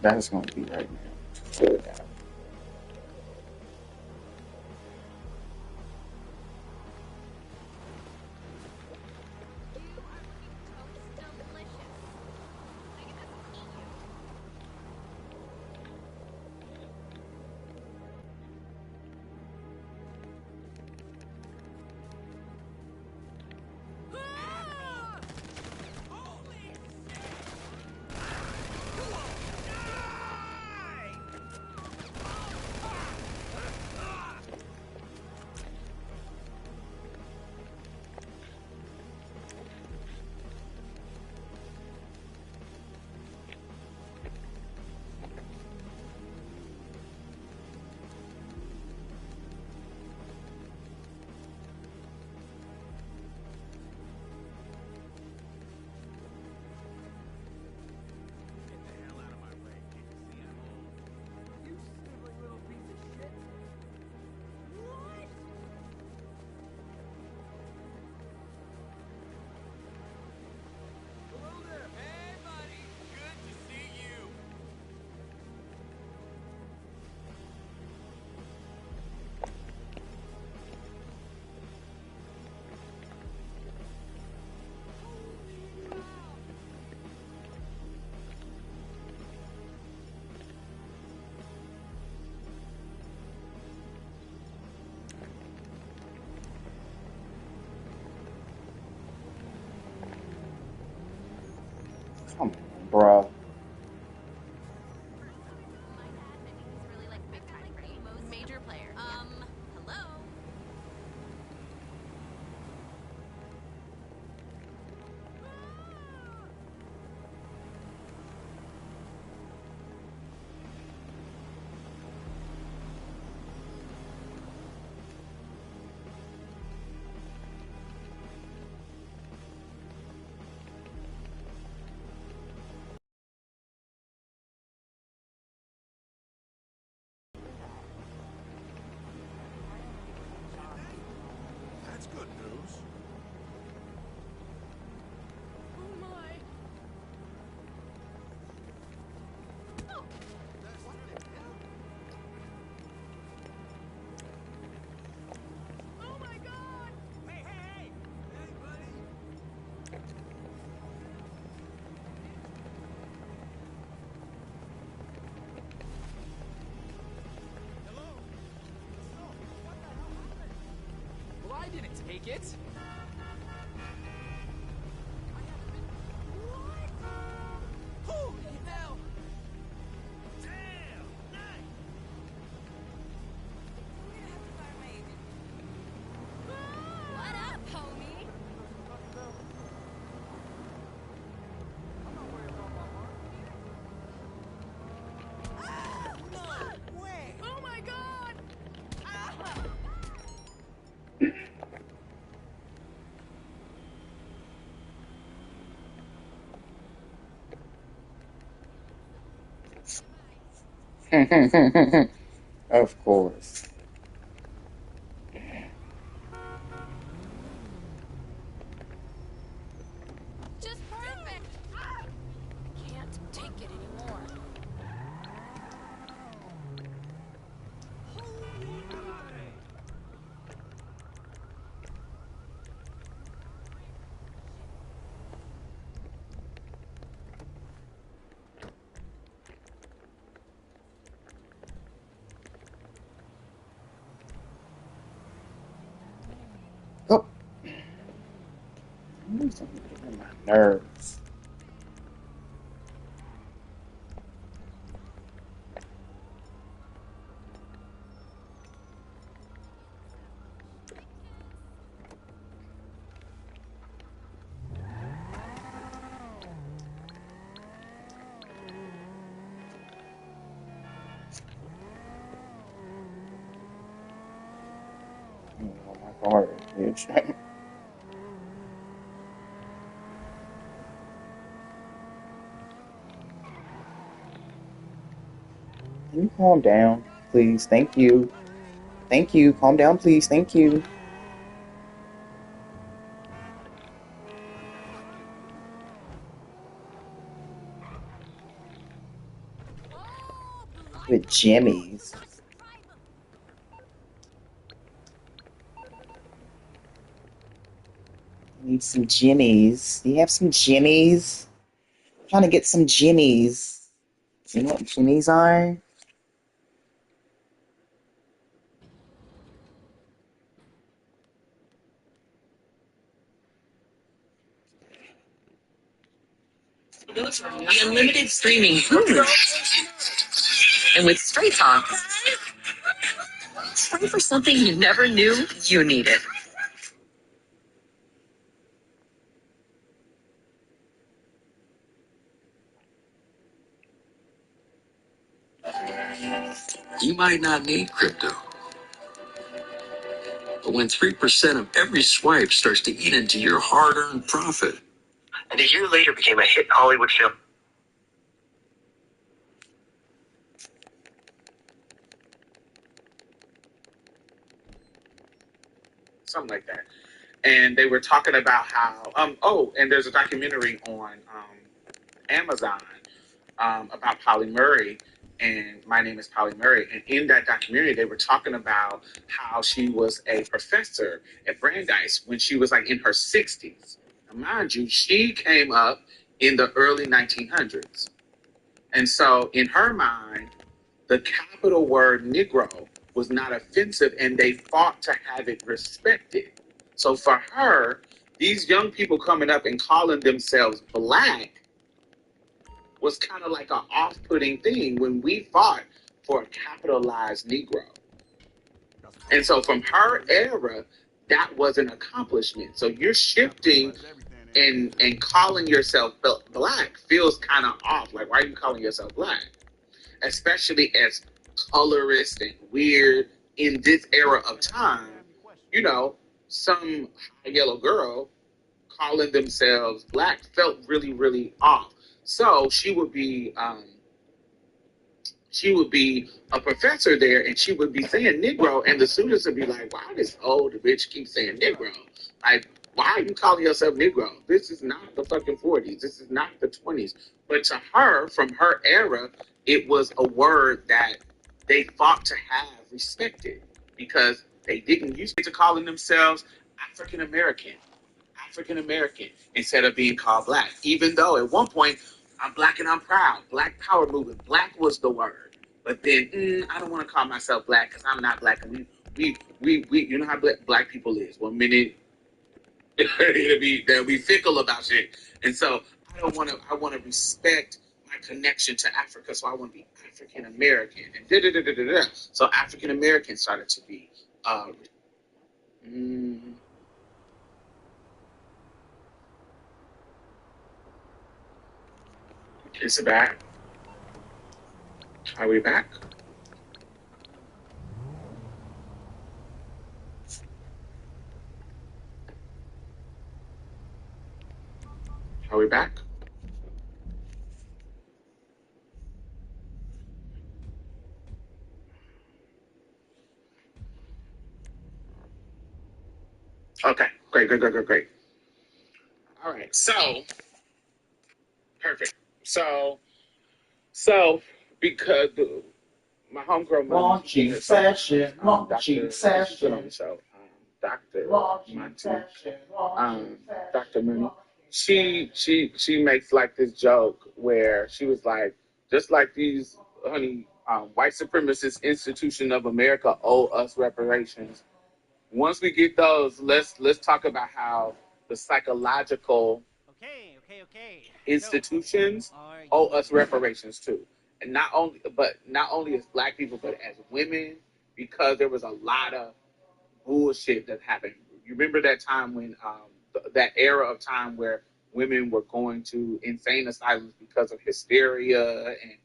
That's going to be right now. Come on, bro. Major player. Hello? That's good news. Oh my. Oh. Oh my God! Hey, hey, hey! Hey, buddy! Hello? So, what the hell happened? Well, I didn't take it. Holy hell! Damn! Nice! We're gonna have to fire my agent. What up, homie? I'm not worried about my heart. No way! Oh my God! Of course. Just perfect. I can't take it anymore. Oh, something getting on my nerves. I don't know why Sorry, bitch. Can you calm down, please? Thank you. Thank you. Calm down, please. Thank you. Oh, With blimey. You Jimmy's. got some primer. Need some Jimmy's. Do you have some Jimmy's? Trying to get some Jimmy's. You know what Jimmy's are? Those are the unlimited streaming and with Straight Talk, pray for something you never knew you needed. You might not need crypto, but when 3% of every swipe starts to eat into your hard-earned profit, and a year later became a hit Hollywood film. Something like that. And they were talking about how and there's a documentary on Amazon about Polly Murray, and My Name is Polly Murray. And in that documentary, they were talking about how she was a professor at Brandeis when she was like in her 60s. Now, mind you, she came up in the early 1900s. And so in her mind, the capital word Negro was not offensive, and they fought to have it respected. So for her, these young people coming up and calling themselves black was kind of like an off-putting thing when we fought for a capitalized Negro. And so from her era, that was an accomplishment. So you're shifting and calling yourself black feels kind of off. Like, why are you calling yourself black? Especially as colorist and weird in this era of time, you know, some high yellow girl calling themselves black felt really, really off. So she would be a professor there, and she would be saying Negro, and the students would be like, "Why this old bitch keep saying Negro? Like, why are you calling yourself Negro? This is not the fucking 40s. This is not the 20s." But to her, from her era, it was a word that they fought to have respected because they didn't used to calling themselves African American. African American instead of being called black. Even though at one point I'm black and I'm proud. Black power movement. Black was the word. But then I don't want to call myself black because I'm not black. And we you know how black people is. 1 minute they'll be fickle about shit. And so I want to respect my connection to Africa. So I want to be African American and da da da da da. So African American started to be mm, is it back? Are we back? Are we back? Okay, great, great, great, great, great. All right, so perfect. So because my homegirl Launching session. Launching Doctor, she's been on session. the show, Doctor Launching Monty, session. Launching Doctor session. Mooney. She makes like this joke where she was like, just like these honey white supremacist institution of America owe us reparations. Once we get those, let's talk about how the psychological Okay. So, institutions are owe you us reparations too, and not only as black people, but as women, because there was a lot of bullshit that happened. You remember that time when that era of time where women were going to insane asylums because of hysteria and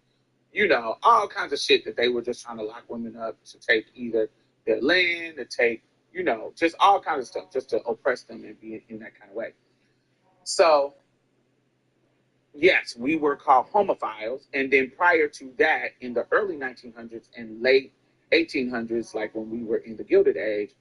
all kinds of shit that they were just trying to lock women up to take either their land, to take just all kinds of stuff, just to oppress them and be in that kind of way. So yes, we were called homophiles. And then prior to that, in the early 1900s and late 1800s, like when we were in the Gilded Age,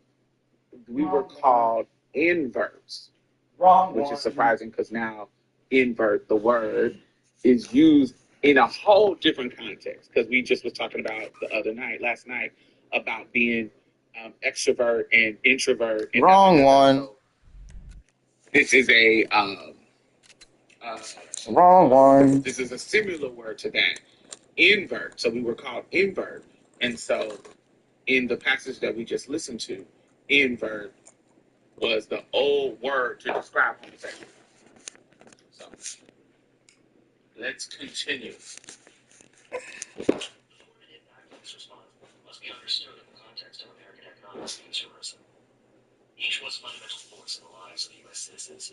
we were called inverts, Wrong which is one. surprising because now invert, the word, is used in a whole different context. Because we just was talking about last night, about being extrovert and introvert. And Wrong one. So this is uh, Wrong one. this is a similar word to that, invert. So we were called invert. And so in the passage that we just listened to, invert was the old word to describe homosexuality. So let's continue. This response must be understood in the context of American economics and consumerism. Each was a fundamental force in the lives of U.S. citizens.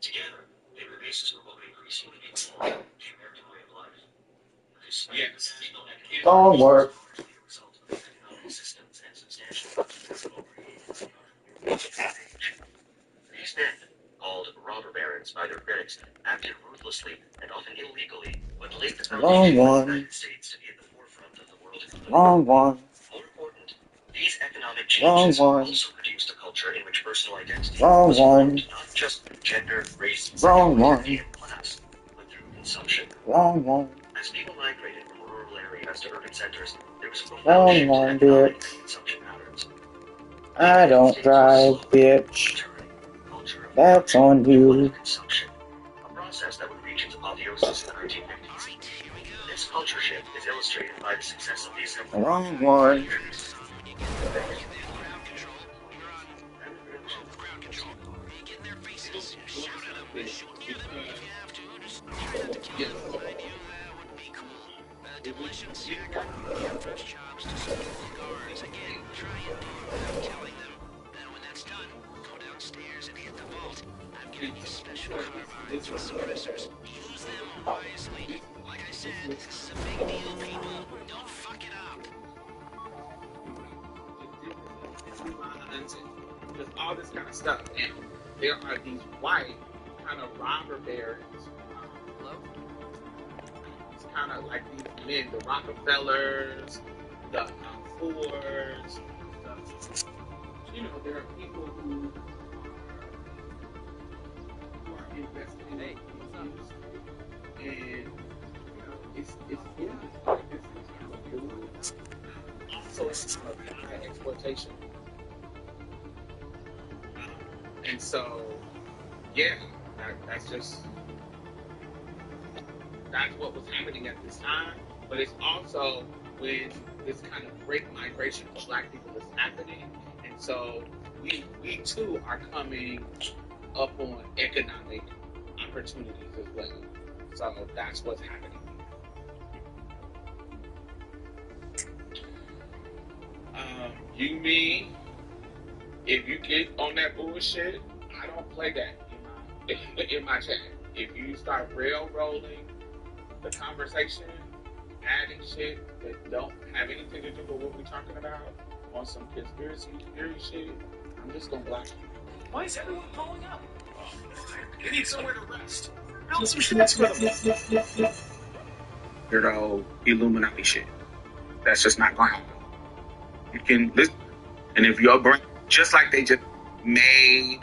Together, they were the basis for what would increasingly become the American way of life. This Yes. Wrong word. largely a result of economic systems and substantial principle created in the entrepreneurial age. These men, called robber barons by their critics, acted ruthlessly and often illegally, but laid the Wrong foundation for the one. United States to be at the forefront of the world economy. Wrong one. More important, these economic Wrong changes one. also produced a culture in which personal identity Wrong was one. formed not just through gender, race, Wrong sexuality, one. and class, but through consumption. Wrong one. As people migrated from rural areas to urban centers, there was a profound Wrong shift in one, economic bitch. and consumption patterns. The I United don't States was drive, slowly bitch. entering a culture of That's production on and one you. of consumption, a process that would reach its apotheosis in the 1950s. This culture shift is illustrated by the success of the assembly line. Wrong one. Just all this kind of stuff. And there are these white kind of robber barons. It's kind of like these men, the Rockefellers, the Fords. There are people who are invested in it. And it's also it's kind of high exploitation. And so, yeah, that's what was happening at this time. But it's also when this kind of great migration of Black people is happening, and so we too are coming up on economic opportunities as well. So that's what's happening. You mean if you get on that bullshit, I don't play that in my chat. If you start railroading the conversation, adding shit that don't have anything to do with what we're talking about, on some conspiracy theory shit, I'm just gonna block you. Why is everyone calling up? You need somewhere to rest. Build some shit that's credible. Illuminati shit. That's just not gonna happen. You can listen, and if your brain, just like they just made,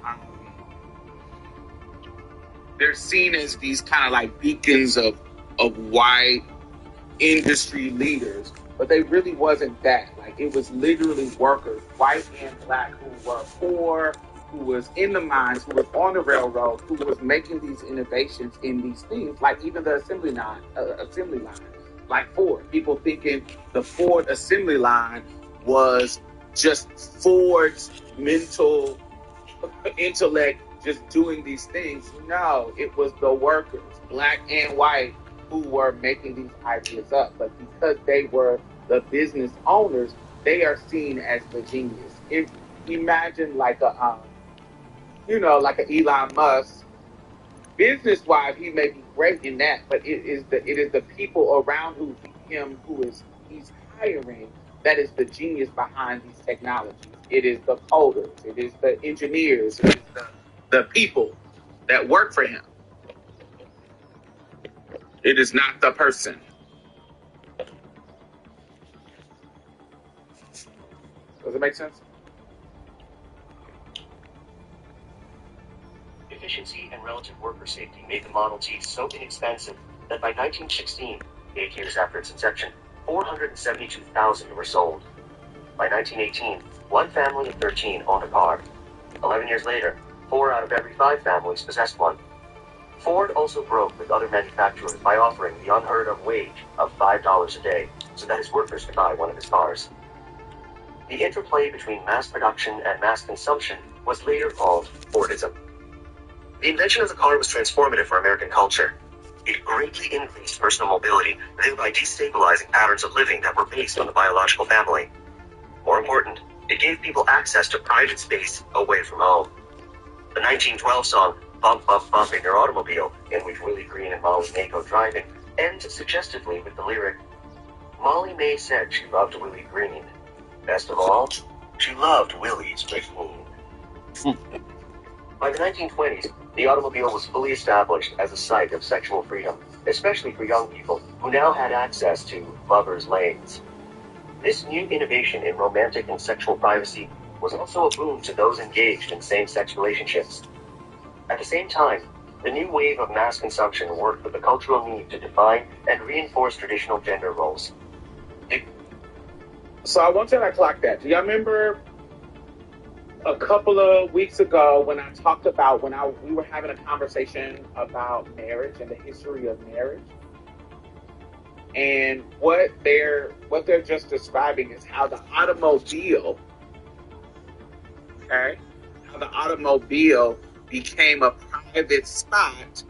um, they're seen as these kind of like beacons of white industry leaders, but they really wasn't that. Like it was literally workers, white and Black, who were poor, who was in the mines, who was on the railroad, who was making these innovations in these things, like even the assembly line, like Ford. People thinking the Ford assembly line was just Ford's mental intellect just doing these things. No, it was the workers, Black and white, who were making these ideas up. But because they were the business owners, they are seen as the genius. Imagine like like a Elon Musk. Business wise, he may be great in that, but it is the people around him who is he's hiring that is the genius behind these technologies. It is the coders. It is the engineers. It is the people that work for him. It is not the person. Does it make sense? Efficiency and relative worker safety made the Model T so inexpensive that by 1916, 8 years after its inception, 472,000 were sold. By 1918, one family of 13 owned a car. 11 years later, 4 out of every 5 families possessed one. Ford also broke with other manufacturers by offering the unheard of wage of $5 a day so that his workers could buy one of his cars. The interplay between mass production and mass consumption was later called Fordism. The invention of the car was transformative for American culture. It greatly increased personal mobility, thereby destabilizing patterns of living that were based on the biological family. More important, it gave people access to private space away from home. The 1912 song, Bump, Bump, Bump in Your Automobile, in which Willie Green and Molly May go driving, ends suggestively with the lyric, Molly May said she loved Willie Green. Best of all, she loved Willie's machine. By the 1920s, the automobile was fully established as a site of sexual freedom, especially for young people who now had access to lovers' lanes. This new innovation in romantic and sexual privacy was also a boon to those engaged in same-sex relationships. At the same time, the new wave of mass consumption worked with the cultural need to define and reinforce traditional gender roles. So I want you to clock that. Do y'all remember a couple of weeks ago when I talked about we were having a conversation about marriage and the history of marriage? And what they're just describing is how the automobile, okay, how the automobile became a private spot,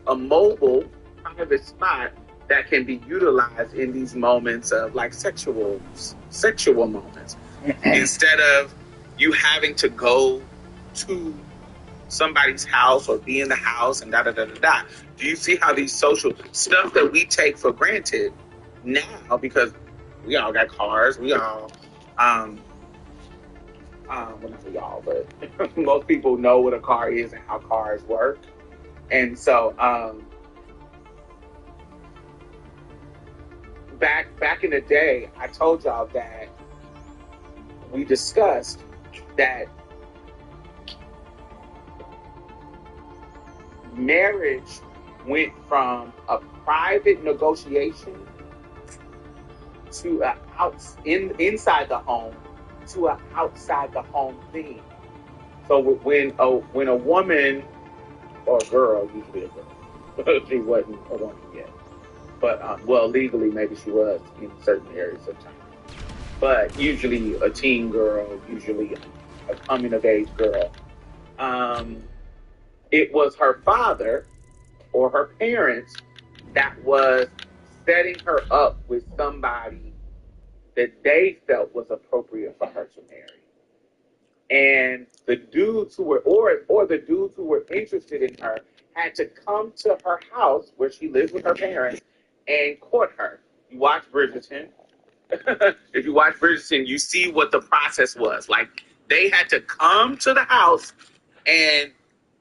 a mobile private spot that can be utilized in these moments of like sexual moments. Instead of you having to go to somebody's house or be in the house and da da da da da. Do you see how these social stuff that we take for granted now, because we all got cars, we all well, not we all, but most people know what a car is and how cars work. And so back in the day, I told y'all that we discussed that marriage went from a private negotiation to inside the home to an outside the home thing. So when a woman or a girl, usually a girl, she wasn't a woman yet, but well, legally maybe she was in certain areas of time. But usually a teen girl, usually a coming of age girl. It was her father or her parents that was setting her up with somebody that they felt was appropriate for her to marry. And the dudes who were, or the dudes who were interested in her had to come to her house where she lived with her parents and court her. You watch Bridgerton. If you watch Bridgerton, you see what the process was. Like, they had to come to the house and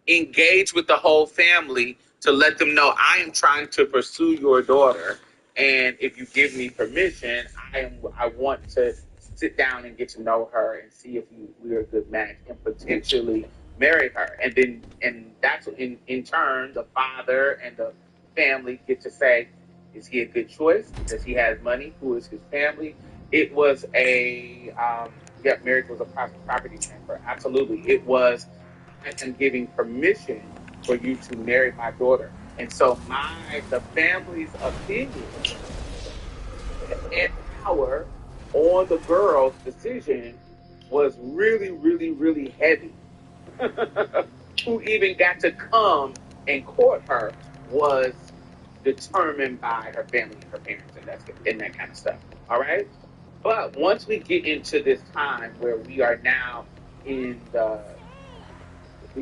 engage with the whole family to let them know, I am trying to pursue your daughter, and if you give me permission, I want to sit down and get to know her and see if we're a good match and potentially marry her. And that's in turn the father and the family get to say, is he a good choice? Does he have money? Who is his family? It was marriage was a property transfer. Absolutely. It was, I am giving permission for you to marry my daughter. And so the family's opinion and power on the girl's decision was really, really, really heavy. Who even got to come and court her was determined by her family and her parents and that kind of stuff. All right? But once we get into this time where we are now we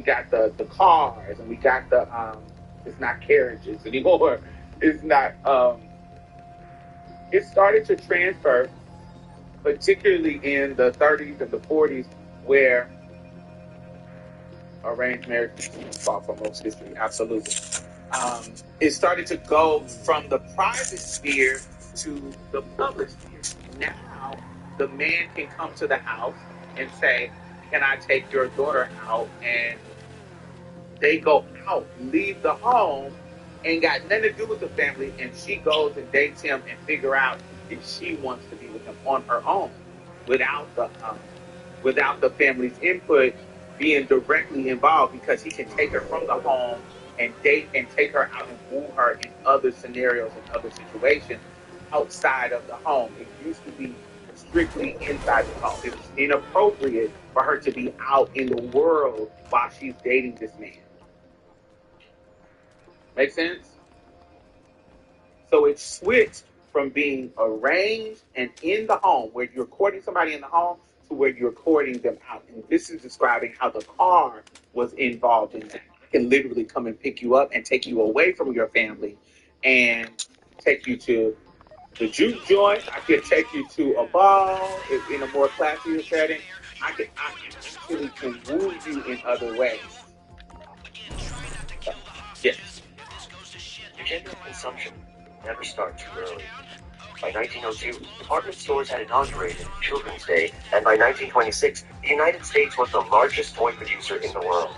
got the cars and we got it's not carriages anymore. It's not, it started to transfer particularly in the 30s and the 40s, where arranged marriage is far from most history, absolutely. It started to go from the private sphere to the public sphere. Now, the man can come to the house and say, "Can I take your daughter out?" And they go out, leave the home, and got nothing to do with the family, and she goes and dates him and figure out if she wants to be with him on her own, without the family's input being directly involved, because he can take her from the home and date and take her out and woo her in other scenarios and other situations outside of the home. It used to be strictly inside the home. It was inappropriate for her to be out in the world while she's dating this man. Make sense? So it switched from being arranged and in the home, where you're courting somebody in the home, to where you're courting them out. And this is describing how the car was involved in that. It can literally come and pick you up and take you away from your family and take you to the juke joint. I could take you to a ball in a more classier setting. I actually can woo you in other ways. Yes. The gender of consumption never starts too early. By 1902, department stores had inaugurated Children's Day, and by 1926, the United States was the largest toy producer in the world.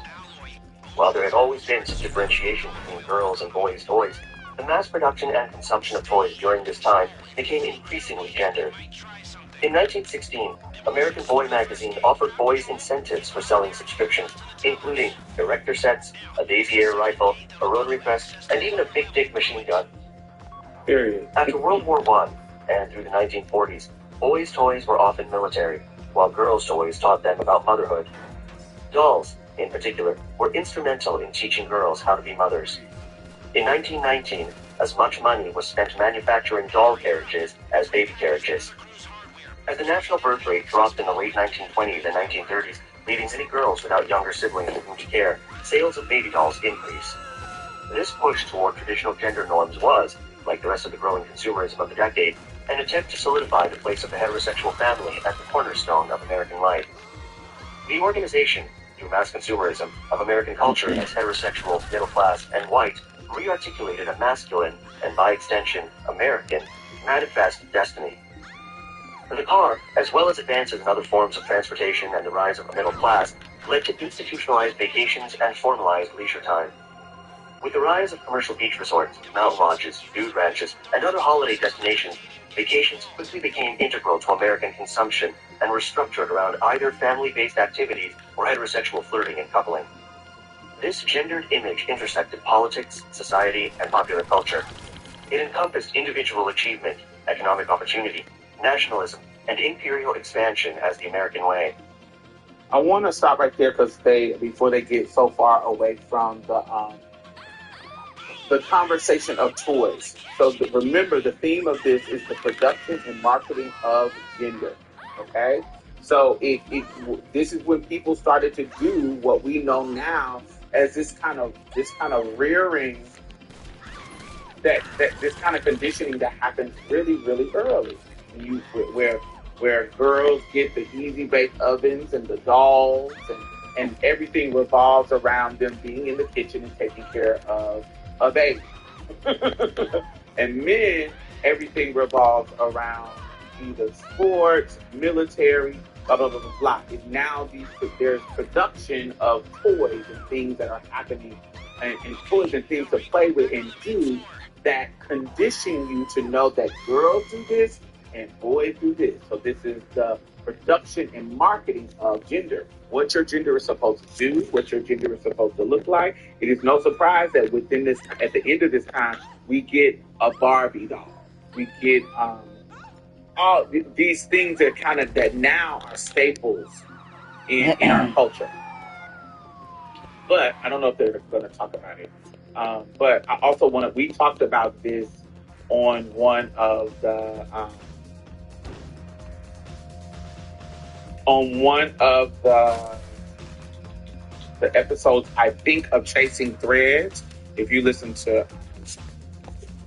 While there had always been some differentiation between girls' and boys' toys, the mass production and consumption of toys during this time became increasingly gendered. In 1916, American Boy magazine offered boys incentives for selling subscriptions, including erector sets, a Daisy air rifle, a rotary press, and even a big dick machine gun. Period. After World War I and through the 1940s, boys' toys were often military, while girls' toys taught them about motherhood. Dolls, in particular, were instrumental in teaching girls how to be mothers. In 1919, as much money was spent manufacturing doll carriages as baby carriages. As the national birth rate dropped in the late 1920s and 1930s, leaving many girls without younger siblings for whom to care, sales of baby dolls increased. This push toward traditional gender norms was, like the rest of the growing consumerism of the decade, an attempt to solidify the place of the heterosexual family as the cornerstone of American life. The organization, through mass consumerism, of American culture as heterosexual, middle class, and white, re-articulated a masculine, and by extension, American, manifest destiny. The car, as well as advances in other forms of transportation and the rise of the middle class, led to institutionalized vacations and formalized leisure time. With the rise of commercial beach resorts, mountain lodges, dude ranches, and other holiday destinations, vacations quickly became integral to American consumption and were structured around either family-based activities or heterosexual flirting and coupling. This gendered image intersected politics, society, and popular culture. It encompassed individual achievement, economic opportunity, nationalism, and imperial expansion as the American way. I want to stop right there because before they get so far away from the conversation of toys. So remember, the theme of this is the production and marketing of gender. Okay, so this is when people started to do what we know now as this kind of rearing, that this kind of conditioning that happens really, really early. Where girls get the easy bake ovens and the dolls, and everything revolves around them being in the kitchen and taking care of a baby. And men, everything revolves around either sports, military, blah, blah, blah, blah, blah. And now there's production of toys and things that are happening, and toys and things to play with and do that condition you to know that girls do this and boys do this. So this is the production and marketing of gender. What your gender is supposed to do, what your gender is supposed to look like. It is no surprise that at the end of this time, we get a Barbie doll. We get all these things that now are staples in our culture. But I don't know if they're going to talk about it. But I also we talked about this on one of the episodes, I think, of Chasing Threads. If you listen to,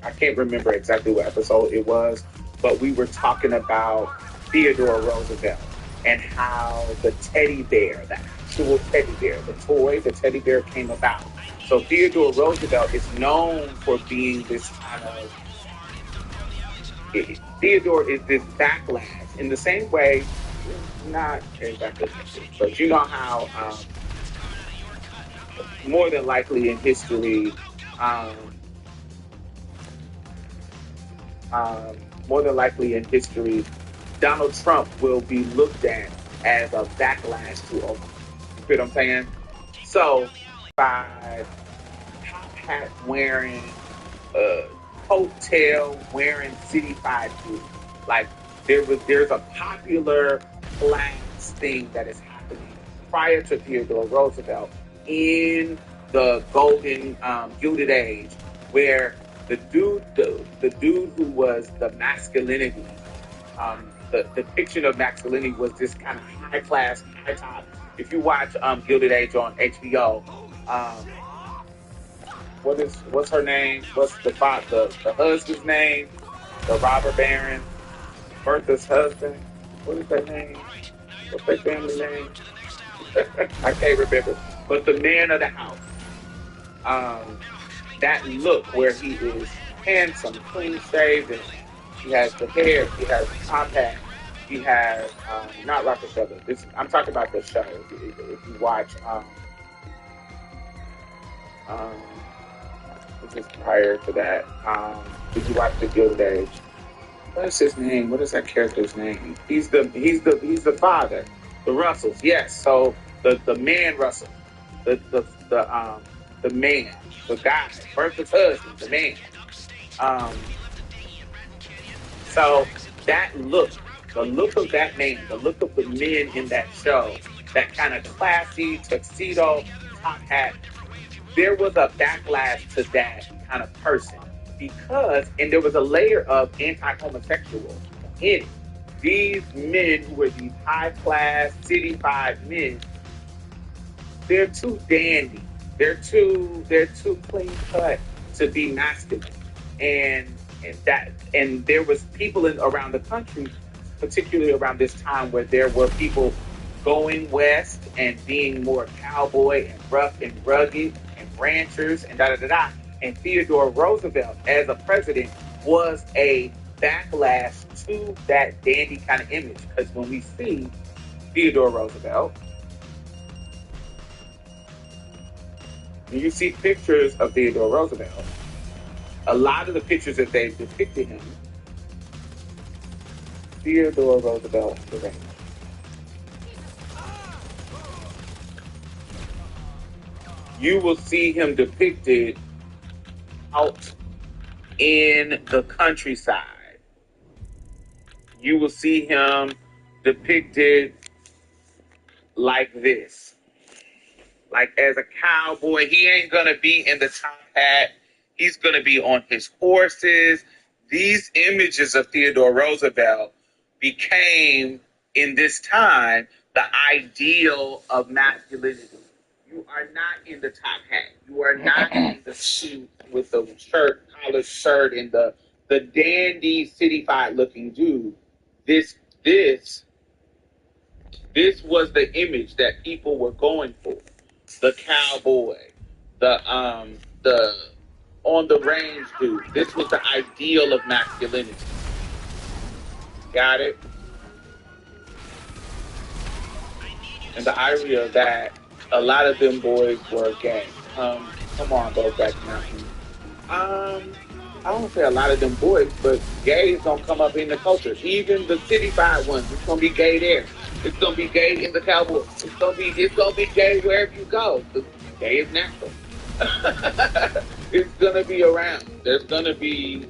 I can't remember exactly what episode it was, but we were talking about Theodore Roosevelt and how the teddy bear, the actual teddy bear, the toy, the teddy bear came about. So Theodore Roosevelt is known for being this kind of Theodore is this backlash in the same way, not exactly, but you know how more than likely in history, um, um, more than likely in history, Donald Trump will be looked at as a backlash to Obama. You feel what I'm saying? So by top hat wearing, uh, coattail wearing city-fied dude, like there's a popular class thing that is happening prior to Theodore Roosevelt in the golden gilded age, where the dude who was the masculinity, the depiction of masculinity was this kind of high class, high top. If you watch Gilded Age on HBO, what's her name? What's the husband's name? The robber baron, Bertha's husband. What is that name? What's that family name? I can't remember. But the man of the house. Um, that look where he is handsome, clean shaven. He has the hair. He has the top hat. He has not Rockefeller. I'm talking about the show. If you watch, um, this is prior to that. If you watch the Gilded Age, what is his name? What is that character's name? He's the father. The Russells. Yes. So the man Russell, the man, the guy, Bertha's husband, the man. Um, so that look, the look of that man, the look of the men in that show, that kind of classy tuxedo, top hat, there was a backlash to that kind of person and there was a layer of anti-homosexual in it. These men who were these high class, city-fied men, they're too dandy. They're too clean cut to be masculine. And and there was people around the country, particularly around this time, where there were people going west and being more cowboy and rough and rugged and ranchers and da da da da. And Theodore Roosevelt, as a president, was a backlash to that dandy kind of image. Because when we see Theodore Roosevelt, when you see pictures of Theodore Roosevelt, a lot of the pictures that they depicted him, Theodore Roosevelt, you will see him depicted out in the countryside. You will see him depicted like this. Like as a cowboy, he ain't gonna be in the top hat. He's gonna be on his horses. These images of Theodore Roosevelt became, in this time, the ideal of masculinity. You are not in the top hat. You are not in the suit with the collared shirt, and the dandy, city-fied looking dude. This this this was the image that people were going for. The cowboy, the on the range dude. This was the ideal of masculinity. Got it? And the irony of that, a lot of them boys were gay. Come on, Brokeback Mountain. I don't say a lot of them boys, but gay is gonna come up in the culture. Even the city-fied ones, it's gonna be gay there. It's gonna be gay in the cowboy. It's gonna be gay wherever you go. The gay is natural. It's gonna be around. There's going to be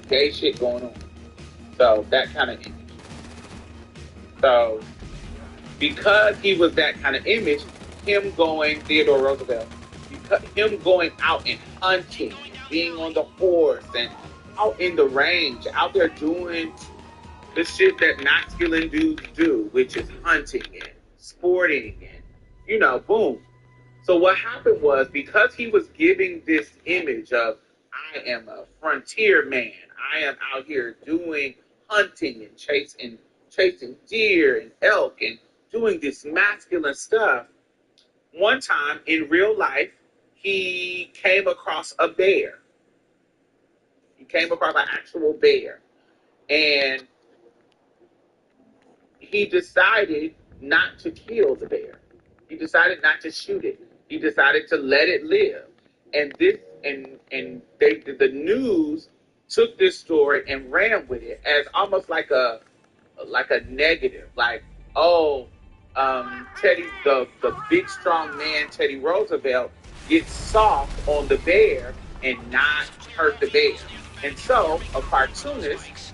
gay shit going on. So that kind of image. So because he was that kind of image, Theodore Roosevelt, him going out and hunting, being on the horse and out in the range, out there doing the shit that masculine dudes do, which is hunting and sporting and, boom. So what happened was, because he was giving this image of, I am a frontier man, I am out here doing hunting and chasing deer and elk and doing this masculine stuff. One time in real life, he came across a bear. He came across an actual bear. And he decided not to kill the bear. He decided not to shoot it. He decided to let it live. And the news took this story and ran with it as almost like a negative, like, oh, Teddy, the big strong man Teddy Roosevelt gets soft on the bear and not hurt the bear. And so a cartoonist,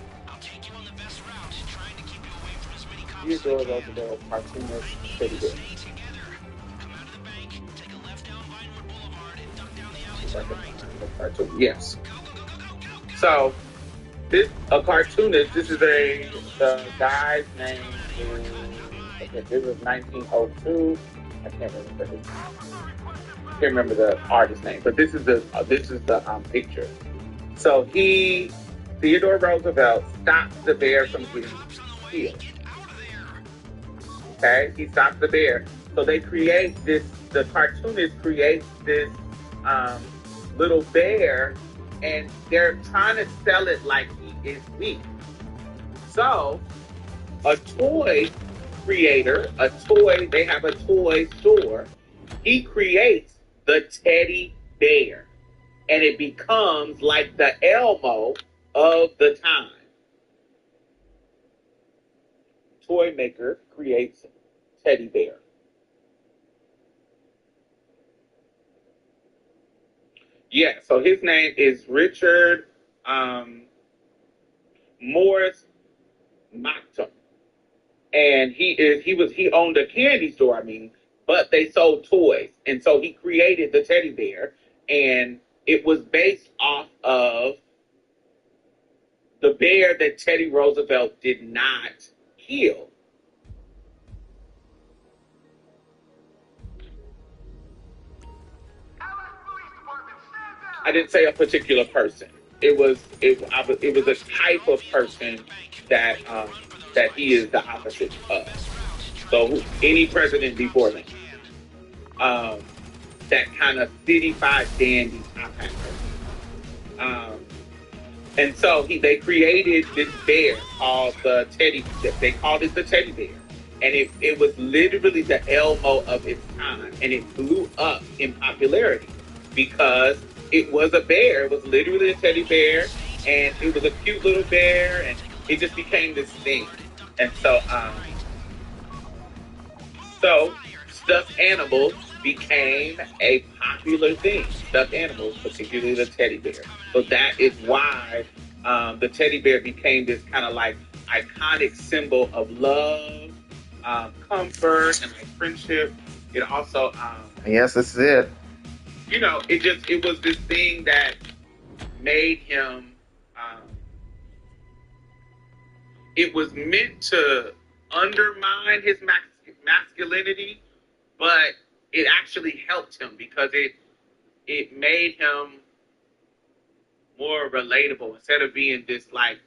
Theodore Roosevelt, cartoonist Teddy Bear. Yes. So a cartoonist. This is the guy's name is. Okay, this was 1902. I can't remember the artist's name, but this is the picture. So Theodore Roosevelt stops the bear from getting killed. Okay, he stops the bear. So they create this. The cartoonist creates this little bear, and they're trying to sell it like he is weak. So a toy creator, they have a toy store. He creates the teddy bear, and it becomes like the Elmo of the time. Toy maker creates teddy bear. Yeah, so his name is Richard Morris Mactum. And he owned a candy store, but they sold toys. And so he created the teddy bear, and it was based off of the bear that Teddy Roosevelt did not kill. I didn't say a particular person. It was a type of person that he is the opposite of. So any president before them, that kind of city-fied dandy top hat person. And so they created this bear called the teddy. They called it the teddy bear, and it was literally the Elmo of its time, and it blew up in popularity because it was a bear. It was literally a teddy bear, and it was a cute little bear, and it just became this thing. And so stuffed animals became a popular thing. Stuffed animals, particularly the teddy bear. So that is why the teddy bear became this kind of like iconic symbol of love, comfort, and like friendship. It also Yes, this is it. It was this thing that made him. It was meant to undermine his masculinity, but it actually helped him because it made him more relatable. Instead of being this like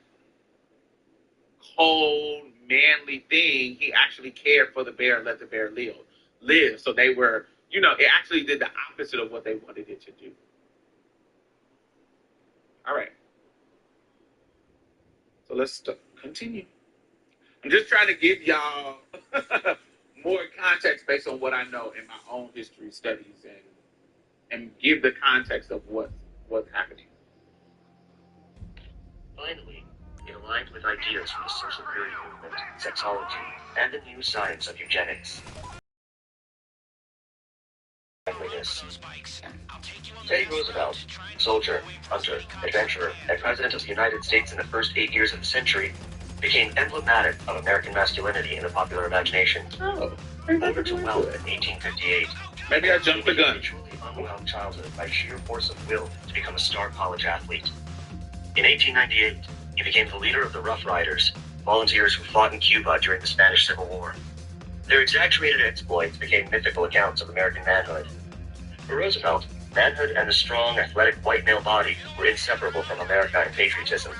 cold, manly thing, he actually cared for the bear and let the bear live. So they were, it actually did the opposite of what they wanted it to do. All right. So let's continue. I'm just trying to give y'all more context based on what I know in my own history studies and give the context of what's happening. Finally, it aligned with ideas from the social theory movement, sexology, and the new science of eugenics. Teddy Roosevelt, soldier, hunter, adventurer, and president of the United States in the first 8 years of the century, became emblematic of American masculinity in the popular imagination. Over to wealth in 1858. Maybe I jumped the gun. A truly unwound childhood by sheer force of will to become a star college athlete. In 1898, he became the leader of the Rough Riders, volunteers who fought in Cuba during the Spanish Civil War. Their exaggerated exploits became mythical accounts of American manhood. For Roosevelt, manhood and the strong, athletic white male body were inseparable from America and patriotism.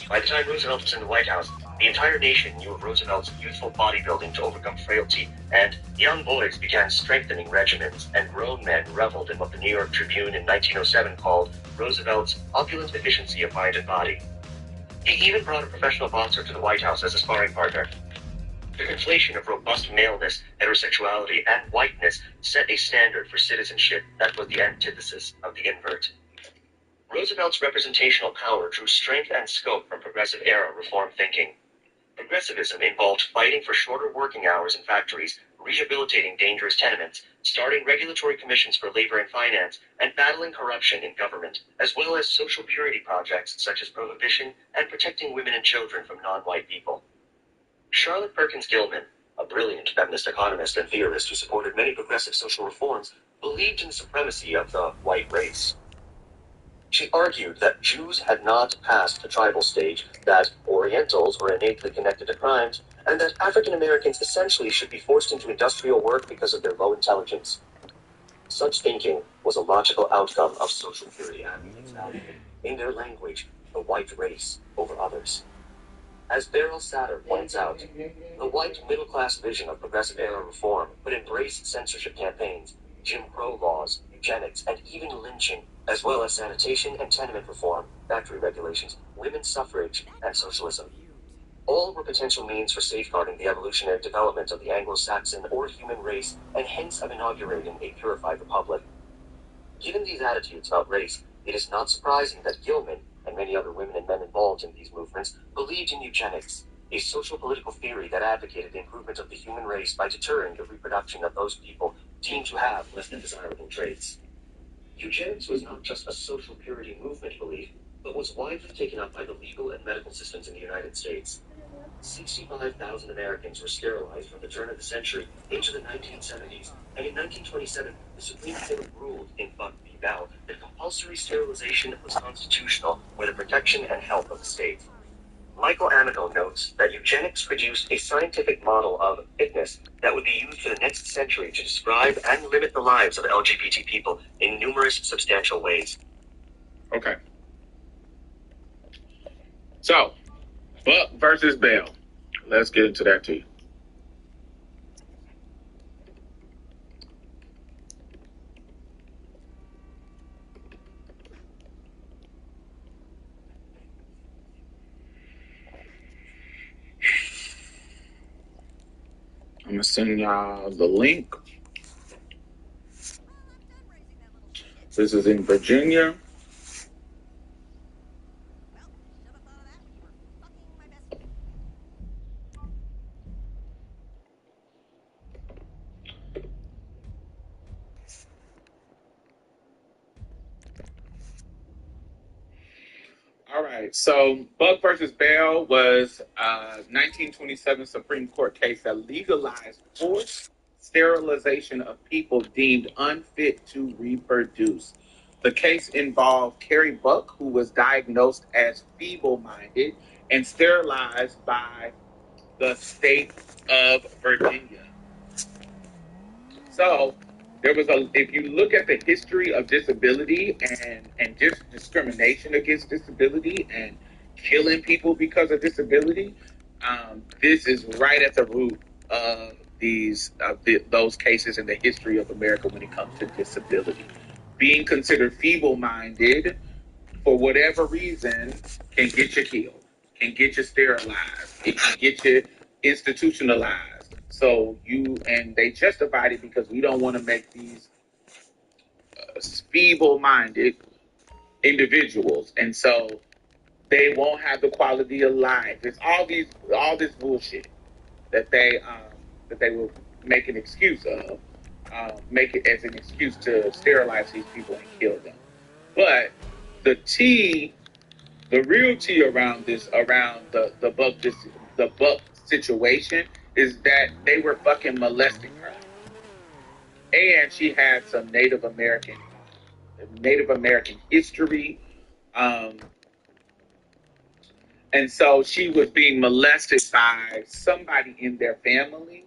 By the time Roosevelt was in the White House, the entire nation knew of Roosevelt's youthful bodybuilding to overcome frailty, and young boys began strengthening regimens, and grown men reveled in what the New York Tribune in 1907 called Roosevelt's opulent efficiency of mind and body. He even brought a professional boxer to the White House as a sparring partner. The conflation of robust maleness, heterosexuality, and whiteness set a standard for citizenship that was the antithesis of the invert. Roosevelt's representational power drew strength and scope from progressive-era reform thinking. Progressivism involved fighting for shorter working hours in factories, rehabilitating dangerous tenements, starting regulatory commissions for labor and finance, and battling corruption in government, as well as social purity projects such as prohibition and protecting women and children from non-white people. Charlotte Perkins Gilman, a brilliant feminist economist and theorist who supported many progressive social reforms, believed in the supremacy of the white race. She argued that Jews had not passed the tribal stage, that Orientals were innately connected to crimes, and that African Americans essentially should be forced into industrial work because of their low intelligence. Such thinking was a logical outcome of social purity advocates valuing, in their language, the white race over others. As Beryl Satter points out, the white middle-class vision of progressive-era reform would embrace censorship campaigns, Jim Crow laws, eugenics, and even lynching, as well as sanitation and tenement reform, factory regulations, women's suffrage, and socialism. All were potential means for safeguarding the evolutionary development of the Anglo-Saxon or human race, and hence of inaugurating a purified republic. Given these attitudes about race, it is not surprising that Gilman, and many other women and men involved in these movements, believed in eugenics, a social-political theory that advocated the improvement of the human race by deterring the reproduction of those people deemed to have less than desirable traits. Eugenics was not just a social purity movement belief, but was widely taken up by the legal and medical systems in the United States. 65,000 Americans were sterilized from the turn of the century into the 1970s, and in 1927, the Supreme Court ruled in Buck v. Bell that compulsory sterilization was constitutional for the protection and health of the state. Michael Amico notes that eugenics produced a scientific model of fitness that would be used for the next century to describe and limit the lives of LGBT people in numerous substantial ways. Okay. So, Buck versus Bell. Let's get into that too. I'm gonna send y'all the link. This is in Virginia. All right, so Buck versus Bell was a 1927 Supreme Court case that legalized forced sterilization of people deemed unfit to reproduce. The case involved Carrie Buck, who was diagnosed as feeble-minded and sterilized by the state of Virginia. So there was if you look at the history of disability and just discrimination against disability and killing people because of disability, this is right at the root of those cases in the history of America when it comes to disability. Being considered feeble-minded for whatever reason can get you killed, can get you sterilized, it can get you institutionalized. So they justified it because we don't want to make these feeble-minded individuals, and so they won't have the quality of life. It's all this bullshit that they will make an excuse of, make it as an excuse to sterilize these people and kill them. But the real tea around the Buck situation is that they were fucking molesting her, and she had some Native American history, and so she was being molested by somebody in their family.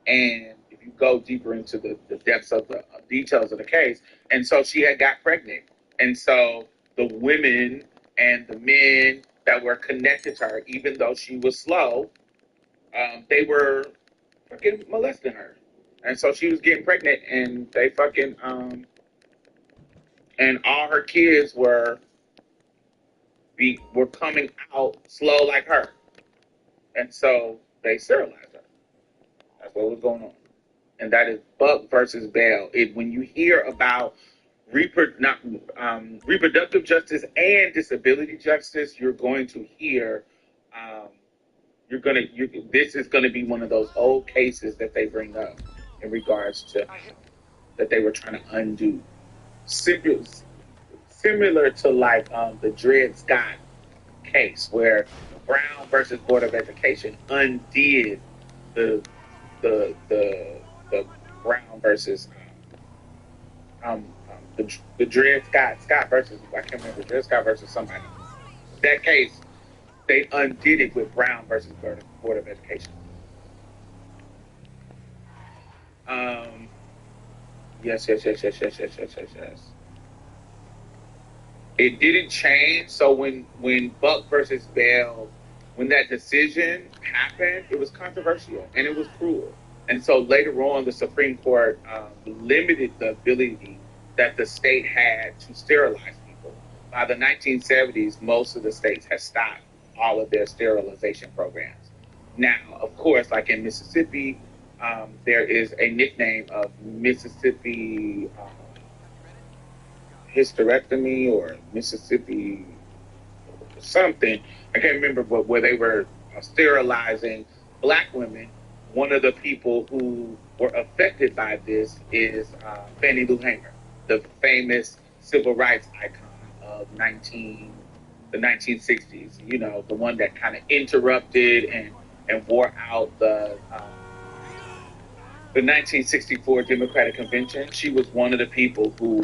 And if you go deeper into the depths of the details of the case, and so she had got pregnant, and so the women and the men that were connected to her, even though she was slow. They were fucking molesting her, and so she was getting pregnant, and they fucking and all her kids were coming out slow like her, and so they sterilized her. That's what was going on, and that is Buck versus Bell. When you hear about reproductive justice and disability justice, you're going to hear. This is going to be one of those old cases that they bring up in regards to that they were trying to undo. Similar to like the Dred Scott case, where Brown versus Board of Education undid the the Brown versus the Dred Scott versus, I can't remember, Dred Scott versus somebody. That case, they undid it with Brown versus Board of Education. Yes. It didn't change. So when Buck versus Bell, when that decision happened, it was controversial and it was cruel. And so later on, the Supreme Court limited the ability that the state had to sterilize people. By the 1970s, most of the states had stopped all of their sterilization programs. Now, of course, like in Mississippi, there is a nickname of Mississippi hysterectomy or Mississippi something. I can't remember, but where they were sterilizing black women. One of the people who were affected by this is Fannie Lou Hamer, the famous civil rights icon of the 1960s. You know, the one that kind of interrupted and wore out the 1964 Democratic Convention. She was one of the people who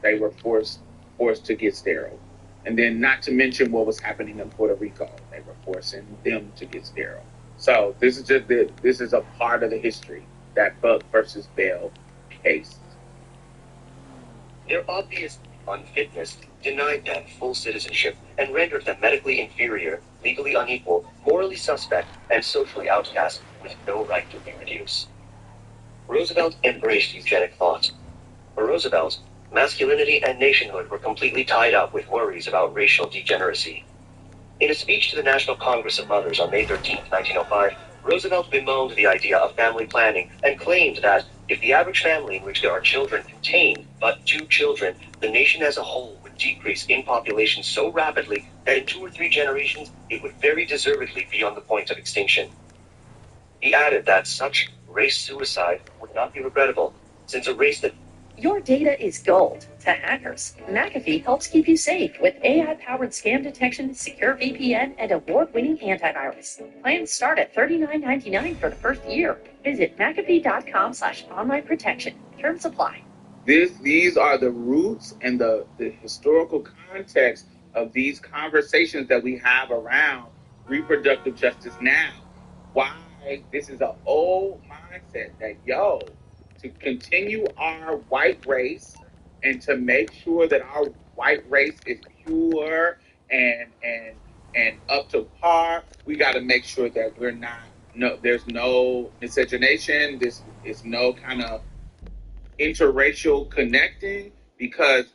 they were forced to get sterile. And then not to mention what was happening in Puerto Rico. They were forcing them to get sterile. So this is a part of the history, that Buck versus Bell case. Their obvious unfitness denied them full citizenship and rendered them medically inferior, legally unequal, morally suspect, and socially outcast with no right to reproduce. Roosevelt embraced eugenic thought. For Roosevelt, masculinity and nationhood were completely tied up with worries about racial degeneracy. In a speech to the National Congress of Mothers on May 13, 1905, Roosevelt bemoaned the idea of family planning and claimed that if the average family in which there are children contained but 2 children, the nation as a whole would decrease in population so rapidly that in 2 or 3 generations it would very deservedly be on the point of extinction. He added that such race suicide would not be regrettable, since a race that your data is gold to hackers. McAfee helps keep you safe with AI-powered scam detection, secure VPN, and award-winning antivirus. Plans start at $39.99 for the first year. Visit McAfee.com/online protection. Terms apply. These are the roots and the historical context of these conversations that we have around reproductive justice now. Why this is an old mindset that, to continue our white race and to make sure that our white race is pure and up to par, we got to make sure that there's no miscegenation, this is no kind of interracial connecting, because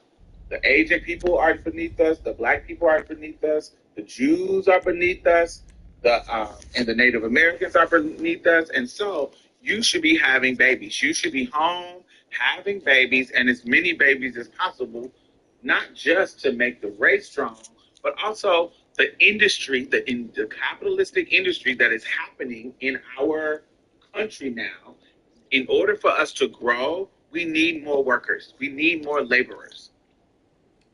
the Asian people are beneath us, the black people are beneath us, the Jews are beneath us, and the Native Americans are beneath us. And so you should be having babies. You should be home having babies, and as many babies as possible, not just to make the race strong, but also the industry, the capitalistic industry that is happening in our country now. In order for us to grow, we need more workers. We need more laborers.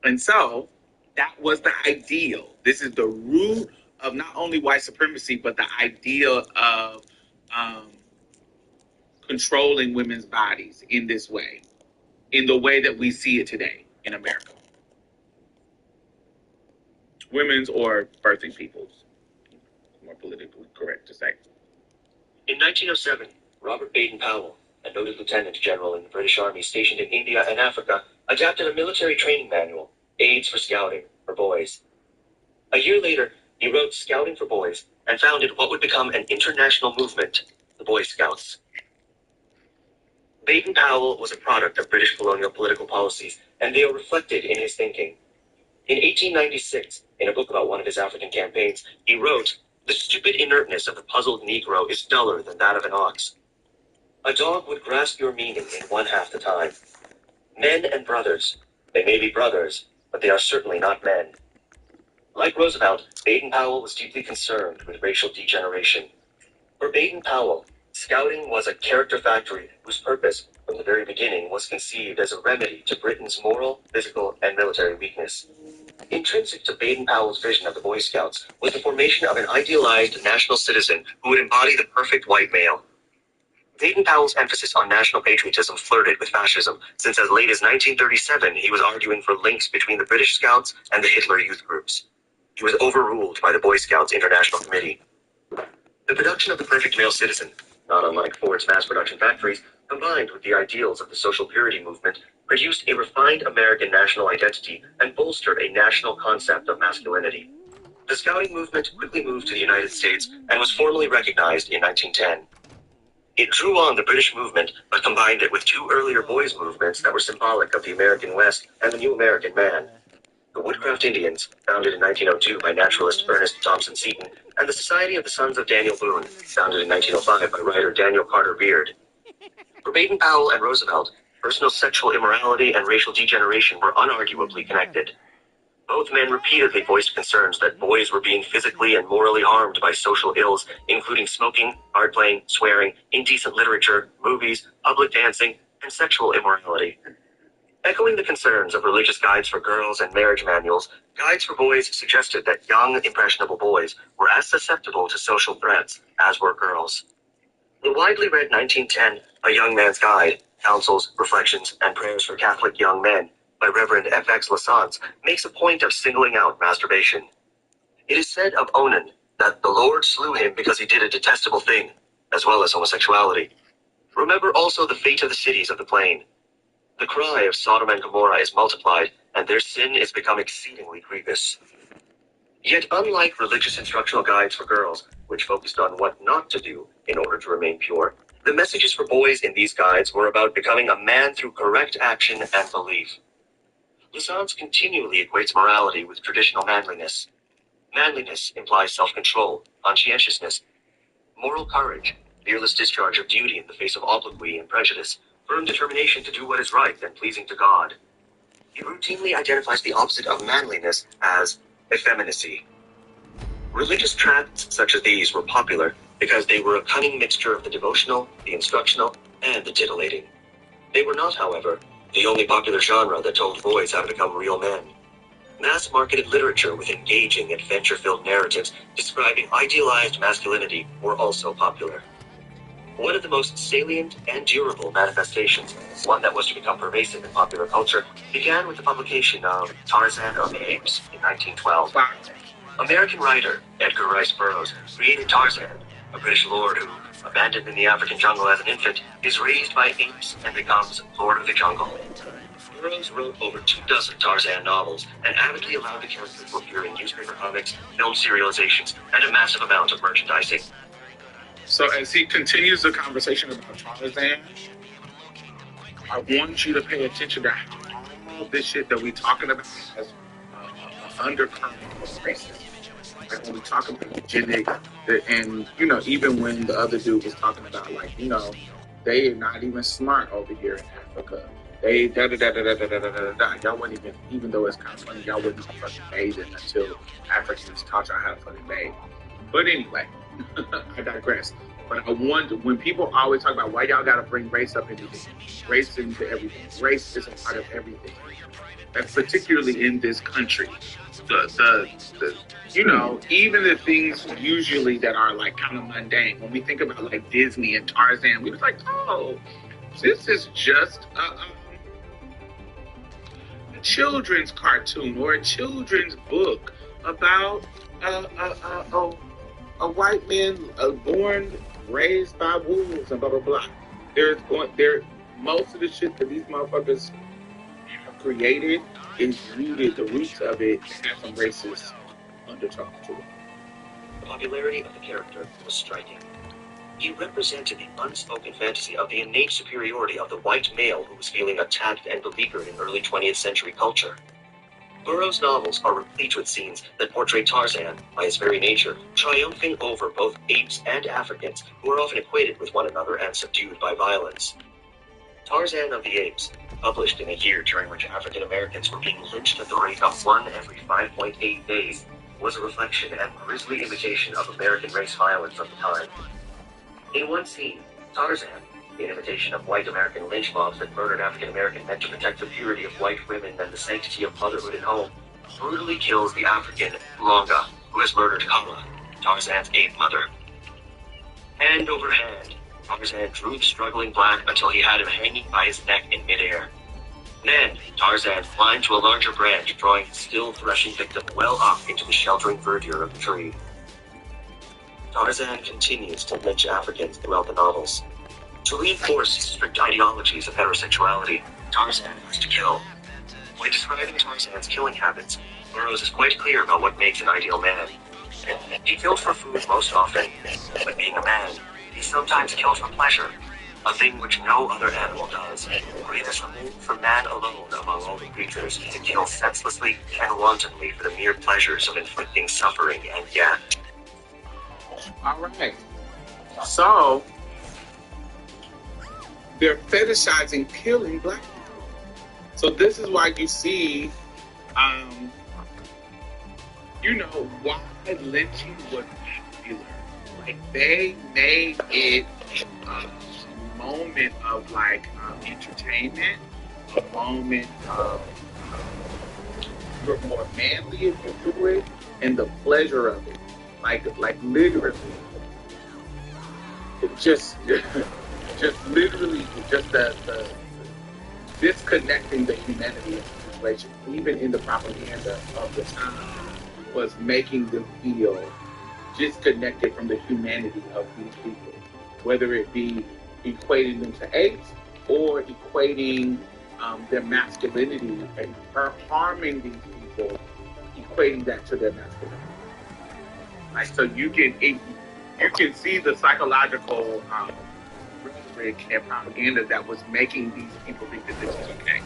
And so that was the ideal. This is the root of not only white supremacy, but the idea of controlling women's bodies in this way, in the way that we see it today in America. Women's or birthing people's, more politically correct to say. In 1907, Robert Baden-Powell, a noted lieutenant general in the British Army stationed in India and Africa, adapted a military training manual, Aids for Scouting, for boys. A year later, he wrote Scouting for Boys and founded what would become an international movement, the Boy Scouts. Baden-Powell was a product of British colonial political policies, and they are reflected in his thinking. In 1896, in a book about one of his African campaigns, he wrote, "The stupid inertness of the puzzled Negro is duller than that of an ox. A dog would grasp your meaning in one half the time. Men and brothers. They may be brothers, but they are certainly not men." Like Roosevelt, Baden-Powell was deeply concerned with racial degeneration. For Baden-Powell, Scouting was a character factory whose purpose, from the very beginning, was conceived as a remedy to Britain's moral, physical, and military weakness. Intrinsic to Baden-Powell's vision of the Boy Scouts was the formation of an idealized national citizen who would embody the perfect white male. Baden-Powell's emphasis on national patriotism flirted with fascism, since as late as 1937 he was arguing for links between the British Scouts and the Hitler youth groups. He was overruled by the Boy Scouts International Committee. The production of the perfect male citizen, not unlike Ford's mass production factories, combined with the ideals of the social purity movement, produced a refined American national identity and bolstered a national concept of masculinity. The Scouting movement quickly moved to the United States and was formally recognized in 1910. It drew on the British movement, but combined it with two earlier boys' movements that were symbolic of the American West and the new American man. The Woodcraft Indians, founded in 1902 by naturalist Ernest Thompson Seton, and the Society of the Sons of Daniel Boone, founded in 1905 by writer Daniel Carter Beard. For Baden-Powell and Roosevelt, personal sexual immorality and racial degeneration were unarguably connected. Both men repeatedly voiced concerns that boys were being physically and morally harmed by social ills, including smoking, card playing, swearing, indecent literature, movies, public dancing, and sexual immorality. Echoing the concerns of religious guides for girls and marriage manuals, Guides for Boys suggested that young, impressionable boys were as susceptible to social threats as were girls. The widely read 1910 A Young Man's Guide, Counsels, Reflections, and Prayers for Catholic Young Men by Reverend F.X. Lasance makes a point of singling out masturbation. It is said of Onan that the Lord slew him because he did a detestable thing, as well as homosexuality. Remember also the fate of the cities of the plain. The cry of Sodom and Gomorrah is multiplied, and their sin is become exceedingly grievous. Yet unlike religious instructional guides for girls, which focused on what not to do in order to remain pure, the messages for boys in these guides were about becoming a man through correct action and belief. Lasance continually equates morality with traditional manliness. Manliness implies self-control, conscientiousness, moral courage, fearless discharge of duty in the face of obloquy and prejudice, firm determination to do what is right and pleasing to God. He routinely identifies the opposite of manliness as effeminacy. Religious tracts such as these were popular because they were a cunning mixture of the devotional, the instructional, and the titillating. They were not, however, the only popular genre that told boys how to become real men. Mass-marketed literature with engaging, adventure-filled narratives describing idealized masculinity were also popular. One of the most salient and durable manifestations, one that was to become pervasive in popular culture, began with the publication of Tarzan of the Apes in 1912. American writer Edgar Rice Burroughs created Tarzan, a British lord who, abandoned in the African jungle as an infant, is raised by apes and becomes Lord of the Jungle. Burroughs wrote over 24 Tarzan novels and avidly allowed the character to appear in newspaper comics, film serializations, and a massive amount of merchandising. So as he continues the conversation about Tarzan, I want you to pay attention to how all this shit that we talking about has an undercurrent of racism. Like when we talk about eugenics, and even when the other dude was talking about they are not even smart over here in Africa. They da da da da da da da da da. Y'all wouldn't even though it's kind of funny, y'all wouldn't even fucking bathing until Africans taught y'all how to fucking bathe. But anyway, I digress. But I wonder, when people always talk about why y'all gotta bring race up into this, race into everything. Race is a part of everything. And particularly in this country. Even the things usually that are like kind of mundane. When we think about like Disney and Tarzan, we was like, oh, this is just a children's cartoon or a children's book about a white man born, raised by wolves and blah blah blah. Most of the shit that these motherfuckers have created is rooted. The roots of it have some racist undertow to it. The popularity of the character was striking. He represented the unspoken fantasy of the innate superiority of the white male who was feeling attacked and beleaguered in early 20th century culture. Burroughs' novels are replete with scenes that portray Tarzan, by his very nature, triumphing over both apes and Africans, who are often equated with one another and subdued by violence. Tarzan of the Apes, published in a year during which African Americans were being lynched at the rate of 1 every 5.8 days, was a reflection and grisly imitation of American race violence of the time. In one scene, Tarzan, in imitation of white American lynch mobs that murdered African American men to protect the purity of white women and the sanctity of motherhood at home, brutally kills the African Longa, who has murdered Kala, Tarzan's ape mother. Hand over hand, Tarzan drew the struggling black until he had him hanging by his neck in midair. Then, Tarzan climbed to a larger branch, drawing the still threshing victim well up into the sheltering verdure of the tree. Tarzan continues to lynch Africans throughout the novels. To reinforce strict ideologies of heterosexuality, Tarzan has to kill. When describing Tarzan's killing habits, Burroughs is quite clear about what makes an ideal man. He killed for food most often, but being a man, he sometimes killed for pleasure, a thing which no other animal does, for it is removed from man alone among all the creatures to kill senselessly and wantonly for the mere pleasures of inflicting suffering and death. All right. So, they're fetishizing killing black people. So this is why you see, why lynching was popular. Like, they made it a moment of, entertainment, a moment of, you're more manly if you do it, and the pleasure of it. Like literally. It just literally, the disconnecting the humanity of the situation, even in the propaganda of the time, was making them feel disconnected from the humanity of these people, whether it be equating them to apes or equating their masculinity and harming these people, equating that to their masculinity. Like, so you can see the psychological rhetoric and propaganda that was making these people think that this is okay.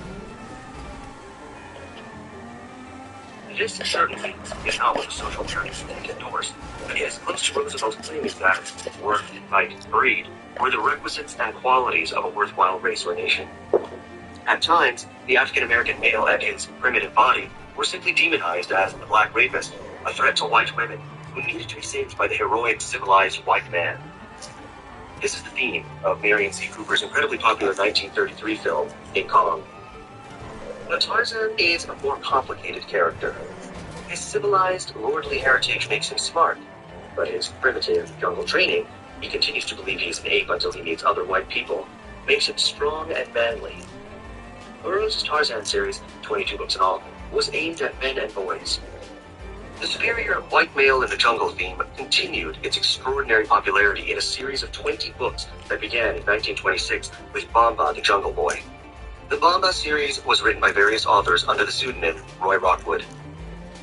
This certainly is not what the social journalists endorsed, but it is close to Roosevelt's claims that worth, fight, breed were the requisites and qualities of a worthwhile race or nation. At times, the African American male and his primitive body were simply demonized as the black rapist, a threat to white women, who needed to be saved by the heroic, civilized white man. This is the theme of Marion C. Cooper's incredibly popular 1933 film, King Kong. But Tarzan is a more complicated character. His civilized, lordly heritage makes him smart, but his primitive jungle training, he continues to believe he is an ape until he meets other white people, makes him strong and manly. Burroughs' Tarzan series, 22 books in all, was aimed at men and boys. The superior white male in the jungle theme continued its extraordinary popularity in a series of 20 books that began in 1926 with Bamba the Jungle Boy. The Bamba series was written by various authors under the pseudonym Roy Rockwood.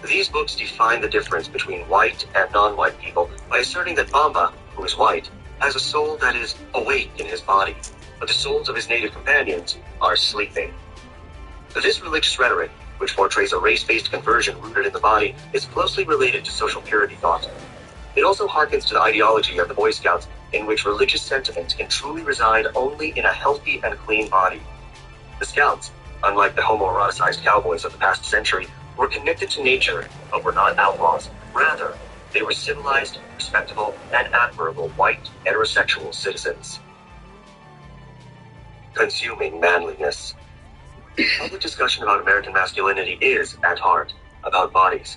These books define the difference between white and non-white people by asserting that Bamba, who is white, has a soul that is awake in his body, but the souls of his native companions are sleeping. This religious rhetoric, which portrays a race-based conversion rooted in the body, is closely related to social purity thought. It also harkens to the ideology of the Boy Scouts, in which religious sentiment can truly reside only in a healthy and clean body. The Scouts, unlike the homoeroticized cowboys of the past century, were connected to nature, but were not outlaws. Rather, they were civilized, respectable, and admirable white heterosexual citizens. Consuming manliness. Public discussion about American masculinity is, at heart, about bodies.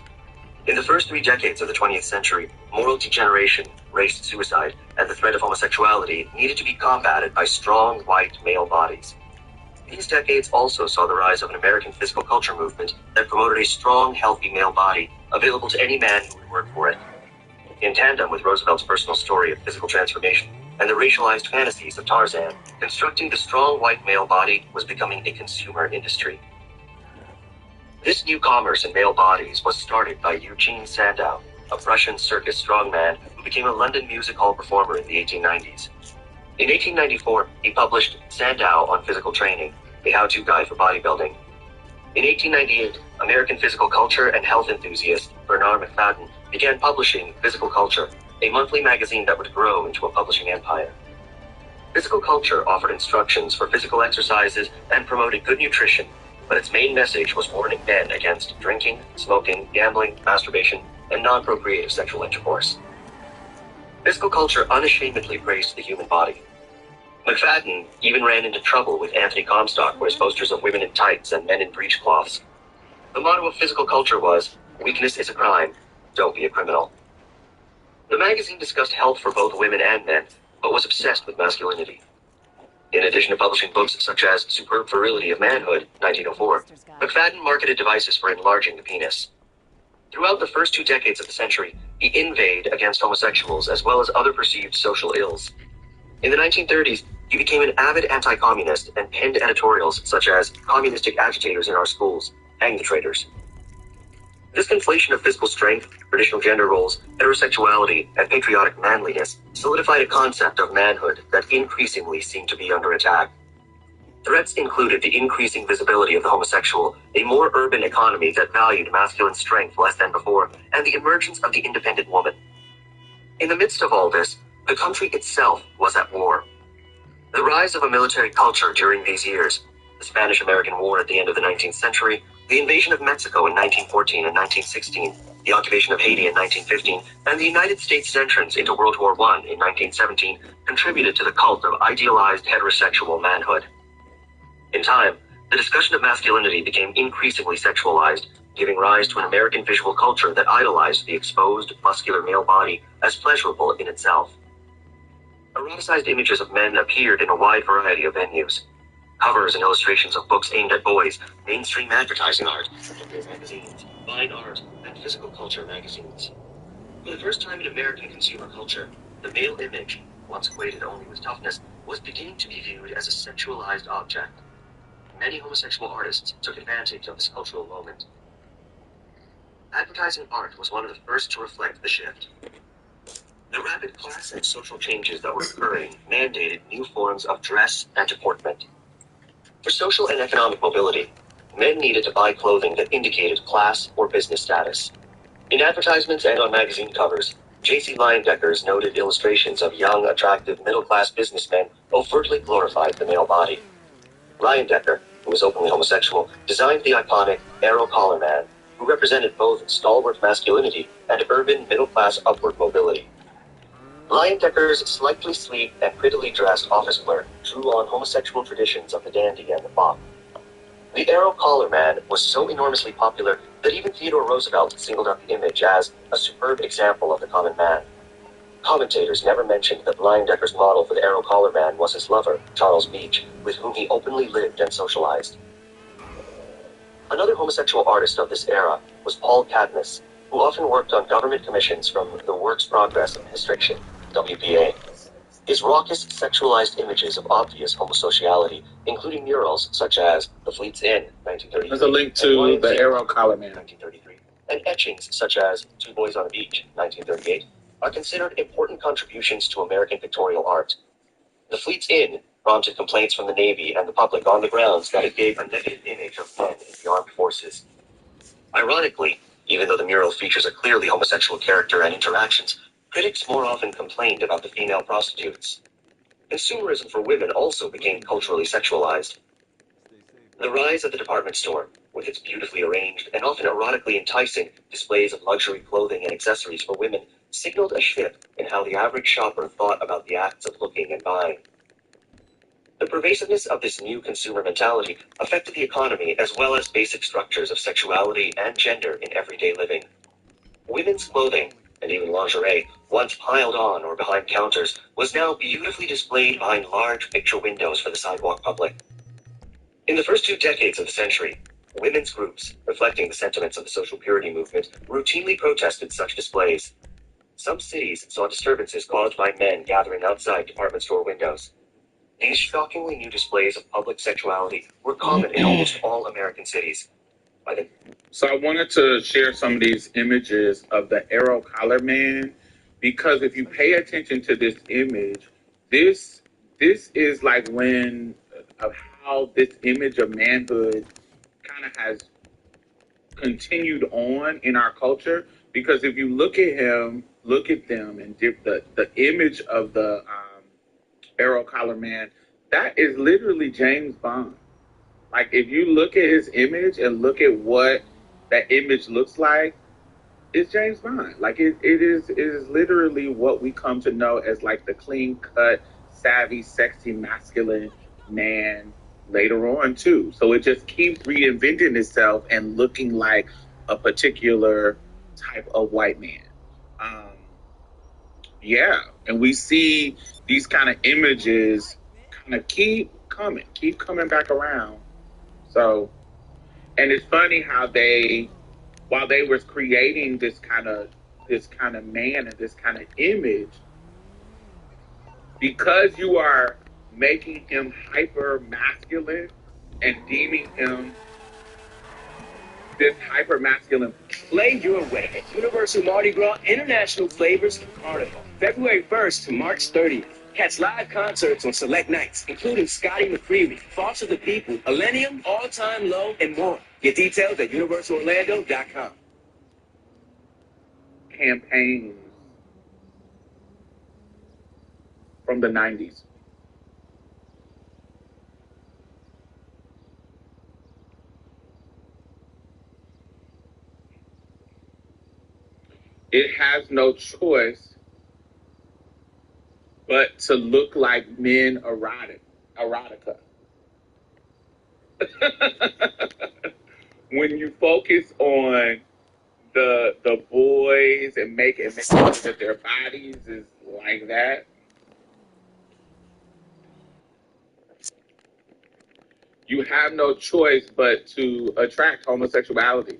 In the first 3 decades of the 20th century, moral degeneration, race suicide, and the threat of homosexuality needed to be combated by strong white male bodies. These decades also saw the rise of an American physical culture movement that promoted a strong, healthy male body available to any man who would work for it. In tandem with Roosevelt's personal story of physical transformation and the racialized fantasies of Tarzan, constructing the strong white male body was becoming a consumer industry. This new commerce in male bodies was started by Eugene Sandow, a Prussian circus strongman who became a London music hall performer in the 1890s. In 1894, he published Sandow on Physical Training, a how-to guide for bodybuilding. In 1898, American physical culture and health enthusiast Bernard McFadden began publishing Physical Culture, a monthly magazine that would grow into a publishing empire. Physical Culture offered instructions for physical exercises and promoted good nutrition, but its main message was warning men against drinking, smoking, gambling, masturbation, and non-procreative sexual intercourse. Physical Culture unashamedly praised the human body. McFadden even ran into trouble with Anthony Comstock for his posters of women in tights and men in breechcloths. The motto of Physical Culture was, "Weakness is a crime, don't be a criminal." The magazine discussed health for both women and men, but was obsessed with masculinity. In addition to publishing books such as Superb Virility of Manhood, 1904, McFadden marketed devices for enlarging the penis. Throughout the first 2 decades of the century, he inveighed against homosexuals as well as other perceived social ills. In the 1930s, he became an avid anti-communist and penned editorials such as "Communistic Agitators in Our Schools," "Hang the Traitors." This conflation of physical strength, traditional gender roles, heterosexuality, and patriotic manliness solidified a concept of manhood that increasingly seemed to be under attack. Threats included the increasing visibility of the homosexual, a more urban economy that valued masculine strength less than before, and the emergence of the independent woman. In the midst of all this, the country itself was at war. The rise of a military culture during these years, the Spanish-American War at the end of the 19th century, the invasion of Mexico in 1914 and 1916, the occupation of Haiti in 1915, and the United States' entrance into World War I in 1917 contributed to the cult of idealized heterosexual manhood. In time, the discussion of masculinity became increasingly sexualized, giving rise to an American visual culture that idolized the exposed, muscular male body as pleasurable in itself. Eroticized images of men appeared in a wide variety of venues. Covers and illustrations of books aimed at boys, mainstream advertising art, magazines, fine art, and physical culture magazines. For the first time in American consumer culture, the male image, once equated only with toughness, was beginning to be viewed as a sexualized object. Many homosexual artists took advantage of this cultural moment. Advertising art was one of the first to reflect the shift. The rapid class and social changes that were occurring mandated new forms of dress and deportment. For social and economic mobility, men needed to buy clothing that indicated class or business status. In advertisements and on magazine covers, J.C. Leyendeckers noted illustrations of young, attractive, middle-class businessmen overtly glorified the male body. Leyendecker, who was openly homosexual, designed the iconic Arrow Collar Man, who represented both stalwart masculinity and urban middle-class upward mobility. Leyendecker's slightly sleek and prettily dressed office clerk drew on homosexual traditions of the dandy and the fop. The Arrow Collar Man was so enormously popular that even Theodore Roosevelt singled out the image as a superb example of the common man. Commentators never mentioned that Leyendecker's model for the Arrow Collar Man was his lover, Charles Beach, with whom he openly lived and socialized. Another homosexual artist of this era was Paul Cadmus, who often worked on government commissions from the Works Progress and Restriction, WPA. His raucous, sexualized images of obvious homosexuality, including murals such as The Fleet's Inn, 1933. There's a link to the Arrow Collar Man. 1933, and etchings such as Two Boys on a Beach, 1938, are considered important contributions to American pictorial art. The Fleet's Inn prompted complaints from the Navy and the public on the grounds that it gave a negative image of men in the armed forces. Ironically, even though the mural features a clearly homosexual character and interactions, critics more often complained about the female prostitutes. Consumerism for women also became culturally sexualized. The rise of the department store, with its beautifully arranged and often erotically enticing displays of luxury clothing and accessories for women, signaled a shift in how the average shopper thought about the acts of looking and buying. The pervasiveness of this new consumer mentality affected the economy as well as basic structures of sexuality and gender in everyday living. Women's clothing, and even lingerie, once piled on or behind counters, was now beautifully displayed behind large picture windows for the sidewalk public. In the first 2 decades of the century, women's groups, reflecting the sentiments of the social purity movement, routinely protested such displays. Some cities saw disturbances caused by men gathering outside department store windows. These shockingly new displays of public sexuality were common in almost all American cities. So I wanted to share some of these images of the arrow collar man because if you pay attention to this image, this this is like when of how this image of manhood kind of has continued on in our culture. Because if you look at him, look at them, and the image of the arrow collar man, that is literally James Bond. Like if you look at his image and look at what that image looks like, it's James Bond. Like it is literally what we come to know as like the clean cut, savvy, sexy, masculine man later on too. So it just keeps reinventing itself and looking like a particular type of white man. Um, yeah, and we see these kind of images kind of keep coming back around. So, and it's funny how they, while they was creating this kind of man and this kind of image, because you are making him hyper masculine and deeming him this hyper masculine. Play your way at Universal Mardi Gras International Flavors Carnival, February 1st to March 30th. Catch live concerts on select nights, including Scotty McCreery, Foster the People, Millennium, All Time Low, and more. Get details at universalorlando.com. Campaigns from the 90s. It has no choice but to look like men erotica. When you focus on the boys and make sure that their bodies is like that, you have no choice but to attract homosexuality,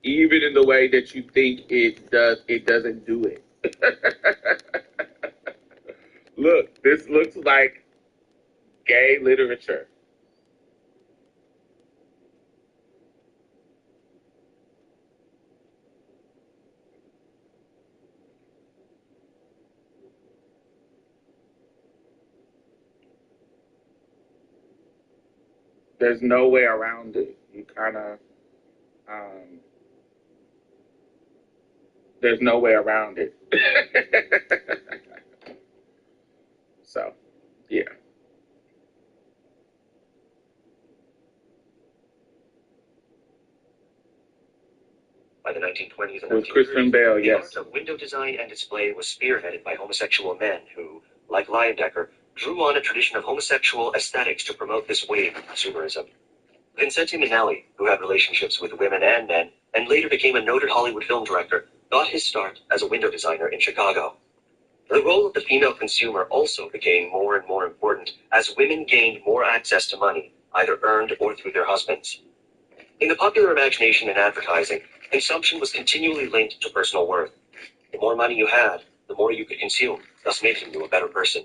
even in the way that you think it doesn't do it. Look, this looks like gay literature. There's no way around it. You kind of, um, there's no way around it. So, yeah. By the 1920s and With Kristen 1930s, Bell, the yes. art of window design and display was spearheaded by homosexual men who, like Leyendecker, drew on a tradition of homosexual aesthetics to promote this wave of consumerism. Vincente Minnelli, who had relationships with women and men, and later became a noted Hollywood film director, got his start as a window designer in Chicago. The role of the female consumer also became more and more important as women gained more access to money, either earned or through their husbands. In the popular imagination and advertising, consumption was continually linked to personal worth. The more money you had, the more you could consume, thus making you a better person.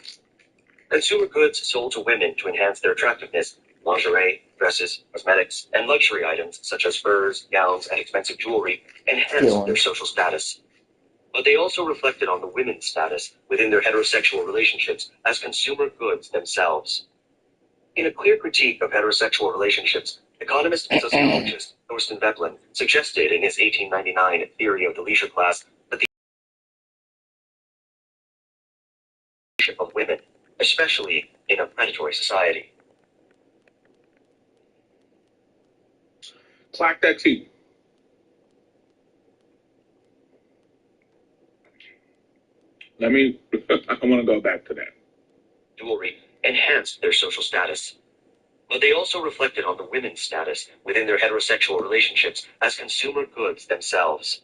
Consumer goods sold to women to enhance their attractiveness, lingerie, dresses, cosmetics, and luxury items such as furs, gowns, and expensive jewelry enhanced their social status. But they also reflected on the women's status within their heterosexual relationships as consumer goods themselves. In a clear critique of heterosexual relationships, economist and sociologist Thorsten Veblen suggested in his 1899 Theory of the Leisure Class that the relationship of women, especially in a predatory society. Clock that T. Let me, I want to go back to that. Jewelry enhanced their social status. But they also reflected on the women's status within their heterosexual relationships as consumer goods themselves.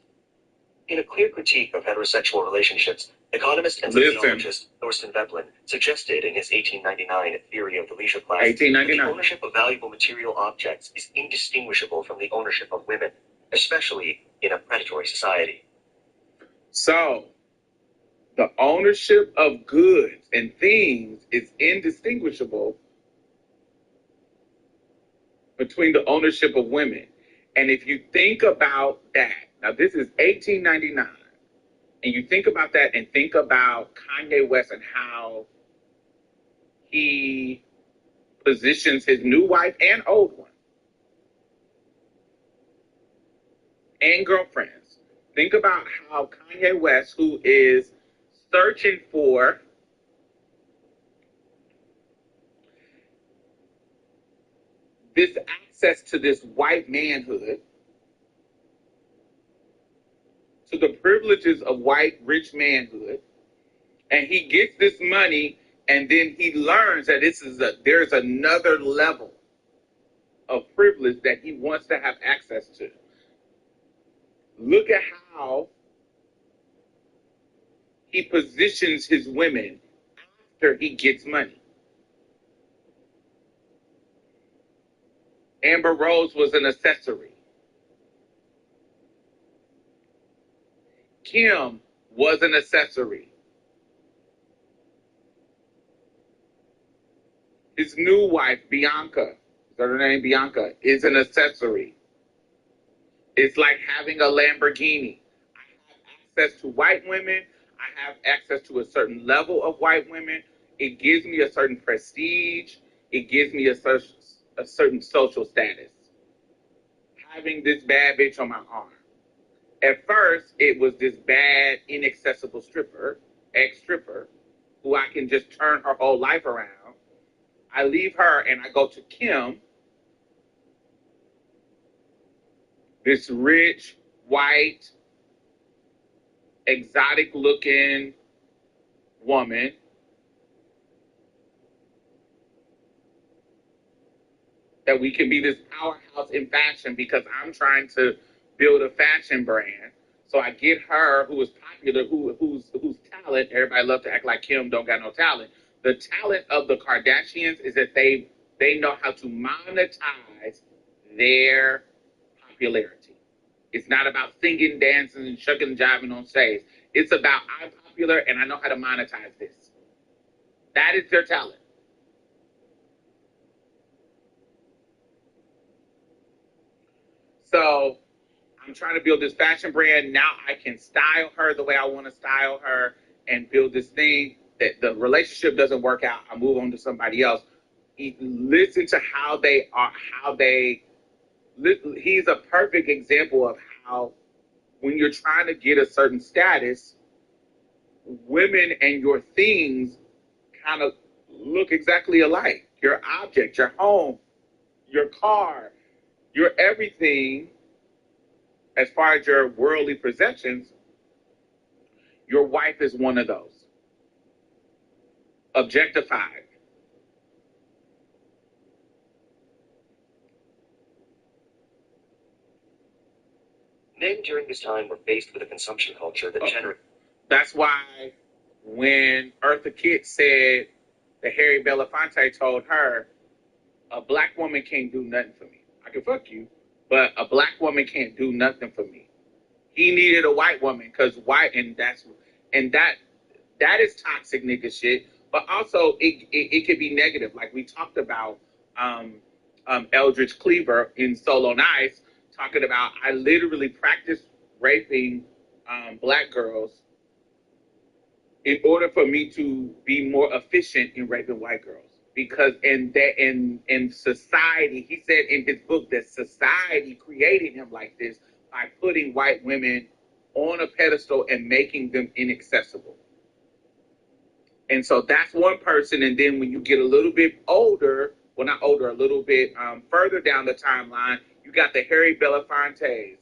In a clear critique of heterosexual relationships, economist and sociologist Thorsten Veblen suggested in his 1899 Theory of the Leisure Class that the ownership of valuable material objects is indistinguishable from the ownership of women, especially in a predatory society. So, the ownership of goods and things is indistinguishable between the ownership of women. And if you think about that, now this is 1899, and you think about that and think about Kanye West and how he positions his new wife and old one and girlfriends. Think about how Kanye West, who is searching for this access to this white manhood, to the privileges of white rich manhood, and he gets this money, and then he learns that there's another level of privilege that he wants to have access to. Look at how he positions his women after he gets money. Amber Rose was an accessory. Kim was an accessory. His new wife, Bianca, is that her name? Bianca, is an accessory. It's like having a Lamborghini. I have access to white women. I have access to a certain level of white women. It gives me a certain prestige. It gives me a certain social status. Having this bad bitch on my arm. At first, it was this bad, inaccessible stripper, ex-stripper, who I can just turn her whole life around. I leave her and I go to Kim, this rich, white, exotic-looking woman that we can be this powerhouse in fashion because I'm trying to build a fashion brand. So I get her, who is popular, who's talent. Everybody loves to act like Kim don't got no talent. The talent of the Kardashians is that they know how to monetize their popularity. It's not about singing, dancing, and shucking and jiving on stage. It's about I'm popular and I know how to monetize this. That is their talent. So I'm trying to build this fashion brand. Now I can style her the way I want to style her and build this thing that the relationship doesn't work out. I move on to somebody else. Listen to how they are, he's a perfect example of how when you're trying to get a certain status, women and your things kind of look exactly alike. Your object, your home, your car, your everything, as far as your worldly possessions, your wife is one of those. Objectified. Men during this time were faced with a consumption culture that generated. That's why when Eartha Kitt said that Harry Belafonte told her, a black woman can't do nothing for me. I can fuck you, but a black woman can't do nothing for me. He needed a white woman because white, and that is toxic nigga shit. But also it could be negative, like we talked about Eldridge Cleaver in Solo Nice, talking about I literally practiced raping black girls in order for me to be more efficient in raping white girls. Because in society, he said in his book that society created him like this by putting white women on a pedestal and making them inaccessible. And so that's one person. And then when you get a little bit older, well, not older, a little bit further down the timeline, you got the Harry Belafontes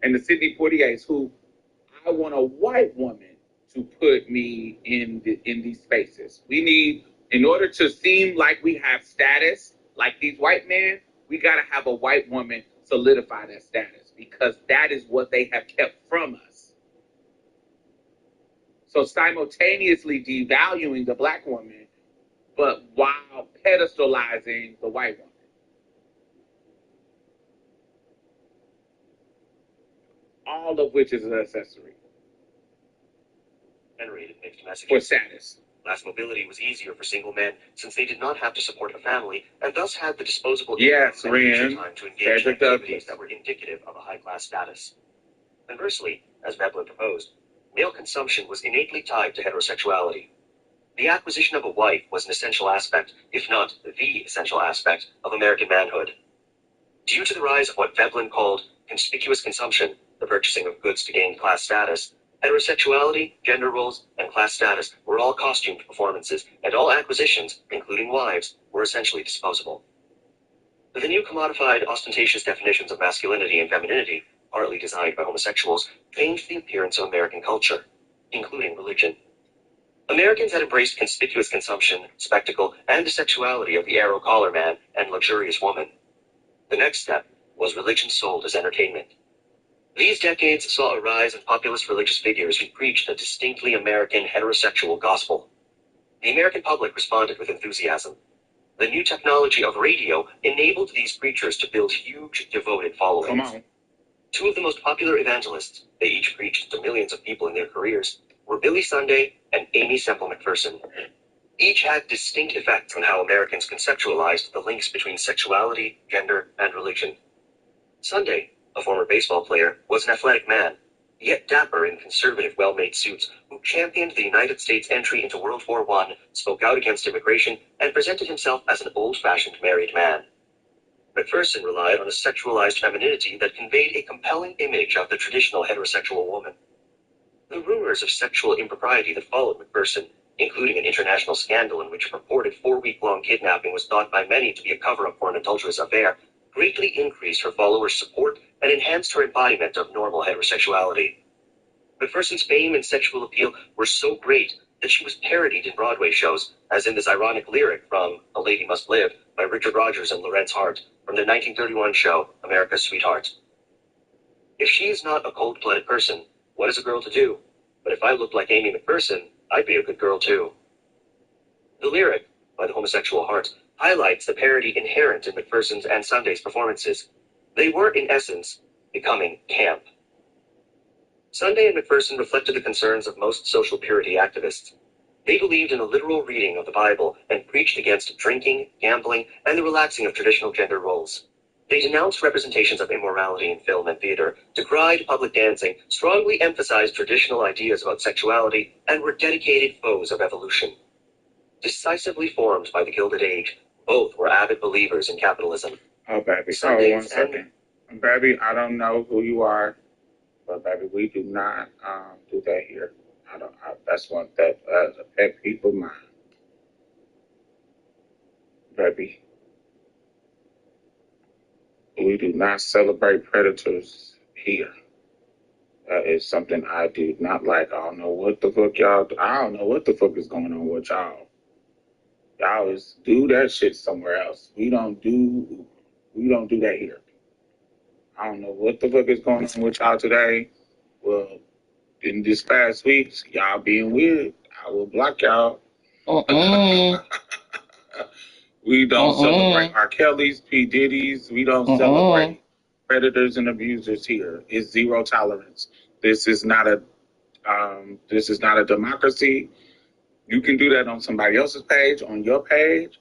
and the Sidney Poitiers, who I want a white woman to put me in these spaces. We need, in order to seem like we have status, like these white men, we got to have a white woman solidify that status because that is what they have kept from us. So simultaneously devaluing the black woman, but while pedestalizing the white woman. All of which is an accessory Generated mixed messages. for status. Class mobility was easier for single men since they did not have to support a family and thus had the disposable Yes, income and leisure Ren. time to engage in Frederick Douglass. activities that were indicative of a high-class status. Conversely, as Veblen proposed, male consumption was innately tied to heterosexuality. The acquisition of a wife was an essential aspect, if not the essential aspect, of American manhood. Due to the rise of what Veblen called conspicuous consumption, the purchasing of goods to gain class status, heterosexuality, gender roles, and class status were all costumed performances, and all acquisitions, including wives, were essentially disposable. The new commodified, ostentatious definitions of masculinity and femininity, partly designed by homosexuals, changed the appearance of American culture, including religion. Americans had embraced conspicuous consumption, spectacle, and the sexuality of the arrow collar man and luxurious woman. The next step was religion sold as entertainment. These decades saw a rise of populist religious figures who preached a distinctly American heterosexual gospel. The American public responded with enthusiasm. The new technology of radio enabled these preachers to build huge, devoted followings. Come on. Two of the most popular evangelists, they each preached to millions of people in their careers, were Billy Sunday and Amy Semple McPherson. Each had distinct effects on how Americans conceptualized the links between sexuality, gender, and religion. Sunday, a former baseball player, was an athletic man, yet dapper in conservative, well-made suits, who championed the United States entry into World War I, spoke out against immigration, and presented himself as an old-fashioned married man. McPherson relied on a sexualized femininity that conveyed a compelling image of the traditional heterosexual woman. The rumors of sexual impropriety that followed McPherson, including an international scandal in which a purported 4-week-long kidnapping was thought by many to be a cover-up for an adulterous affair, greatly increased her followers' support and enhanced her embodiment of normal heterosexuality. McPherson's fame and sexual appeal were so great that she was parodied in Broadway shows, as in this ironic lyric from A Lady Must Live by Richard Rodgers and Lorenz Hart from their 1931 show, America's Sweetheart. If she is not a cold-blooded person, what is a girl to do? But if I looked like Amy McPherson, I'd be a good girl too. The lyric, by the homosexual Hart, highlights the parody inherent in McPherson's and Sunday's performances. They were, in essence, becoming camp. Sunday and McPherson reflected the concerns of most social purity activists. They believed in a literal reading of the Bible and preached against drinking, gambling, and the relaxing of traditional gender roles. They denounced representations of immorality in film and theater, decried public dancing, strongly emphasized traditional ideas about sexuality, and were dedicated foes of evolution. Decisively formed by the Gilded Age, both were avid believers in capitalism. Oh, baby. Oh, 1 second. Baby, I don't know who you are, but baby, we do not do that here. That's one that a pet peeve of mine. Baby, we do not celebrate predators here. That is something I do not like. I don't know what the fuck is going on with y'all. Y'all is do that shit somewhere else. We don't do that here. I don't know what the fuck is going on with y'all today. Well, in this past week, y'all being weird, I will block y'all. We don't celebrate R. Kelly's, P. Diddy's. We don't celebrate predators and abusers here. It's zero tolerance. This is not a democracy. You can do that on somebody else's page, on your page.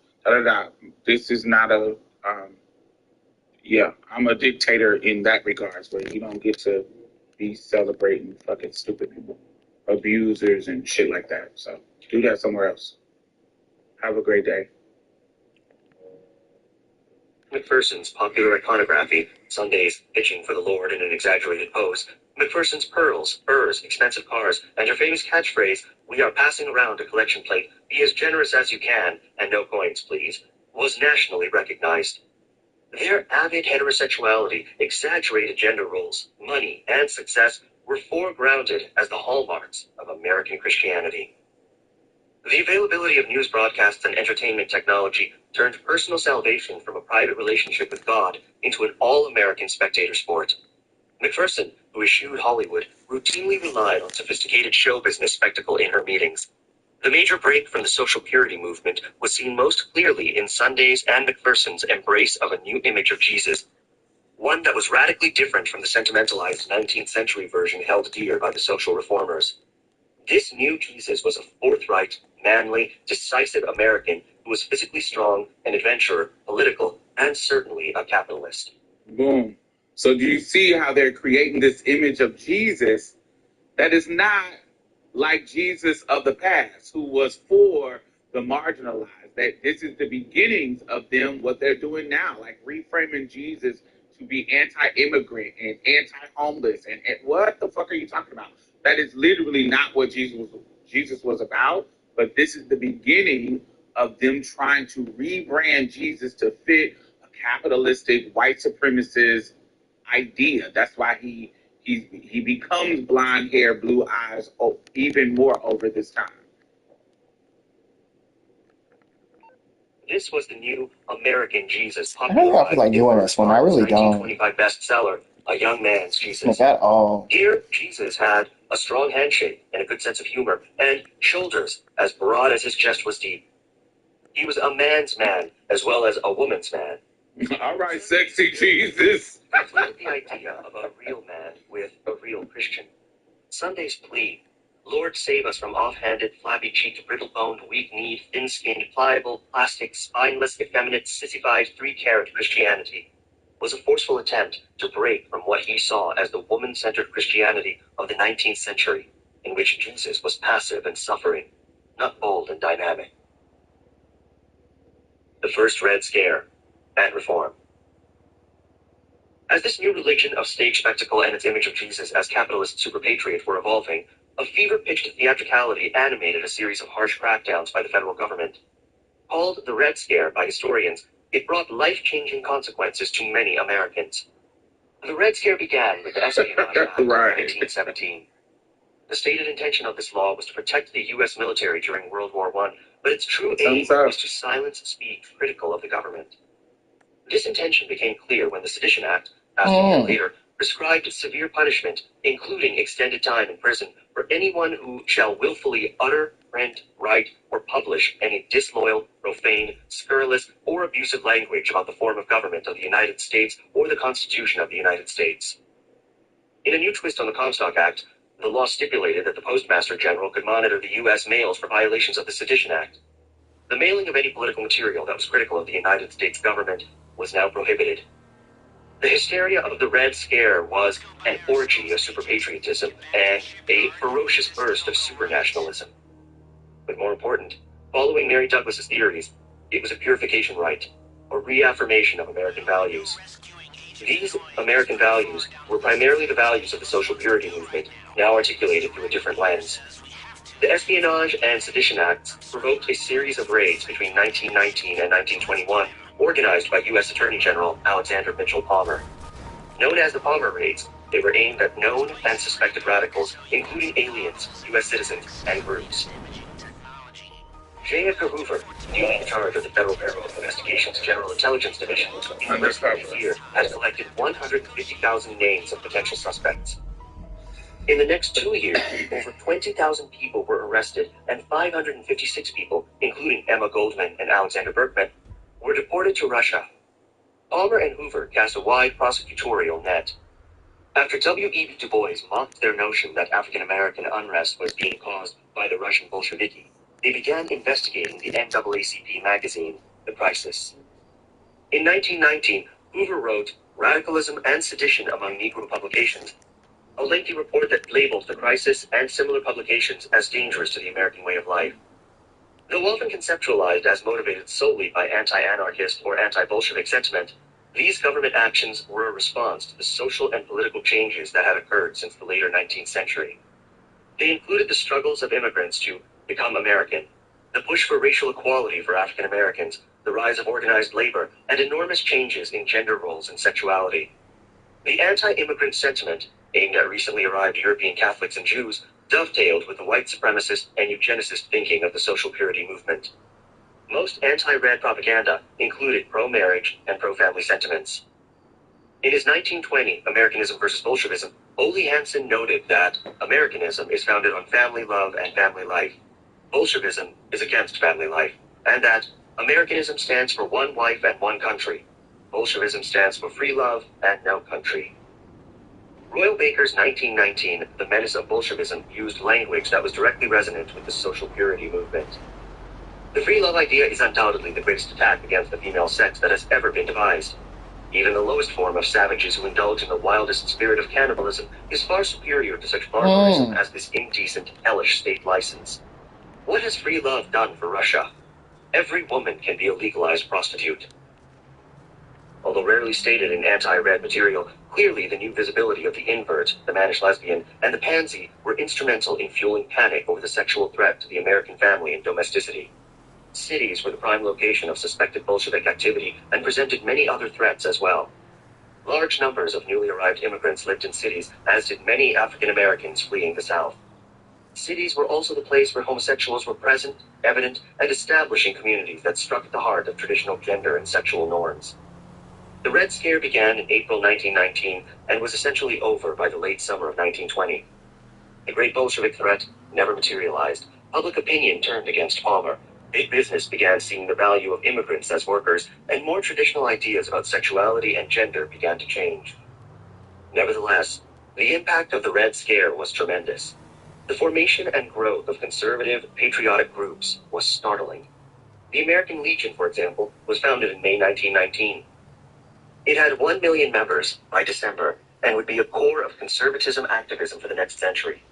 This is not a I'm a dictator in that regards, where you don't get to be celebrating fucking stupid people, abusers and shit like that. So do that somewhere else. Have a great day. McPherson's popular iconography, Sunday's pitching for the Lord in an exaggerated pose, McPherson's pearls, furs, expensive cars, and her famous catchphrase, "We are passing around a collection plate, be as generous as you can, and no coins, please," was nationally recognized. Their avid heterosexuality, exaggerated gender roles, money, and success were foregrounded as the hallmarks of American Christianity. The availability of news broadcasts and entertainment technology turned personal salvation from a private relationship with God into an all-American spectator sport. McPherson, who eschewed Hollywood, routinely relied on sophisticated show business spectacle in her meetings. The major break from the social purity movement was seen most clearly in Sunday's and McPherson's embrace of a new image of Jesus, one that was radically different from the sentimentalized 19th century version held dear by the social reformers. This new Jesus was a forthright, manly, decisive American who was physically strong, an adventurer, political, and certainly a capitalist. Boom. So do you see how they're creating this image of Jesus that is not like Jesus of the past, who was for the marginalized? That this is the beginnings of them, what they're doing now, like reframing Jesus to be anti-immigrant and anti-homeless. And what the fuck are you talking about? That is literally not what Jesus was about. But this is the beginning of them trying to rebrand Jesus to fit a capitalistic, white supremacist idea. That's why he becomes blonde hair, blue eyes, even more over this time. This was the new American Jesus, I don't know if I feel like doing this one. I really don't. 1925 bestseller, A Young Man's Jesus. Like at all. Here, Jesus had a strong handshake and a good sense of humor, and shoulders as broad as his chest was deep. He was a man's man as well as a woman's man. All right, sexy Jesus. Conflated the idea of a real man with a real Christian. Sunday's plea, Lord save us from off-handed, flabby-cheeked, brittle-boned, weak-kneed, thin-skinned, pliable, plastic, spineless, effeminate, sissified, 3-carat Christianity, was a forceful attempt to break from what he saw as the woman-centered Christianity of the 19th century, in which Jesus was passive and suffering, not bold and dynamic. The first Red Scare and Reform. As this new religion of stage spectacle and its image of Jesus as capitalist super-patriot were evolving, a fever-pitched theatricality animated a series of harsh crackdowns by the federal government. Called the Red Scare by historians, it brought life-changing consequences to many Americans. The Red Scare began with the Espionage Act of 1917. The stated intention of this law was to protect the U.S. military during World War I, but its true aim was to silence speech critical of the government. This intention became clear when the Sedition Act, passed a year later, prescribed severe punishment, including extended time in prison, for anyone who shall willfully utter, print, write, or publish any disloyal, profane, scurrilous, or abusive language about the form of government of the United States or the Constitution of the United States. In a new twist on the Comstock Act, the law stipulated that the Postmaster General could monitor the U.S. mails for violations of the Sedition Act. The mailing of any political material that was critical of the United States government was now prohibited. The hysteria of the Red Scare was an orgy of super-patriotism and a ferocious burst of super-nationalism. But more important, following Mary Douglas's theories, it was a purification rite, a reaffirmation of American values. These American values were primarily the values of the social purity movement, now articulated through a different lens. The Espionage and Sedition Acts provoked a series of raids between 1919 and 1921, organized by U.S. Attorney General Alexander Mitchell Palmer. Known as the Palmer Raids, they were aimed at known and suspected radicals, including aliens, U.S. citizens, and groups. J. Edgar Hoover, newly in charge of the Federal Bureau of Investigation's General Intelligence Division, in the first year had collected 150,000 names of potential suspects. In the next 2 years, over 20,000 people were arrested, and 556 people, including Emma Goldman and Alexander Berkman, were deported to Russia. Palmer and Hoover cast a wide prosecutorial net. After W.E.B. Du Bois mocked their notion that African-American unrest was being caused by the Russian Bolsheviki, they began investigating the NAACP magazine, The Crisis. In 1919, Hoover wrote Radicalism and Sedition Among Negro Publications, a lengthy report that labeled The Crisis and similar publications as dangerous to the American way of life. Though often conceptualized as motivated solely by anti-anarchist or anti-Bolshevik sentiment, these government actions were a response to the social and political changes that had occurred since the later 19th century. They included the struggles of immigrants to become American, the push for racial equality for African Americans, the rise of organized labor, and enormous changes in gender roles and sexuality. The anti-immigrant sentiment, aimed at recently arrived European Catholics and Jews, dovetailed with the white supremacist and eugenicist thinking of the social purity movement. Most anti-red propaganda included pro-marriage and pro-family sentiments. In his 1920 Americanism versus Bolshevism, Ole Hansen noted that Americanism is founded on family love and family life. Bolshevism is against family life, and that Americanism stands for one wife and one country. Bolshevism stands for free love and no country. Royal Baker's 1919 The Menace of Bolshevism used language that was directly resonant with the social purity movement. The free love idea is undoubtedly the greatest attack against the female sex that has ever been devised. Even the lowest form of savages who indulge in the wildest spirit of cannibalism is far superior to such barbarism as this indecent, hellish state license. What has free love done for Russia? Every woman can be a legalized prostitute. Although rarely stated in anti-red material, clearly the new visibility of the invert, the mannish lesbian, and the pansy were instrumental in fueling panic over the sexual threat to the American family and domesticity. Cities were the prime location of suspected Bolshevik activity and presented many other threats as well. Large numbers of newly arrived immigrants lived in cities, as did many African Americans fleeing the South. Cities were also the place where homosexuals were present, evident, and establishing communities that struck at the heart of traditional gender and sexual norms. The Red Scare began in April 1919 and was essentially over by the late summer of 1920. The great Bolshevik threat never materialized. Public opinion turned against Palmer. Big business began seeing the value of immigrants as workers, and more traditional ideas about sexuality and gender began to change. Nevertheless, the impact of the Red Scare was tremendous. The formation and growth of conservative, patriotic groups was startling. The American Legion, for example, was founded in May 1919. It had 1 million members by December and would be a core of conservatism activism for the next century.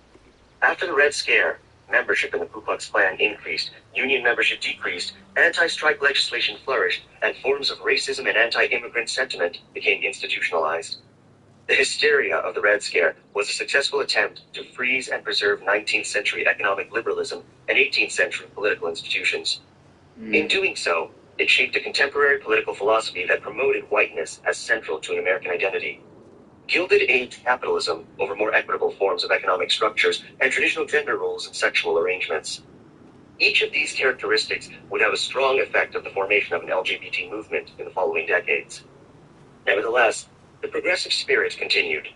After the Red Scare, membership in the Ku Klux Klan increased, union membership decreased, anti-strike legislation flourished, and forms of racism and anti-immigrant sentiment became institutionalized. The hysteria of the Red Scare was a successful attempt to freeze and preserve 19th century economic liberalism and 18th century political institutions. In doing so, it shaped a contemporary political philosophy that promoted whiteness as central to an American identity. Gilded Age capitalism over more equitable forms of economic structures and traditional gender roles and sexual arrangements. Each of these characteristics would have a strong effect on the formation of an LGBT movement in the following decades. Nevertheless, the progressive spirit continued.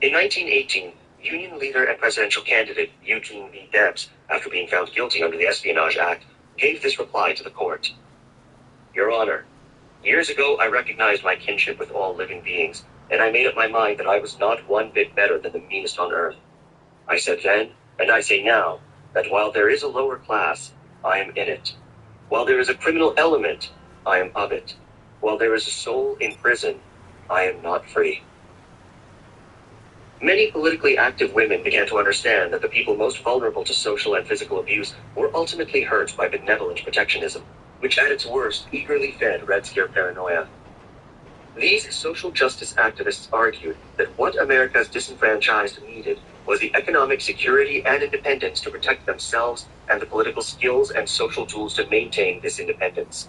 In 1918, Union leader and presidential candidate Eugene V. Debs, after being found guilty under the Espionage Act, gave this reply to the court. Your Honor, years ago I recognized my kinship with all living beings, and I made up my mind that I was not one bit better than the meanest on earth. I said then, and I say now, that while there is a lower class, I am in it. While there is a criminal element, I am of it. While there is a soul in prison, I am not free. Many politically active women began to understand that the people most vulnerable to social and physical abuse were ultimately hurt by benevolent protectionism, which at its worst eagerly fed Red Scare paranoia. These social justice activists argued that what America's disenfranchised needed was the economic security and independence to protect themselves and the political skills and social tools to maintain this independence.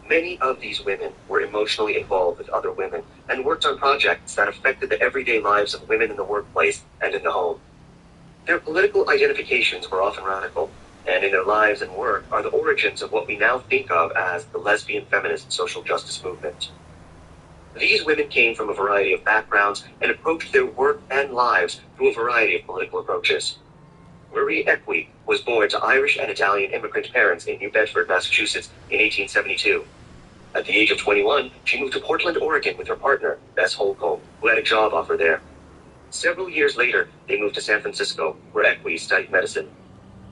Many of these women were emotionally involved with other women and worked on projects that affected the everyday lives of women in the workplace and in the home. Their political identifications were often radical, and in their lives and work are the origins of what we now think of as the lesbian feminist social justice movement. These women came from a variety of backgrounds and approached their work and lives through a variety of political approaches. Marie Equi was born to Irish and Italian immigrant parents in New Bedford, Massachusetts in 1872. At the age of 21, she moved to Portland, Oregon with her partner, Bess Holcomb, who had a job offer there. Several years later, they moved to San Francisco, where Equi studied medicine.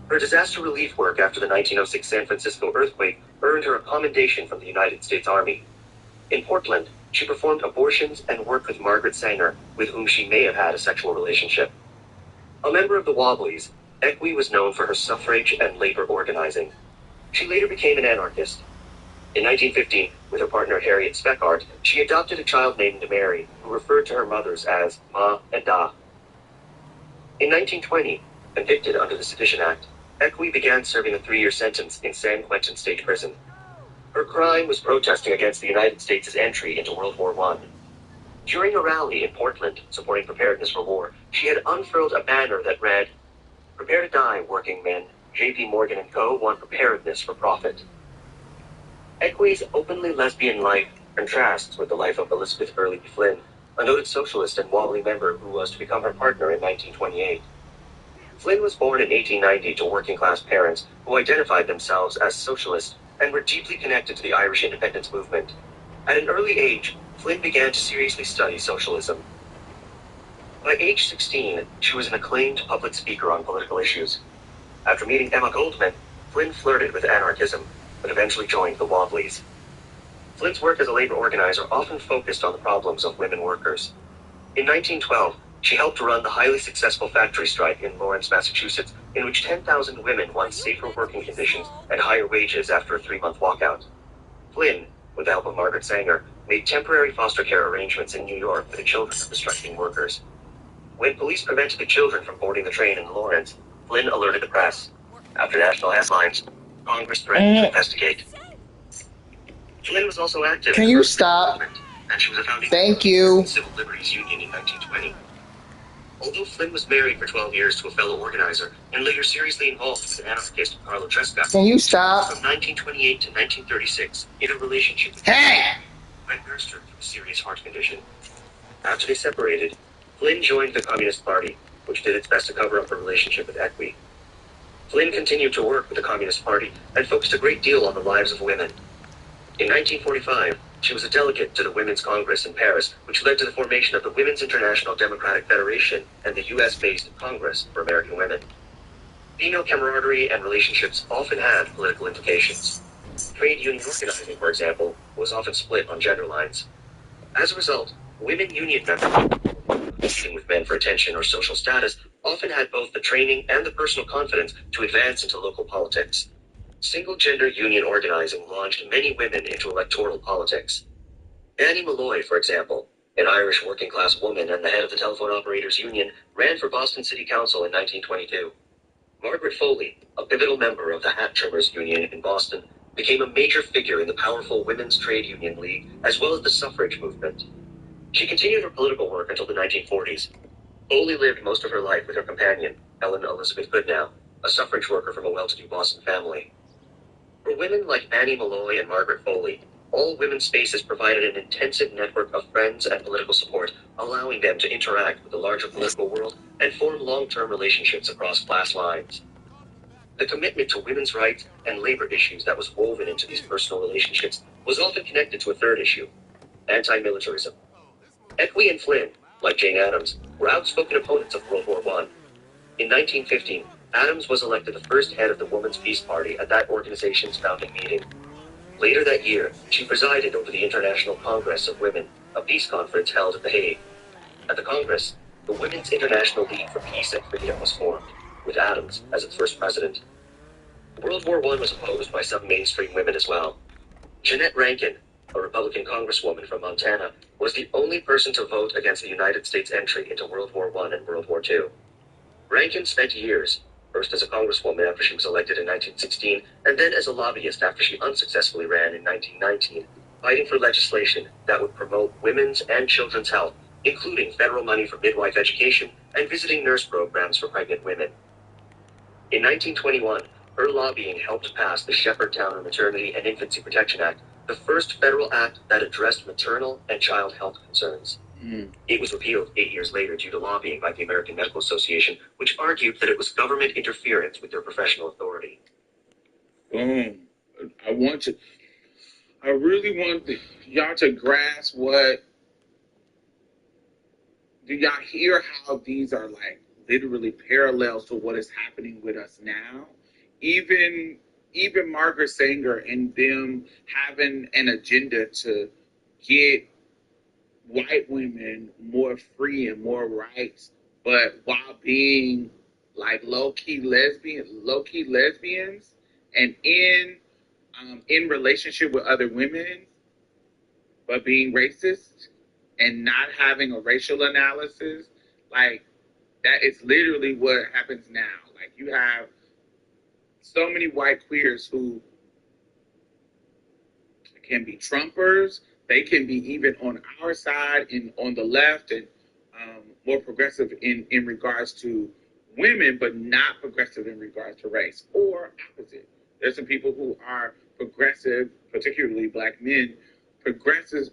Her disaster relief work after the 1906 San Francisco earthquake earned her a commendation from the United States Army. In Portland, she performed abortions and worked with Margaret Sanger, with whom she may have had a sexual relationship. A member of the Wobblies, Equi was known for her suffrage and labor organizing. She later became an anarchist. In 1915, with her partner Harriet Speckart, she adopted a child named Mary, who referred to her mothers as Ma and Da. In 1920, convicted under the Sedition Act, Equi began serving a 3-year sentence in San Quentin State Prison. Her crime was protesting against the United States' entry into World War I. During a rally in Portland supporting preparedness for war, she had unfurled a banner that read, "Prepare to die, working men. J.P. Morgan & Co. want preparedness for profit." Equi's openly lesbian life contrasts with the life of Elizabeth Burley Flynn, a noted socialist and Wobbly member who was to become her partner in 1928. Flynn was born in 1890 to working-class parents who identified themselves as socialist and were deeply connected to the Irish independence movement. At an early age, Flynn began to seriously study socialism. By age 16, she was an acclaimed public speaker on political issues. After meeting Emma Goldman, Flynn flirted with anarchism, but eventually joined the Wobblies. Flynn's work as a labor organizer often focused on the problems of women workers. In 1912, she helped run the highly successful factory strike in Lawrence, Massachusetts, in which 10,000 women won safer working conditions and higher wages after a 3-month walkout. Flynn, with the help of Margaret Sanger, made temporary foster care arrangements in New York for the children of the striking workers. When police prevented the children from boarding the train in Lawrence, Flynn alerted the press. After national headlines, Congress threatened to investigate. Flynn was also active Can in the you First stop? Movement, and she was a founding Thank member of you. the Civil Liberties Union in 1920. Although Flynn was married for 12 years to a fellow organizer and later seriously involved with the anarchist Carlo Tresca, Can you stop? from 1928 to 1936 in a relationship with Hey! when nursed her through a serious heart condition. After they separated, Flynn joined the Communist Party, which did its best to cover up her relationship with Equi. Flynn continued to work with the Communist Party and focused a great deal on the lives of women. In 1945, she was a delegate to the Women's Congress in Paris, which led to the formation of the Women's International Democratic Federation and the U.S.-based Congress for American Women. Female camaraderie and relationships often had political implications. Trade union organizing, for example, was often split on gender lines. As a result, women union members competing with men for attention or social status often had both the training and the personal confidence to advance into local politics. Single-gender union organizing launched many women into electoral politics. Annie Malloy, for example, an Irish working-class woman and the head of the Telephone Operators Union, ran for Boston City Council in 1922. Margaret Foley, a pivotal member of the Hat Trimmers Union in Boston, became a major figure in the powerful Women's Trade Union League as well as the suffrage movement. She continued her political work until the 1940s. Foley lived most of her life with her companion, Ellen Elizabeth Goodnow, a suffrage worker from a well-to-do Boston family. For women like Annie Malloy and Margaret Foley, all women's spaces provided an intensive network of friends and political support, allowing them to interact with the larger political world and form long-term relationships across class lines. The commitment to women's rights and labor issues that was woven into these personal relationships was often connected to a third issue: anti-militarism. Equi and Flynn, like Jane Addams, were outspoken opponents of World War I. In 1915, Addams was elected the first head of the Women's Peace Party at that organization's founding meeting. Later that year, she presided over the International Congress of Women, a peace conference held at The Hague. At the Congress, the Women's International League for Peace and Freedom was formed, with Addams as its first president. World War I was opposed by some mainstream women as well. Jeanette Rankin, a Republican congresswoman from Montana, was the only person to vote against the United States entry into World War I and World War II. Rankin spent years, first as a congresswoman after she was elected in 1916, and then as a lobbyist after she unsuccessfully ran in 1919, fighting for legislation that would promote women's and children's health, including federal money for midwife education and visiting nurse programs for pregnant women. In 1921, her lobbying helped pass the Shepherdtown Maternity and Infancy Protection Act, the first federal act that addressed maternal and child health concerns. It was repealed 8 years later due to lobbying by the American Medical Association, which argued that it was government interference with their professional authority. I really want y'all to grasp what. Do y'all hear how these are like literally parallels to what is happening with us now? Even Margaret Sanger and them having an agenda to get white women more free and more rights, but while being like low-key lesbians and in relationship with other women, but being racist and not having a racial analysis, like that is literally what happens now. Like you have so many white queers who can be Trumpers. They can be even on our side and on the left and more progressive in regards to women, but not progressive in regards to race, or opposite. There's some people who are progressive, particularly black men, progressive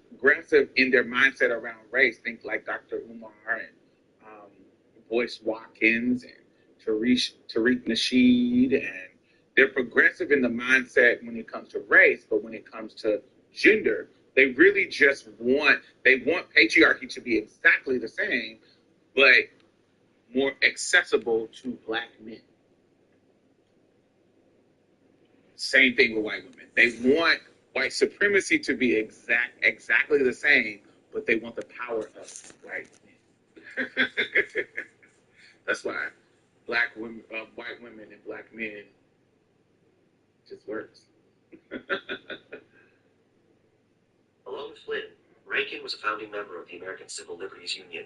in their mindset around race. Think like Dr. Umar and Boyce Watkins and Tariq Nasheed, and they're progressive in the mindset when it comes to race, but when it comes to gender, they really just want patriarchy to be exactly the same, but more accessible to black men. Same thing with white women. They want white supremacy to be exactly the same, but they want the power of white men. That's why black women, white women, and black men just works. Along with Flynn, Rankin was a founding member of the American Civil Liberties Union.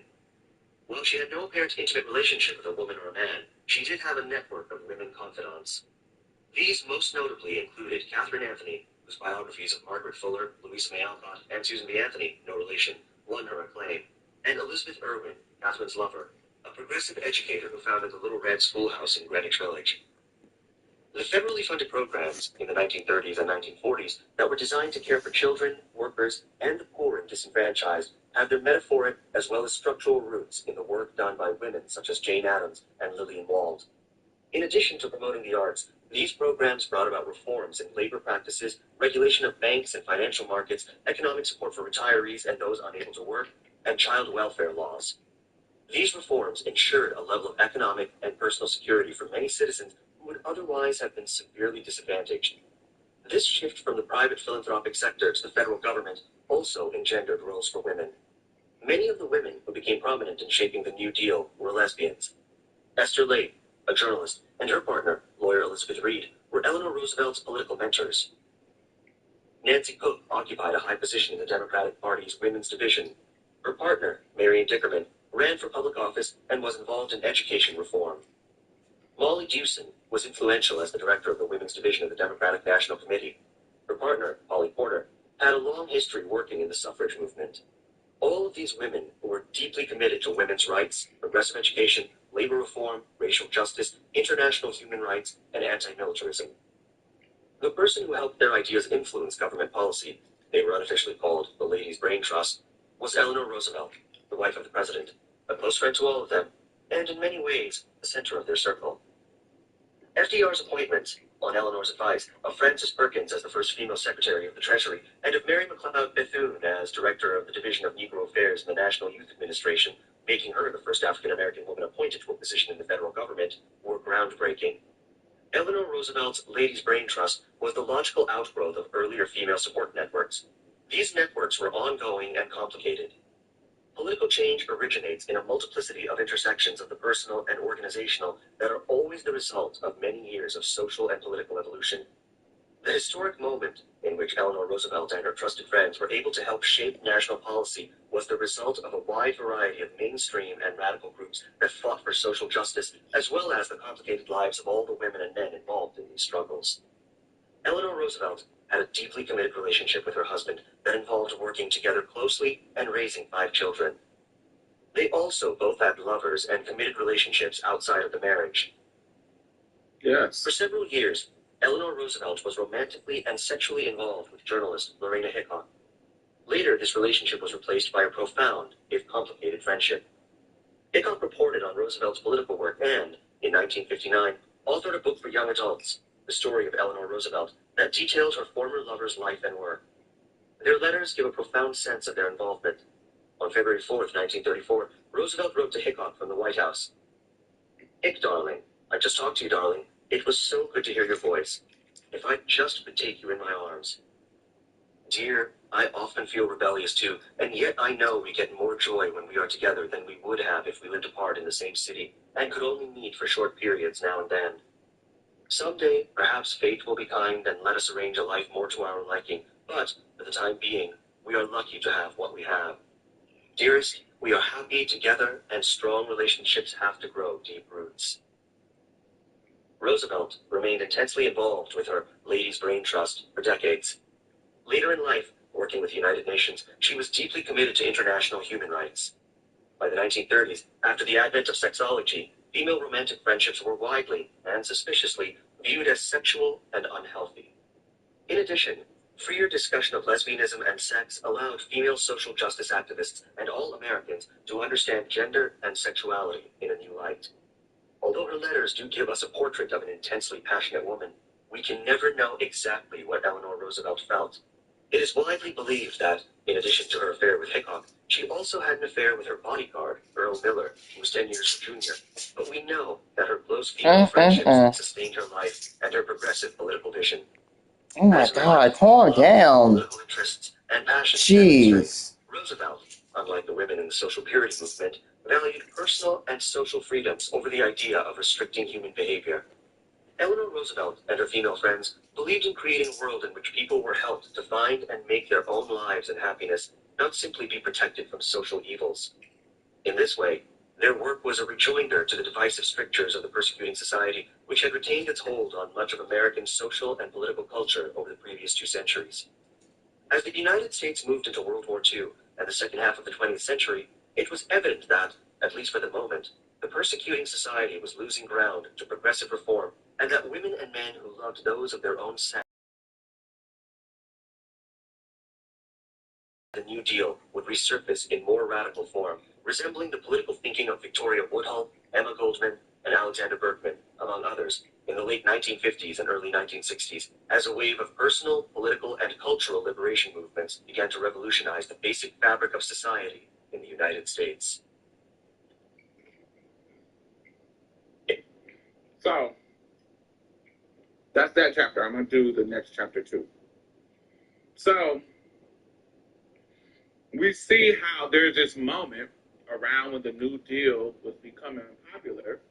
While she had no apparent intimate relationship with a woman or a man, she did have a network of women confidants. These most notably included Catherine Anthony, whose biographies of Margaret Fuller, Louisa May Alcott, and Susan B. Anthony, no relation, won her acclaim, and Elizabeth Irwin, Catherine's lover, a progressive educator who founded the Little Red Schoolhouse in Greenwich Village. The federally funded programs in the 1930s and 1940s that were designed to care for children, workers, and the poor and disenfranchised have their metaphoric as well as structural roots in the work done by women such as Jane Addams and Lillian Wald. In addition to promoting the arts, these programs brought about reforms in labor practices, regulation of banks and financial markets, economic support for retirees and those unable to work, and child welfare laws. These reforms ensured a level of economic and personal security for many citizens who would otherwise have been severely disadvantaged. This shift from the private philanthropic sector to the federal government also engendered roles for women. Many of the women who became prominent in shaping the New Deal were lesbians. Esther Lade, a journalist, and her partner, lawyer Elizabeth Reed, were Eleanor Roosevelt's political mentors. Nancy Cook occupied a high position in the Democratic Party's women's division. Her partner, Marion Dickerman, ran for public office and was involved in education reform. Molly Dewson was influential as the director of the women's division of the Democratic National Committee. Her partner, Polly Porter, had a long history working in the suffrage movement. All of these women who were deeply committed to women's rights, progressive education, labor reform, racial justice, international human rights, and anti-militarism. The person who helped their ideas influence government policy, they were unofficially called the Ladies' Brain Trust, was Eleanor Roosevelt, the wife of the president, a close friend to all of them, and in many ways, the center of their circle. FDR's appointment, on Eleanor's advice, of Frances Perkins as the first female Secretary of the Treasury, and of Mary McLeod Bethune as Director of the Division of Negro Affairs in the National Youth Administration, making her the first African-American woman appointed to a position in the federal government, were groundbreaking. Eleanor Roosevelt's Ladies' Brain Trust was the logical outgrowth of earlier female support networks. These networks were ongoing and complicated. Political change originates in a multiplicity of intersections of the personal and organizational that are always the result of many years of social and political evolution. The historic moment in which Eleanor Roosevelt and her trusted friends were able to help shape national policy was the result of a wide variety of mainstream and radical groups that fought for social justice, as well as the complicated lives of all the women and men involved in these struggles. Eleanor Roosevelt had a deeply committed relationship with her husband that involved working together closely and raising 5 children. They also both had lovers and committed relationships outside of the marriage. Yes. For several years, Eleanor Roosevelt was romantically and sexually involved with journalist Lorena Hickok. Later, this relationship was replaced by a profound, if complicated, friendship. Hickok reported on Roosevelt's political work and, in 1959, authored a book for young adults, The Story of Eleanor Roosevelt, that details her former lover's life and work. Their letters give a profound sense of their involvement. On February 4, 1934, Roosevelt wrote to Hickok from the White House. "Hick, darling, I just talked to you, darling. It was so good to hear your voice. If I just could take you in my arms. Dear, I often feel rebellious too, and yet I know we get more joy when we are together than we would have if we lived apart in the same city and could only meet for short periods now and then. Someday, perhaps fate will be kind and let us arrange a life more to our liking, but, for the time being, we are lucky to have what we have. Dearest, we are happy together, and strong relationships have to grow deep roots." Roosevelt remained intensely involved with her Ladies' Brain Trust for decades. Later in life, working with the United Nations, she was deeply committed to international human rights. By the 1930s, after the advent of sexology, female romantic friendships were widely, and suspiciously, viewed as sexual and unhealthy. In addition, freer discussion of lesbianism and sex allowed female social justice activists and all Americans to understand gender and sexuality in a new light. Although her letters do give us a portrait of an intensely passionate woman, we can never know exactly what Eleanor Roosevelt felt. It is widely believed that, in addition to her affair with Hickok, she also had an affair with her bodyguard, Earl Miller, who was 10 years her junior. But we know that her close female friendships sustained her life and her progressive political vision. Oh my God, calm down. Political interests and passions Jeez. Roosevelt, unlike the women in the social purity movement, valued personal and social freedoms over the idea of restricting human behavior. Eleanor Roosevelt and her female friends believed in creating a world in which people were helped to find and make their own lives and happiness, not simply be protected from social evils. In this way, their work was a rejoinder to the divisive strictures of the persecuting society, which had retained its hold on much of American social and political culture over the previous 2 centuries. As the United States moved into World War II and the second half of the 20th century, it was evident that, at least for the moment, the persecuting society was losing ground to progressive reform, and that women and men who loved those of their own sex, the New Deal would resurface in more radical form, resembling the political thinking of Victoria Woodhull, Emma Goldman, and Alexander Berkman, among others, in the late 1950s and early 1960s, as a wave of personal, political, and cultural liberation movements began to revolutionize the basic fabric of society in the United States. So that's that chapter. I'm going to do the next chapter too. So we see how there's this moment around when the New Deal was becoming popular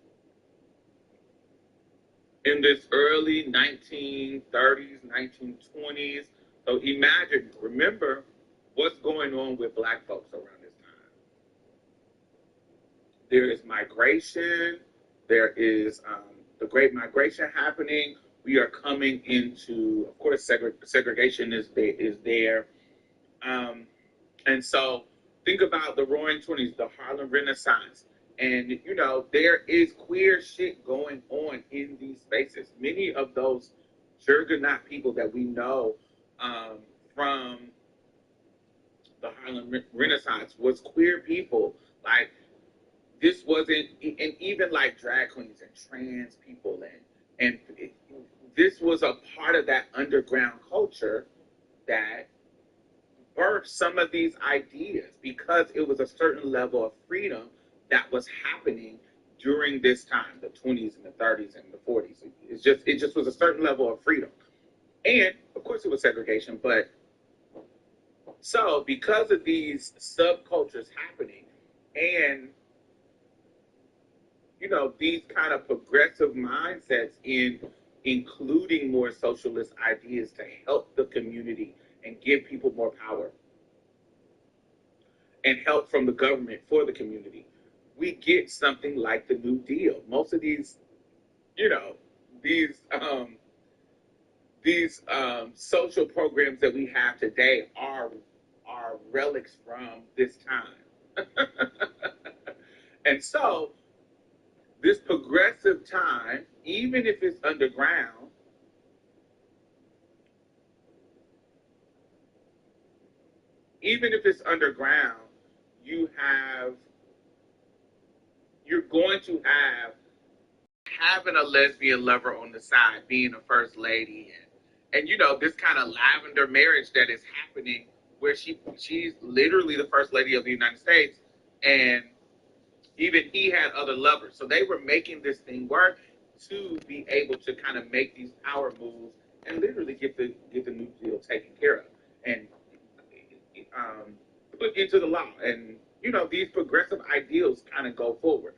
in this early 1930s, 1920s. So imagine, remember what's going on with Black folks around this time. There is migration. There is the Great Migration happening. We are coming into, of course, segregation is there. And so think about the Roaring Twenties, the Harlem Renaissance. And, you know, there is queer shit going on in these spaces. Many of those Juggernaut people that we know from the Harlem Renaissance was queer people. Like, this wasn't, and even like drag queens and trans people, this was a part of that underground culture that birthed some of these ideas because it was a certain level of freedom that was happening during this time, the 20s and the 30s and the 40s. It just was a certain level of freedom. And of course it was segregation, but so because of these subcultures happening and you know, these kind of progressive mindsets in including more socialist ideas to help the community and give people more power and help from the government for the community, we get something like the New Deal. Most of these, you know, these social programs that we have today are relics from this time. And so this progressive time, even if it's underground, you're going to have having a lesbian lover on the side, being a first lady, and you know this kind of lavender marriage that is happening, where she's literally the first lady of the United States, and even he had other lovers, so they were making this thing work to be able to kind of make these power moves and literally get the New Deal taken care of and put into the law, and you know these progressive ideals kind of go forward.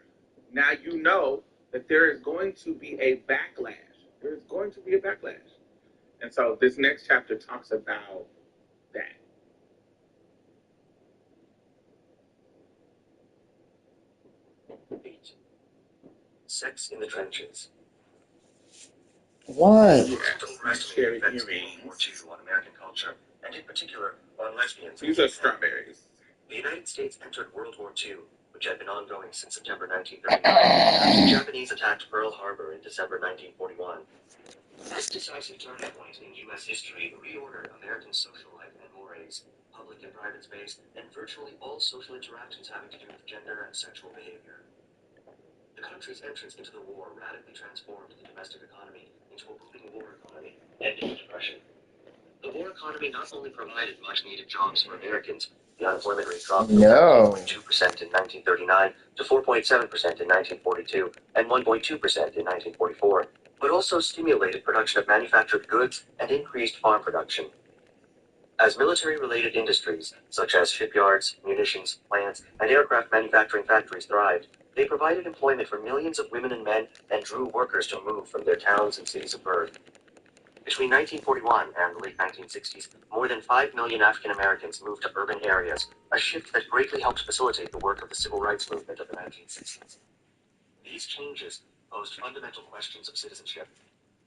Now you know that there is going to be a backlash. There is going to be a backlash. And so this next chapter talks about that. Sex in the trenches. What? Don't underestimate the effects of World War II on American culture, and in particular on lesbians. These are strawberries. The United States entered World War II, which had been ongoing since September 1939, after the Japanese attacked Pearl Harbor in December 1941. This decisive turning point in U.S. history reordered American social life and mores, public and private space, and virtually all social interactions having to do with gender and sexual behavior. The country's entrance into the war radically transformed the domestic economy into a booming war economy, ending the Depression. The war economy not only provided much-needed jobs for Americans, the unemployment rate dropped from No. 8.2% in 1939 to 4.7% in 1942 and 1.2% in 1944, but also stimulated production of manufactured goods and increased farm production. As military-related industries, such as shipyards, munitions plants, and aircraft manufacturing factories thrived, they provided employment for millions of women and men and drew workers to move from their towns and cities of birth. Between 1941 and the late 1960s, more than 5 million African Americans moved to urban areas, a shift that greatly helped facilitate the work of the civil rights movement of the 1960s. These changes posed fundamental questions of citizenship.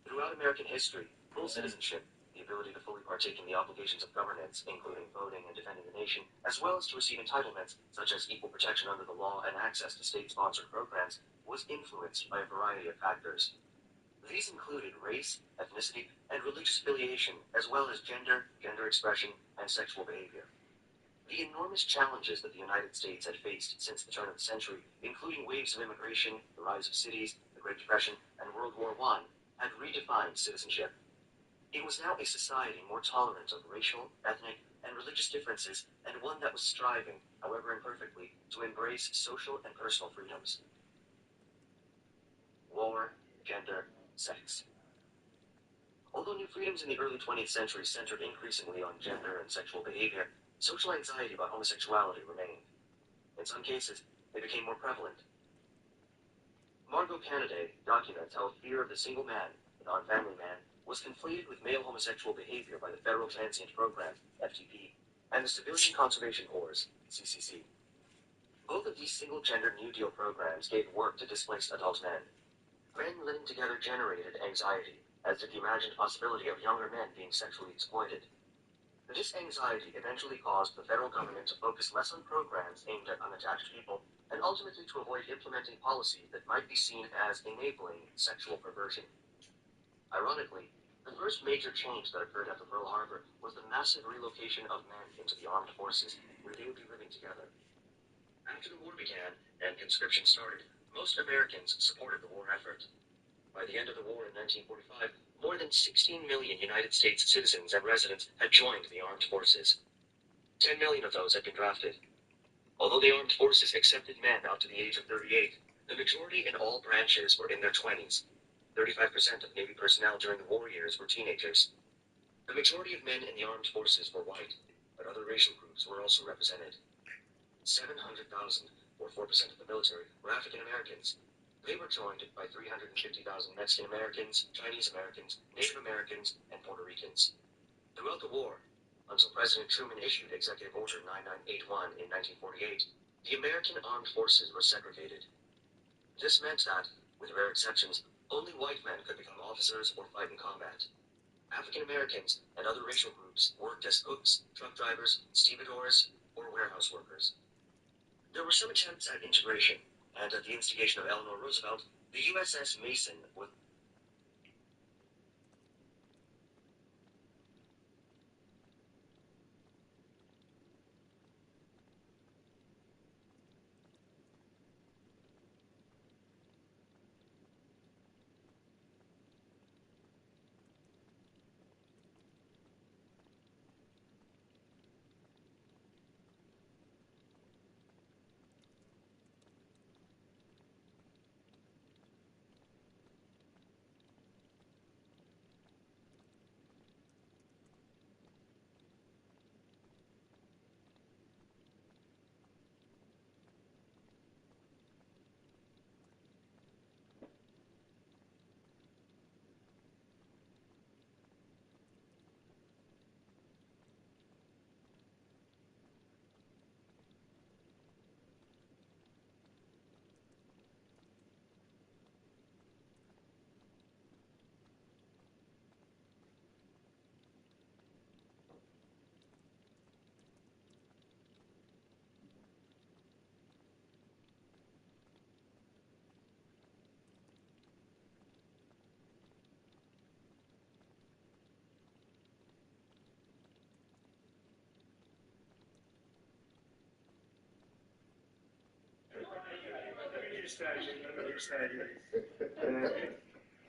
Throughout American history, full citizenship, the ability to fully partake in the obligations of governance, including voting and defending the nation, as well as to receive entitlements such as equal protection under the law and access to state-sponsored programs, was influenced by a variety of factors. These included race, ethnicity, and religious affiliation, as well as gender, gender expression, and sexual behavior. The enormous challenges that the United States had faced since the turn of the century, including waves of immigration, the rise of cities, the Great Depression, and World War I, had redefined citizenship. It was now a society more tolerant of racial, ethnic, and religious differences, and one that was striving, however imperfectly, to embrace social and personal freedoms. War, gender, sex. Although new freedoms in the early 20th century centered increasingly on gender and sexual behavior, social anxiety about homosexuality remained. In some cases, they became more prevalent. Margot Canaday documents how fear of the single man, the non-family man, was conflated with male homosexual behavior by the Federal Transient Program, FTP, and the Civilian Conservation Corps, CCC. Both of these single-gender New Deal programs gave work to displaced adult men. Men living together generated anxiety, as did the imagined possibility of younger men being sexually exploited. This anxiety eventually caused the federal government to focus less on programs aimed at unattached people, and ultimately to avoid implementing policies that might be seen as enabling sexual perversion. Ironically, the first major change that occurred after Pearl Harbor was the massive relocation of men into the armed forces, where they would be living together. After the war began and conscription started, most Americans supported the war effort. By the end of the war in 1945, more than 16 million United States citizens and residents had joined the armed forces. 10 million of those had been drafted. Although the armed forces accepted men up to the age of 38, the majority in all branches were in their 20s. 35% of Navy personnel during the war years were teenagers. The majority of men in the armed forces were white, but other racial groups were also represented. 700,000, or 4% of the military, were African Americans. They were joined by 350,000 Mexican Americans, Chinese Americans, Native Americans, and Puerto Ricans. Throughout the war, until President Truman issued Executive Order 9981 in 1948, the American armed forces were segregated. This meant that, with rare exceptions, only white men could become officers or fight in combat. African Americans and other racial groups worked as cooks, truck drivers, stevedores, or warehouse workers. There were some attempts at integration, and at the instigation of Eleanor Roosevelt, the USS Mason was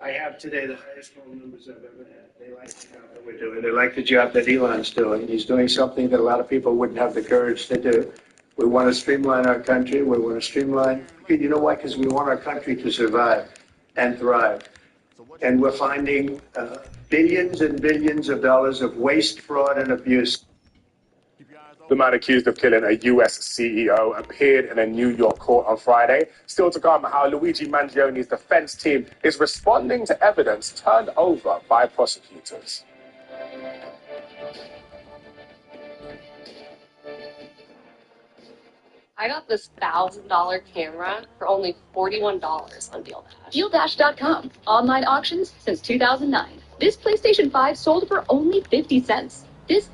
I have today the highest phone numbers I've ever had. They like the job that we're doing. They like the job that Elon's doing. He's doing something that a lot of people wouldn't have the courage to do. We want to streamline our country. We want to streamline. You know why? Because we want our country to survive and thrive. And we're finding billions and billions of dollars of waste, fraud, and abuse. The man accused of killing a US CEO appeared in a New York court on Friday. Still to come, how Luigi Mangioni's defense team is responding to evidence turned over by prosecutors. I got this $1,000 camera for only $41 on DealDash. DealDash.com. Online auctions since 2009. This PlayStation 5 sold for only 50 cents. This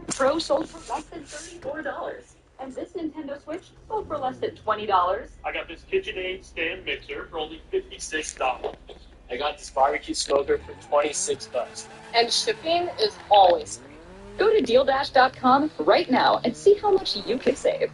Pro sold for less than $34. And this Nintendo Switch sold for less than $20. I got this KitchenAid stand mixer for only $56. I got this barbecue smoker for $26. And shipping is always free. Go to DealDash.com right now and see how much you can save.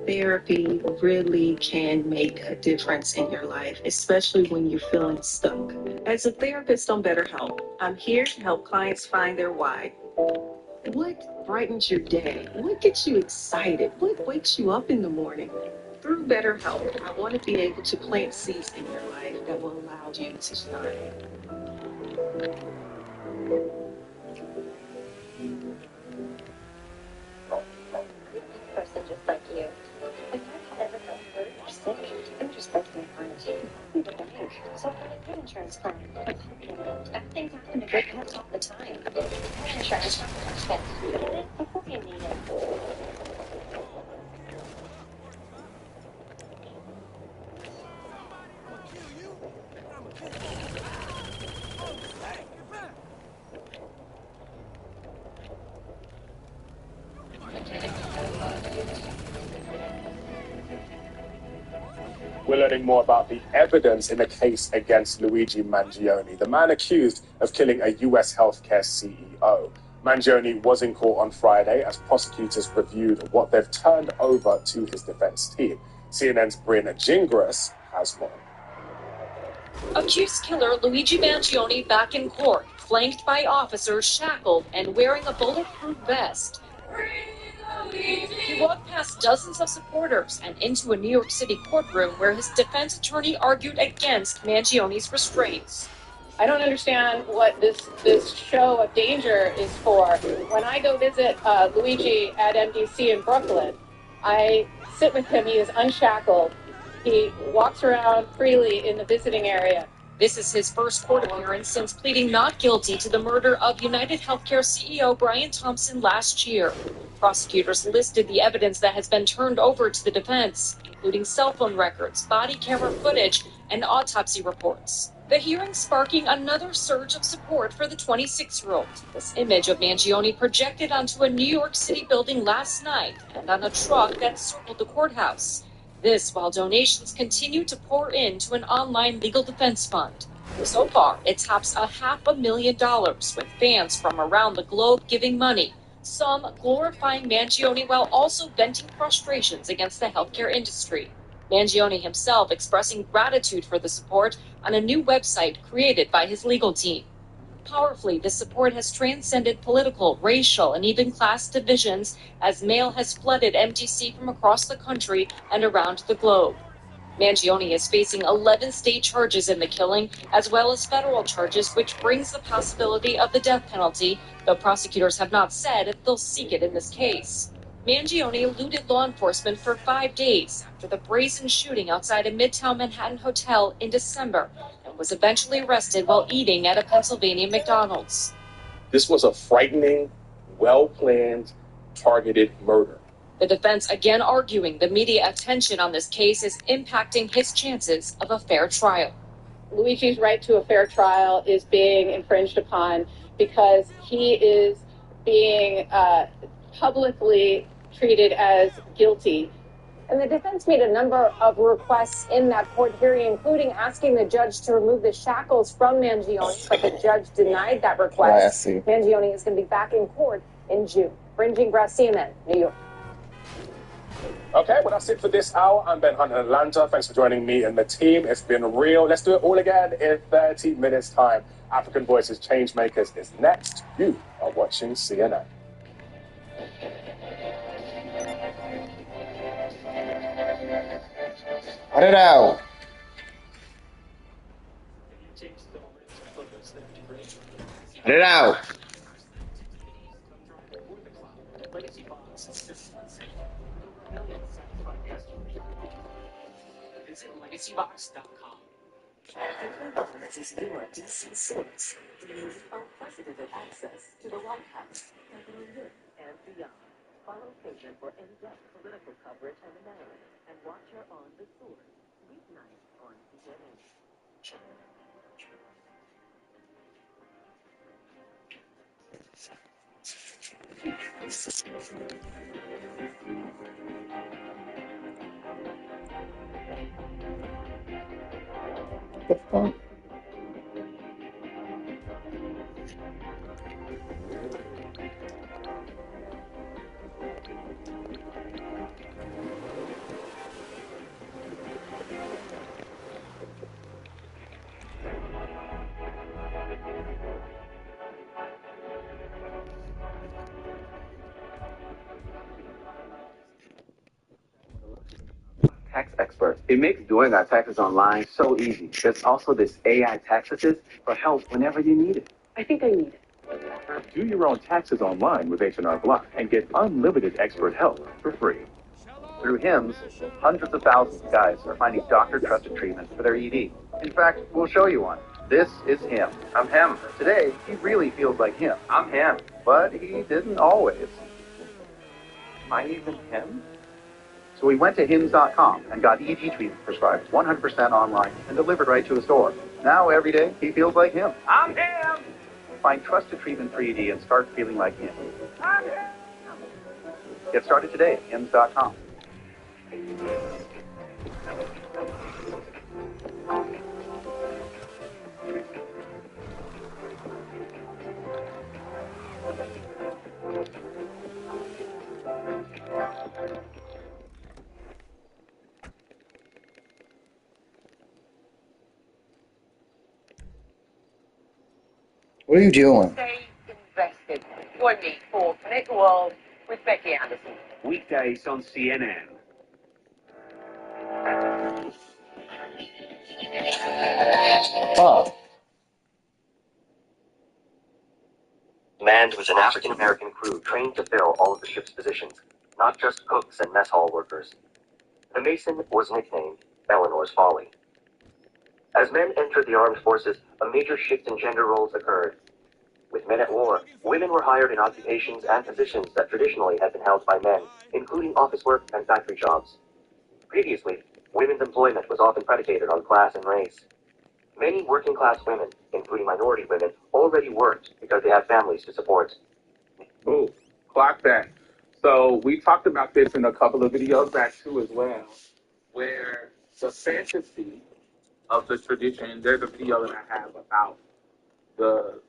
Therapy really can make a difference in your life, especially when you're feeling stuck. As a therapist on BetterHelp, I'm here to help clients find their why. What brightens your day? What gets you excited? What wakes you up in the morning? Through BetterHelp, I want to be able to plant seeds in your life that will allow you to shine. Person just like you. If I ever got hurt or sick, it would just break my heart. We were dying, so I had a good insurance plan. Bad things happen to good pets all the time. Good insurance, get it before you need it. We're learning more about the evidence in the case against Luigi Mangioni, the man accused of killing a US healthcare CEO. Mangioni was in court on Friday as prosecutors reviewed what they've turned over to his defense team. CNN's Bryn Gingras has more. Accused killer Luigi Mangioni back in court, flanked by officers shackled and wearing a bulletproof vest. He walked past dozens of supporters and into a New York City courtroom where his defense attorney argued against Mangioni's restraints. I don't understand what this show of danger is for. When I go visit Luigi at MDC in Brooklyn, I sit with him. He is unshackled. He walks around freely in the visiting area. This is his first court appearance since pleading not guilty to the murder of United Healthcare CEO Brian Thompson last year. Prosecutors listed the evidence that has been turned over to the defense, including cell phone records, body camera footage, and autopsy reports. The hearing sparking another surge of support for the 26-year-old. This image of Mangioni projected onto a New York City building last night and on a truck that circled the courthouse. This while donations continue to pour into an online legal defense fund. So far, it tops $500,000, with fans from around the globe giving money, some glorifying Mangioni while also venting frustrations against the healthcare industry. Mangioni himself expressing gratitude for the support on a new website created by his legal team. Powerfully, this support has transcended political, racial, and even class divisions as mail has flooded MDC from across the country and around the globe. Mangioni is facing 11 state charges in the killing, as well as federal charges, which brings the possibility of the death penalty, though prosecutors have not said if they'll seek it in this case. Mangioni eluded law enforcement for 5 days after the brazen shooting outside a Midtown Manhattan hotel in December, and was eventually arrested while eating at a Pennsylvania McDonald's. This was a frightening, well-planned, targeted murder. The defense again arguing the media attention on this case is impacting his chances of a fair trial. Luigi's right to a fair trial is being infringed upon because he is being publicly treated as guilty. And the defense made a number of requests in that court hearing, including asking the judge to remove the shackles from Mangioni, but the judge denied that request. Mangioni is going to be back in court in June. Bryn Gingras, CNN, New York. Okay, well, that's it for this hour. I'm Ben Hunt in Atlanta. Thanks for joining me and the team. It's been real. Let's do it all again in 30 minutes' time. African Voices Changemakers is next. You are watching CNN. Cut it out. Cut it out. Visit legacybox.com. This is your DC source, bringing unprecedented access to the White House, Capitol Hill, and beyond. Follow Cajun for in-depth political coverage and analysis, and watch her on The Source, weeknights on CNN. The fuck? Tax experts. It makes doing our taxes online so easy. There's also this AI tax assist for help whenever you need it. I think I need it. Do your own taxes online with H&R Block and get unlimited expert help for free. Through HIMS, hundreds of thousands of guys are finding doctor-trusted treatment for their ED. In fact, we'll show you one. This is him. I'm him. Today, he really feels like him. I'm him. But he didn't always. Am I even him? So we went to hims.com and got ED treatment prescribed 100% online and delivered right to his door. Now every day, he feels like him. I'm him! Find trusted treatment for ED and start feeling like him. I'm him! Get started today at hims.com. What are you doing? Stay invested. Join me for Connect the World with Becky Anderson. Weekdays on CNN. Fuck. Manned with an African-American crew trained to fill all of the ship's positions, not just cooks and mess hall workers. The Mason was nicknamed Eleanor's Folly. As men entered the armed forces, a major shift in gender roles occurred. With men at war, women were hired in occupations and positions that traditionally had been held by men, including office work and factory jobs. Previously, women's employment was often predicated on class and race. Many working-class women, including minority women, already worked because they had families to support. Ooh, clock that. So we talked about this in a couple of videos back too as well, where the fantasy of the tradition, there's a video that I have about the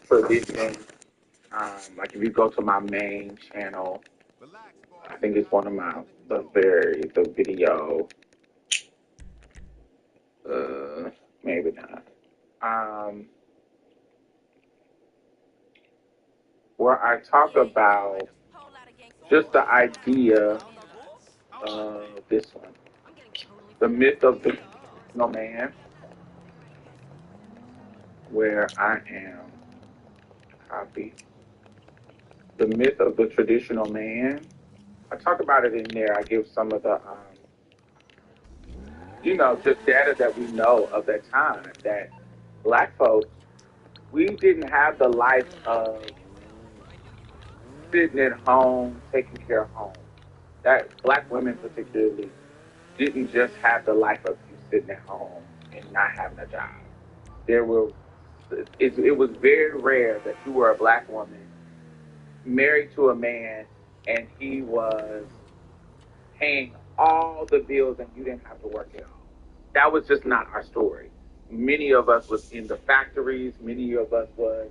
tradition. Like if you go to my main channel, I think it's one of the video, maybe not. Where I talk about just the idea of this one, the myth of the man, where I am, copy, the myth of the traditional man. I talk about it in there. I give some of the, just data that we know of that time, that Black folks, we didn't have the life of sitting at home, taking care of home. That Black women particularly didn't just have the life of you sitting at home and not having a job. It was very rare that you were a Black woman married to a man and he was paying all the bills and you didn't have to work at all. That was just not our story. Many of us was in the factories. Many of us was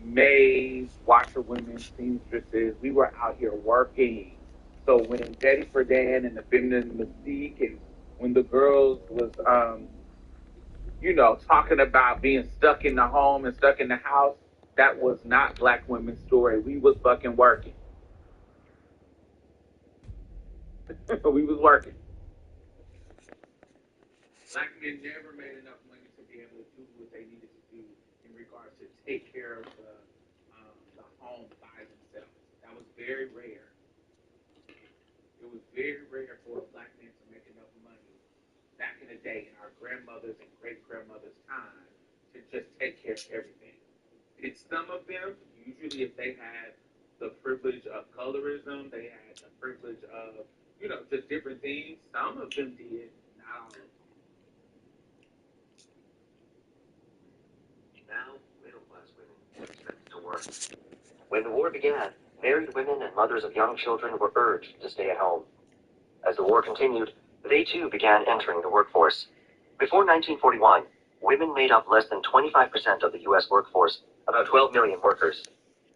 maids, washerwomen, seamstresses. We were out here working. So when Betty Friedan and the Feminine Mystique, and when the girls was, talking about being stuck in the home and stuck in the house, that was not black women's story. We was fucking working. We was working. Black men never made enough money to be able to do what they needed to do in regards to take care of the home by themselves. That was very rare. It was very rare for a black man to make enough money back in the day in our grandmothers and great grandmothers' time to just take care of everything. It's some of them, usually if they had the privilege of colorism, they had the privilege of, just different things. Some of them did, not all of them. Now, middle-class women were expected to work. When the war began, married women and mothers of young children were urged to stay at home. As the war continued, they too began entering the workforce. Before 1941, women made up less than 25% of the U.S. workforce, about 12 million workers.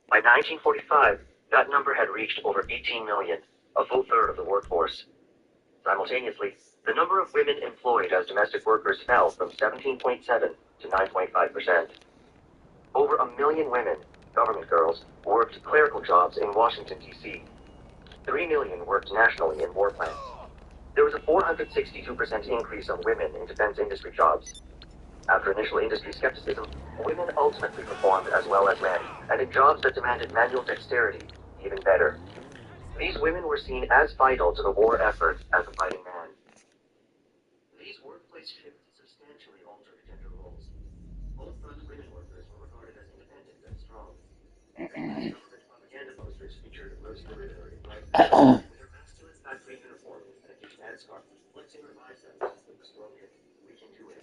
By 1945, that number had reached over 18 million, a full third of the workforce. Simultaneously, the number of women employed as domestic workers fell from 17.7 to 9.5%. Over 1 million women, government girls, worked clerical jobs in Washington, D.C. 3 million worked nationally in war plants. There was a 462% increase of women in defense industry jobs. After initial industry skepticism, women ultimately performed as well as men, and in jobs that demanded manual dexterity, even better. These women were seen as vital to the war effort as the fighting man. These workplace shifts substantially altered gender roles. Both front women workers were regarded as independent and strong. Government propaganda posters featured Rose Military with her masculine factory uniform and a kitchen headscarf, flexing her biceps as the was broken. We can do it.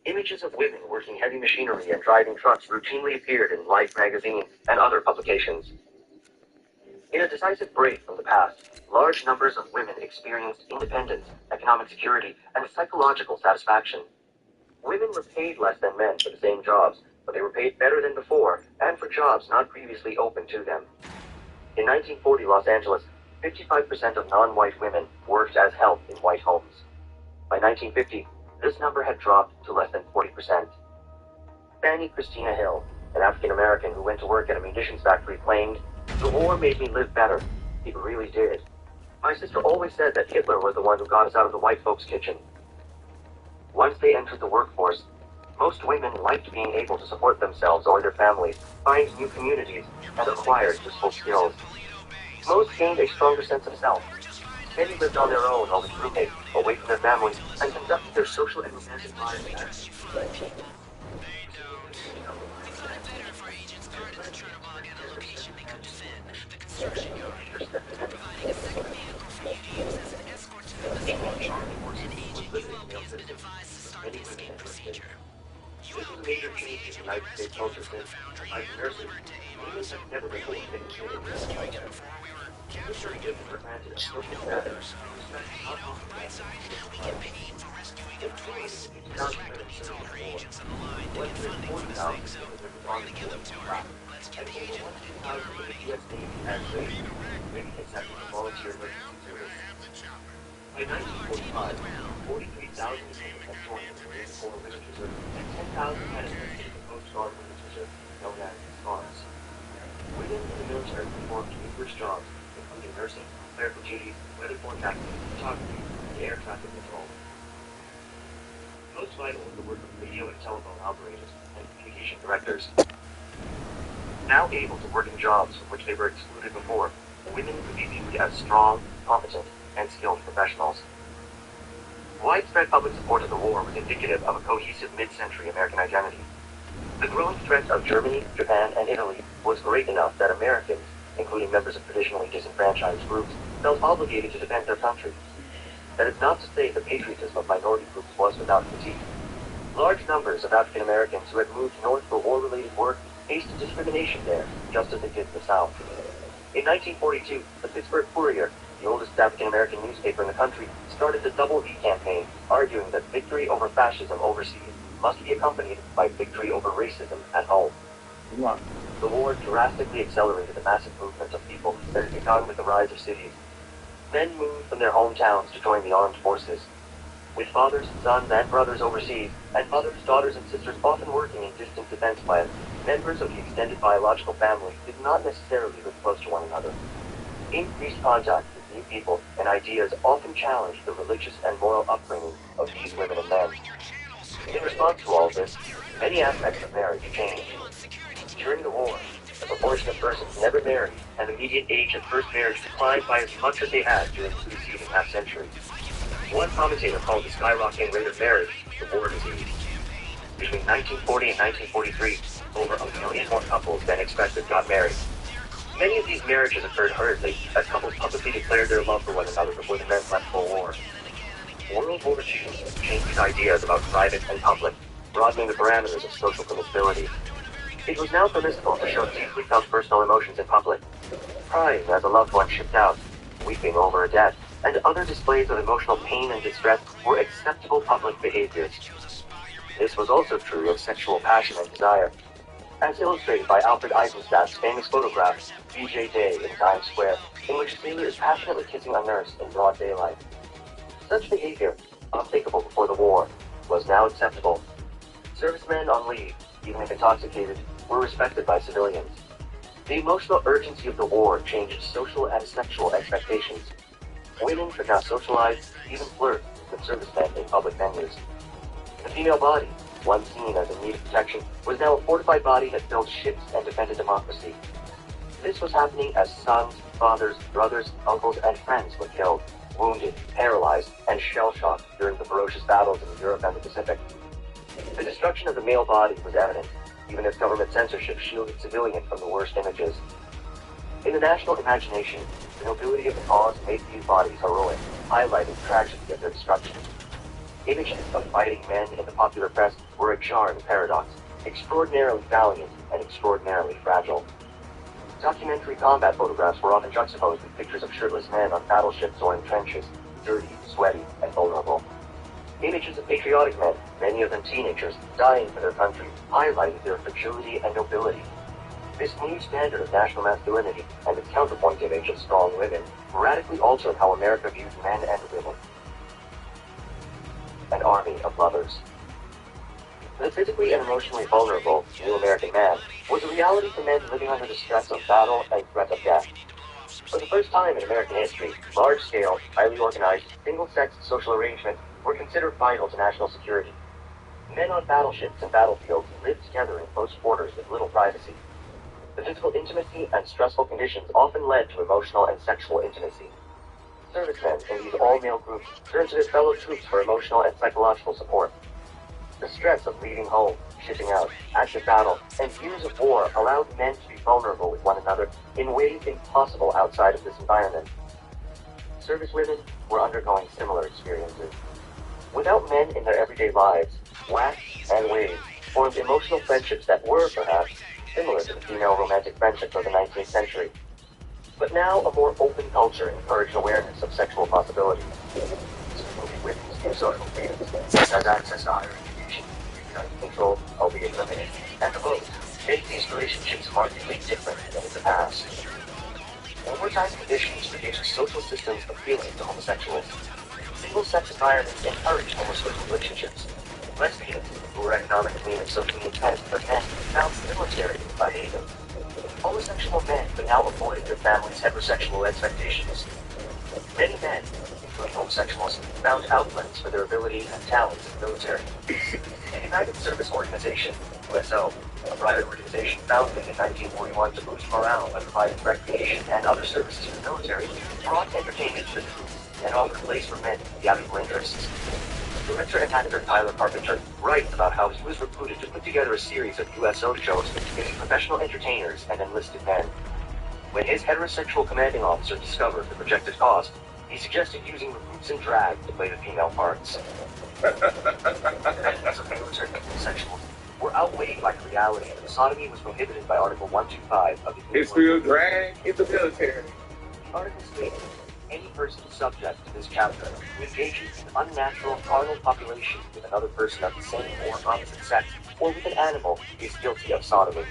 Images of women working heavy machinery and driving trucks routinely appeared in Life magazine and other publications. In a decisive break from the past, large numbers of women experienced independence, economic security, and psychological satisfaction. Women were paid less than men for the same jobs, but they were paid better than before, and for jobs not previously open to them. In 1940 Los Angeles, 55% of non-white women worked as help in white homes. By 1950, this number had dropped to less than 40%. Fanny Christina Hill, an African-American who went to work at a munitions factory, claimed, "The war made me live better. It really did. My sister always said that Hitler was the one who got us out of the white folks' kitchen." Once they entered the workforce, most women liked being able to support themselves or their families, find new communities, and acquire useful skills. Most gained a stronger sense of self. Many lived on their own or with roommates, away from their families, and conducted their social and romantic lives. Construction yard, providing a second vehicle for you to use as an escort to the dispatch. An agent ULP has been advised to start the escape procedure. ULP received information from the foundry and delivered to Amos. Really, you were rescuing it before we were capturing it or shooting it first. But, on the bright side, we get paid for rescuing it twice. Distract needs all her agents on the line to get funding for this thing, so we're gonna give them to her. Let's get the agent and get her money. By 1945, 43,000 women had joined the Marine Corps Women's Reserve, and 10,000 had enlisted in the Coast Guard Women's Reserve, known as SCARS. Women in the military performed numerous jobs, including nursing, clerical duties, weather forecasting, photography, and air traffic control. Most vital was the work of radio and telephone operators and communication directors. Now able to work in jobs from which they were excluded before, women could be viewed as strong, competent, and skilled professionals. Widespread public support of the war was indicative of a cohesive mid-century American identity. The growing threat of Germany, Japan, and Italy was great enough that Americans, including members of traditionally disenfranchised groups, felt obligated to defend their country. That is not to say the patriotism of minority groups was without fatigue. Large numbers of African Americans who had moved north for war-related work faced discrimination there, just as they did in the South. In 1942, the Pittsburgh Courier, the oldest African-American newspaper in the country, started the Double V campaign, arguing that victory over fascism overseas must be accompanied by victory over racism at home. The war drastically accelerated the massive movement of people that had begun with the rise of cities. Men moved from their hometowns to join the armed forces. With fathers, sons, and brothers overseas, and mothers, daughters, and sisters often working in distant defense plans, members of the extended biological family did not necessarily live close to one another. Increased contact with new people and ideas often challenged the religious and moral upbringing of these women and men. In response to all of this, many aspects of marriage changed. During the war, the proportion of persons never married and the median age of first marriage declined by as much as they had during the preceding half-century. One commentator called the skyrocketing rate of marriage the war disease. Between 1940 and 1943, over 1 million more couples than expected got married. Many of these marriages occurred hurriedly, as couples publicly declared their love for one another before the men left for war. World War II changed ideas about private and public, broadening the parameters of social promiscuity. It was now permissible to show deeply felt personal emotions in public. Crying as a loved one shipped out, weeping over a death, and other displays of emotional pain and distress were acceptable public behaviors. This was also true of sexual passion and desire, as illustrated by Alfred Eisenstadt's famous photograph, VJ Day in Times Square, in which a sailor is passionately kissing a nurse in broad daylight. Such behavior, unthinkable before the war, was now acceptable. Servicemen on leave, even if intoxicated, were respected by civilians. The emotional urgency of the war changed social and sexual expectations. Women could now socialize, even flirt, with servicemen in public venues. The female body, once seen as in need of protection, was now a fortified body that built ships and defended democracy. This was happening as sons, fathers, brothers, uncles, and friends were killed, wounded, paralyzed, and shell-shocked during the ferocious battles in Europe and the Pacific. The destruction of the male body was evident, even as government censorship shielded civilians from the worst images. In the national imagination, the nobility of the cause made these bodies heroic, highlighting the tragedy of their destruction. Images of fighting men in the popular press were a jarring paradox, extraordinarily valiant and extraordinarily fragile. Documentary combat photographs were often juxtaposed with pictures of shirtless men on battleships or in trenches, dirty, sweaty, and vulnerable. Images of patriotic men, many of them teenagers, dying for their country, highlighted their fragility and nobility. This new standard of national masculinity and its counterpoint image of strong women radically altered how America viewed men and women. An army of lovers. The physically and emotionally vulnerable new American man was a reality for men living under the stress of battle and threat of death. For the first time in American history, large-scale, highly organized, single-sex social arrangements were considered vital to national security. Men on battleships and battlefields lived together in close quarters with little privacy. The physical intimacy and stressful conditions often led to emotional and sexual intimacy. Servicemen in these all-male groups turned to their fellow troops for emotional and psychological support. The stress of leaving home, shipping out, active battle, and years of war allowed men to be vulnerable with one another in ways impossible outside of this environment. Servicewomen were undergoing similar experiences. Without men in their everyday lives, WAC and WAVE formed emotional friendships that were, perhaps, similar to the female romantic friendships of the 19th century. But now a more open culture encouraged awareness of sexual possibilities. Moving with new social freedoms, such as access to higher education, reproductive control, albeit limited, and the vote, make these relationships markedly different than in the past. Wartime conditions produced social systems appealing to homosexuals. Single-sex environments encouraged homosexual relationships. Lesbians, who were economically and socially intense but men, found the military invading. Homosexual men could now avoid their families' heterosexual expectations. Many men, including homosexuals, found outlets for their ability and talents in the military. The United Service Organization, USO, a private organization founded in 1941 to boost morale by providing recreation and other services to the military, brought entertainment to the troops and offered a place for men with theatrical interests. Director and actor Tyler Carpenter writes about how he was recruited to put together a series of USO shows mixing professional entertainers and enlisted men. When his heterosexual commanding officer discovered the projected cost, he suggested using recruits and drag to play the female parts. The benefits of military homosexuals were outweighed by the reality that sodomy was prohibited by Article 125 of the History of drag in the military. Article stated, any person subject to this chapter who engages in unnatural carnal population with another person of the same or opposite sex or with an animal is guilty of sodomy.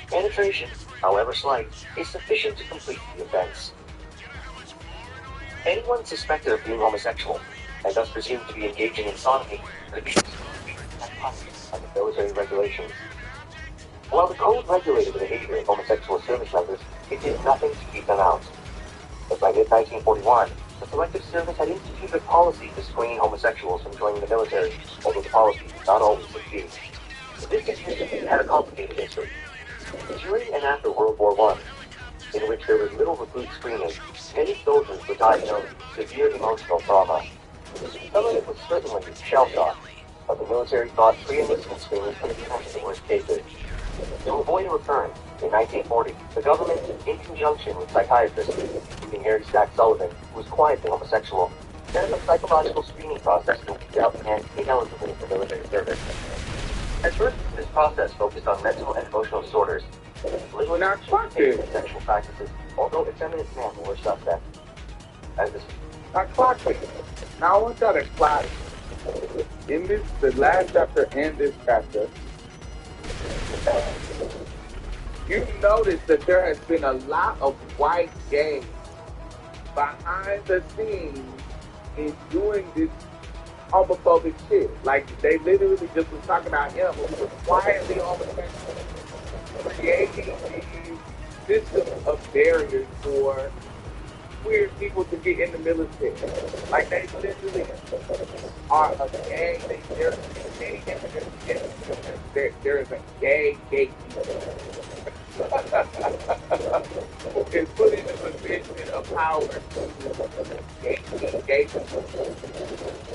Penetration, however slight, is sufficient to complete the offense. Anyone suspected of being homosexual, and thus presumed to be engaging in sodomy, could be punished under military regulations. While the code regulated the behavior of homosexual service members, it did nothing to keep them out. But by mid-1941, the Selective Service had instituted a policy to screen homosexuals from joining the military, although the policy did not always succeed. This decision had a complicated history. During and after World War I, in which there was little recruit screening, many soldiers were diagnosed with severe emotional trauma. Some of it was certainly shell shock, but the military thought pre-enlistment screenings could catch the worst cases. To avoid a recurrence, in 1940, the government, in conjunction with psychiatrists, including Harry Stack Sullivan, who was quietly homosexual, set up a psychological screening process to weed out men ineligible for military service. At first, this process focused on mental and emotional disorders. Little sexual practices, although effeminate men were suspect. As this Not clocking. Now I want y'all to clock in this, the last chapter and this chapter. You notice that there has been a lot of white gays behind the scenes in doing this homophobic shit. Like, they literally just was talking about him, who was quietly homosexual, creating these systems of barriers for queer people to get in the military. Like, they literally are a gay, there's gay evidence, there is a gay gatekeeper. It's put in a position of power to gatekeep gay people.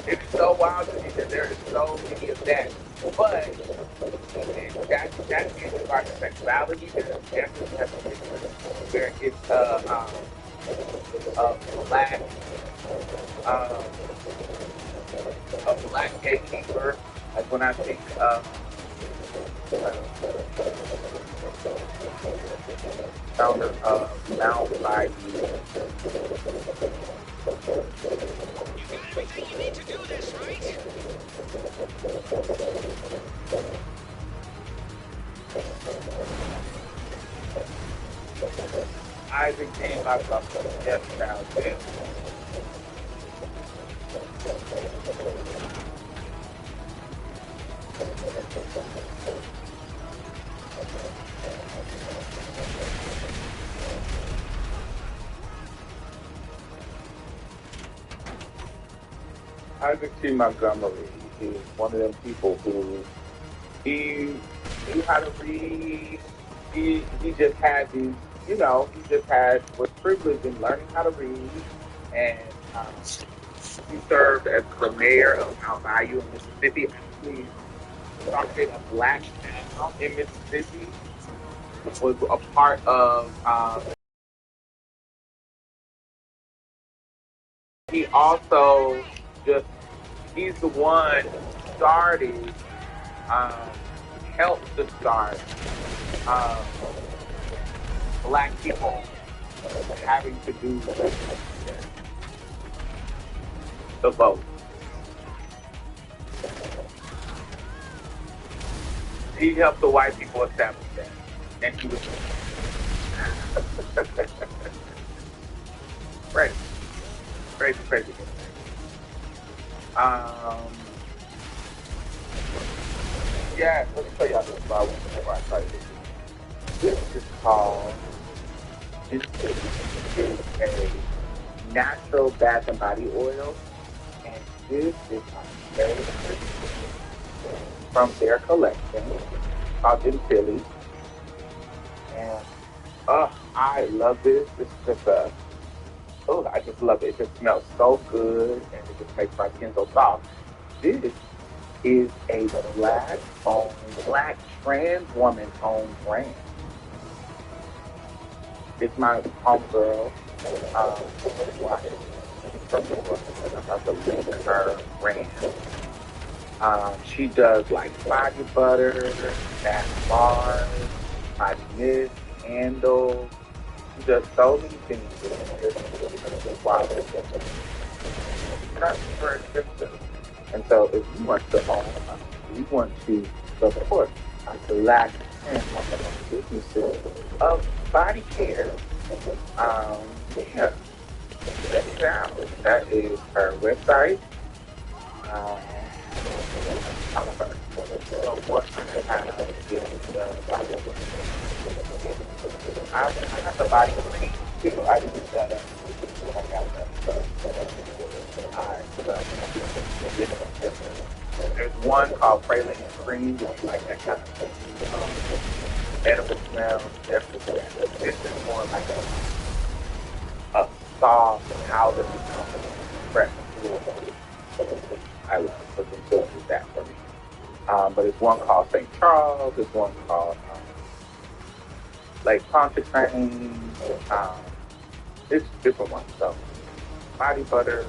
It's so wild to me that there is so many of that. But that's in regard to sexuality, there's definitely have a difference where it's a black gatekeeper. Like when I think founder of Mount by You need to do this, right? Isaac came out of yes now. Isaac T. Montgomery is one of them people who he knew how to read. He just had these, he was privileged in learning how to read, and he served as the mayor of Mount Bayou in Mississippi. He started a black town in Mississippi, was a part of. He also he's the one who started, helped to start black people having to do the vote. He helped the white people establish that. And he was crazy. Yeah, let me tell y'all this about before I try to do this. This is called, this is a natural bath and body oil, and this is my favorite from their collection called in Philly. And I love this. This is just I just love it. It just smells so good, and it just makes my skin so soft. This is a black trans woman-owned brand. It's my homegirl. I'm about to link her brand. She does like body butter, bath bars, body mist, candles. She does so many things with it. Wow. It's not super expensive. And so if you want to support a black and one of the businesses of body care. Yeah, check it out. That is her website. Um, so what I have is the body I got the body cream too. I use that. I got that stuff. There's one called Praline and Cream, which is like that kind of edible smell. This is more like a soft powder, fresh fluid. I love looking to do that for me. But it's one called St. Charles. There's one called Lake Pontchartrain. It's different ones. So body butter,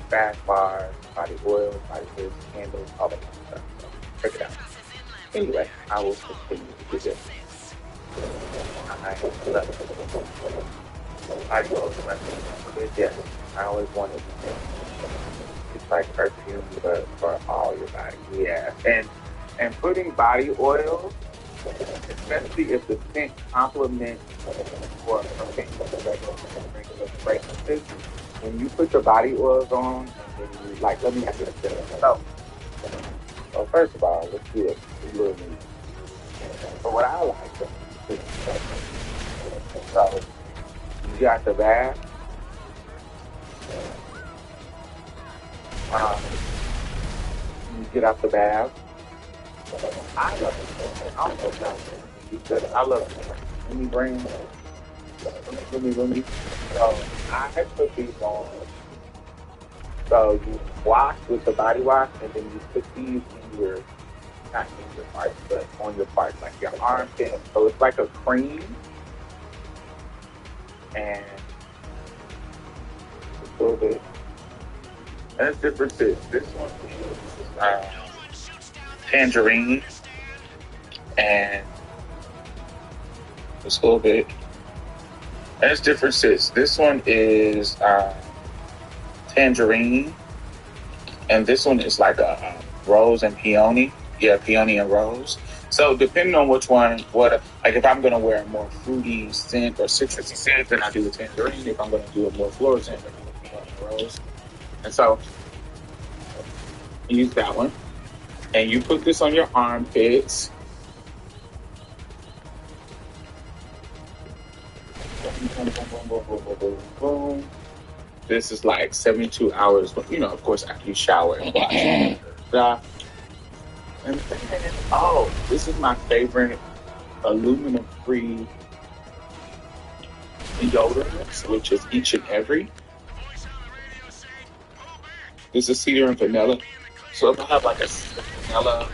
bath bars, body oil, body mist, candles, all that kind of stuff. So check it out. Anyway, I will continue to do this. I love it. Body oil is yes. I always wanted to think it's like perfume, but for all your body. Yeah, and putting body oil, especially if the scent complements or regular fragrances, when you put your body oils on, and then you like, let me ask you a question. So first of all, let's do a little neat. But what I like, so you got the bath. You get out the bath. I love it. I love it. Let me bring. Let me. So I put these on. So you wash with the body wash, and then you put these in your, not in your parts, but on your parts, like your armpit. So it's like a cream, and a little bit. And it's different too. This one is tangerine, and just a little bit. And it's different sis. This one is tangerine, and this one is like a rose and peony. Yeah, peony and rose. So depending on which one, like if I'm gonna wear a more fruity scent or citrusy scent, then I do the tangerine. If I'm gonna do a more floral scent, then I do peony and rose. And so you use that one, and you put this on your armpits. Boom, boom, boom, boom, boom, boom. This is like 72 hours, but of course, after you shower and wash. And this is my favorite aluminum-free deodorant, which is Each and Every. This is cedar and vanilla. So if I have like a vanilla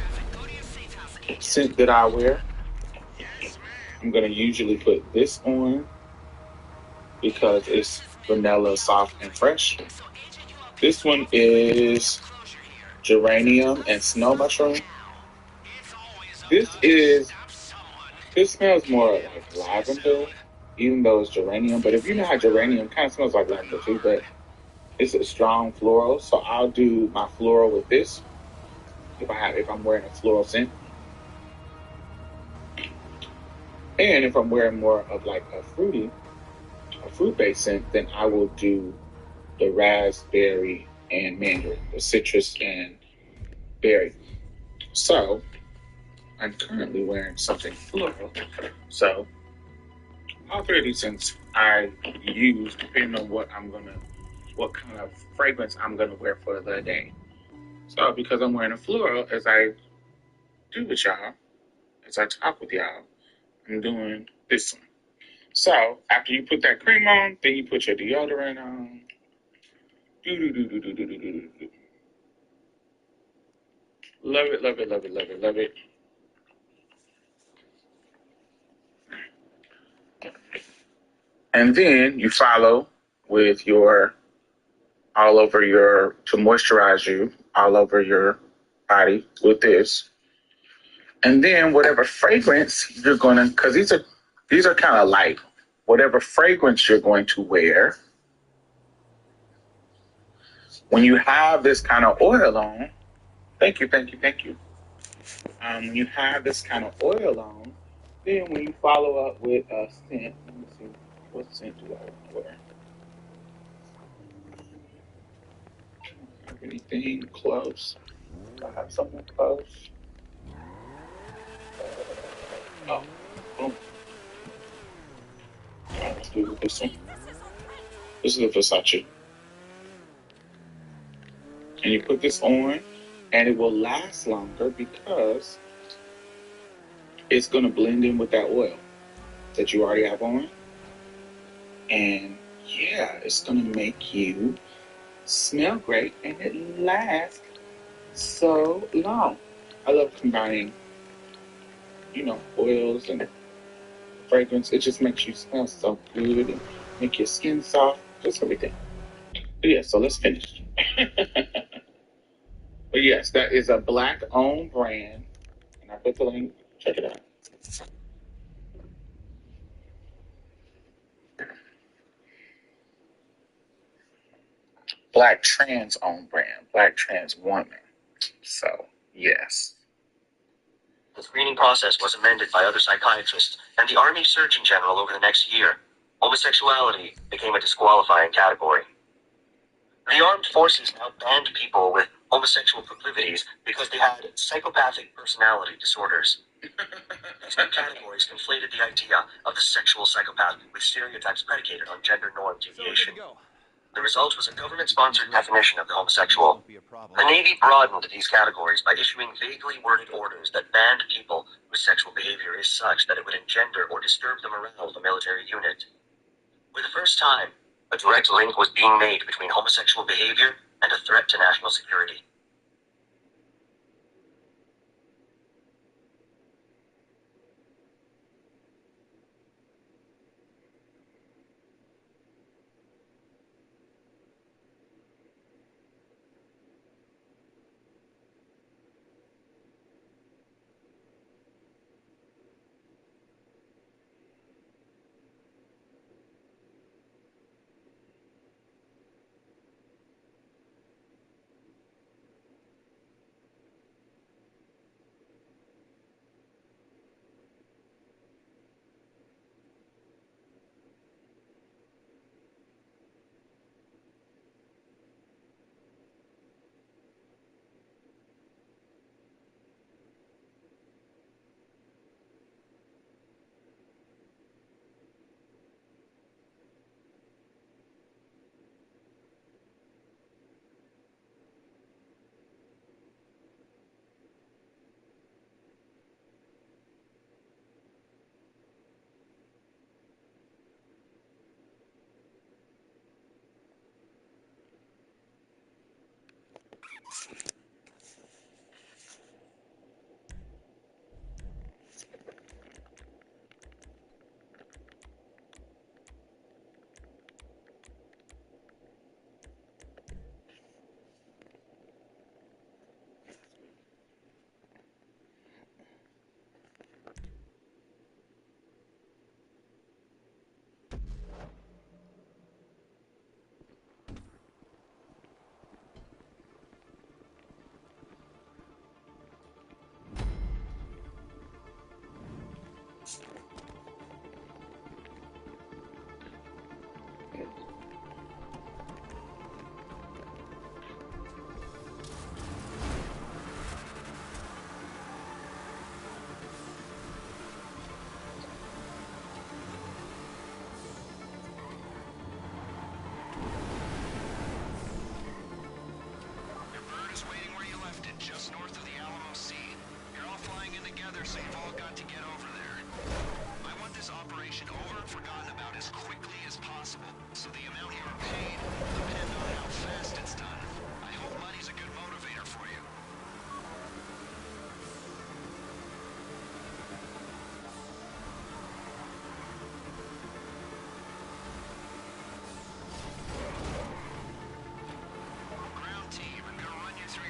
scent that I wear, I'm going to usually put this on because it's vanilla, soft, and fresh. This one is geranium and snow mushroom. This smells more like lavender, even though it's geranium. But if you know how geranium kind of smells like lavender too, but it's a strong floral. So I'll do my floral with this if I'm wearing a floral scent. And if I'm wearing more of like a fruit-based scent, then I will do the raspberry and mandarin, the citrus and berry. So I'm currently wearing something floral. So all three of these scents I use depending on what kind of fragrance I'm gonna wear for the day. So because I'm wearing a floral, as I do with y'all, as I talk with y'all, I'm doing this one. So after you put that cream on, then you put your deodorant on. Love it, love it, love it, love it, love it. And then you follow with to moisturize you all over your body with this. And then whatever fragrance you're gonna, because these are kind of light. Whatever fragrance you're going to wear, when you have this kind of oil on, thank you. When you have this kind of oil on, Then when you follow up with a scent, let me see, what scent do I want to wear? Have anything close? Do I have something close? Oh, boom. Alright, let's do this one. This is a Versace. And you put this on, and it will last longer because it's going to blend in with that oil that you already have on. And yeah, it's going to make you smell great, and it lasts so long. I love combining, oils and fragrance. It just makes you smell so good and make your skin soft, just everything. But yeah, so let's finish. But yes, that is a black-owned brand, and I put the link. Check it out. Black trans-owned brand, black trans woman. So yes. The screening process was amended by other psychiatrists and the Army Surgeon General over the next year. Homosexuality became a disqualifying category. The armed forces now banned people with homosexual proclivities because they had psychopathic personality disorders. These new categories conflated the idea of the sexual psychopath with stereotypes predicated on gender norm deviation. The result was a government-sponsored definition of the homosexual. The Navy broadened these categories by issuing vaguely worded orders that banned people whose sexual behavior is such that it would engender or disturb the morale of a military unit. For the first time, a direct link was being made between homosexual behavior and a threat to national security.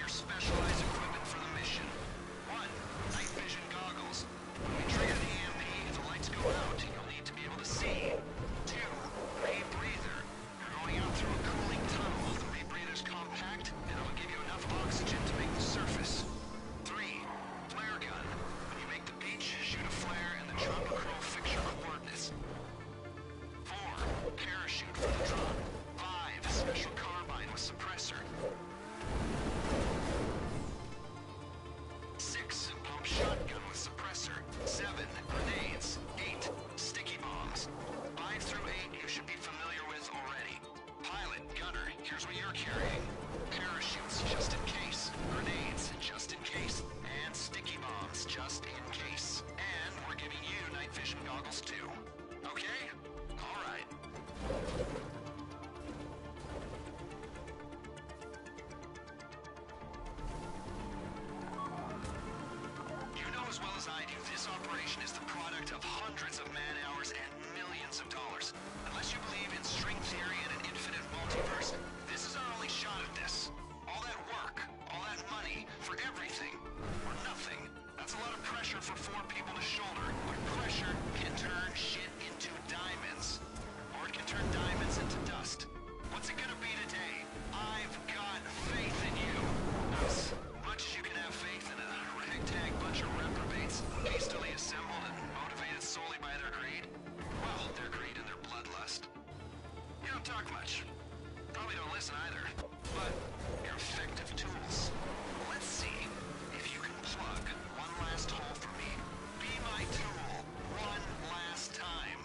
Specialized equipment for the mission. 1. Night vision goggles. carrying. Parachutes just in case. Grenades just in case. And sticky bombs just in case. And we're giving you night vision goggles too. Okay? All right. You know as well as I do, this operation is the product of hundreds of man-hours and millions of dollars. Unless you believe in string theory and an infinite multiverse, this is our only shot at this. All that work, all that money, for everything, or nothing. That's a lot of pressure for 4 people to shoulder, but pressure can turn shit into diamonds. Or it can turn diamonds into dust. What's it gonna be today? I've got faith in you. As much as you can have faith in a ragtag bunch of reprobates, hastily assembled and motivated solely by their greed. Well, their greed and their bloodlust. You don't talk much. Probably don't listen either. But you're effective tools. Let's see if you can plug one last hole for me. Be my tool one last time.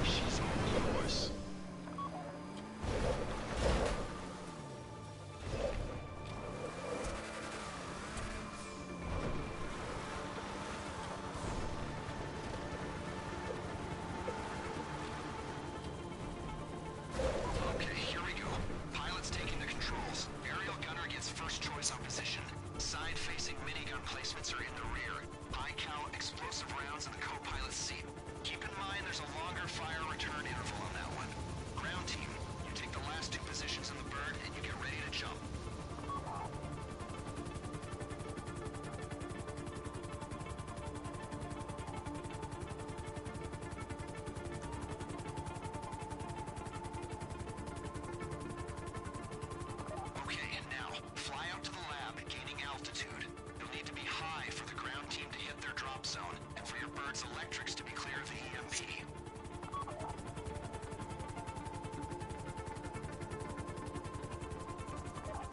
She's all yours. Okay, here we go. Pilot's taking the controls. Aerial gunner gets first choice on position. Side-facing minigun placements are in the rear. High-cal explosive rounds in the co-pilot's seat. Keep in mind there's a longer fire return interval on that one. Ground team, you take the last 2 positions in the bird and you get ready to jump. Okay, now, fly out to the lab, gaining altitude. You'll need to be high for the ground team to hit their drop zone, and for your bird's electrics to be clear of the EMP.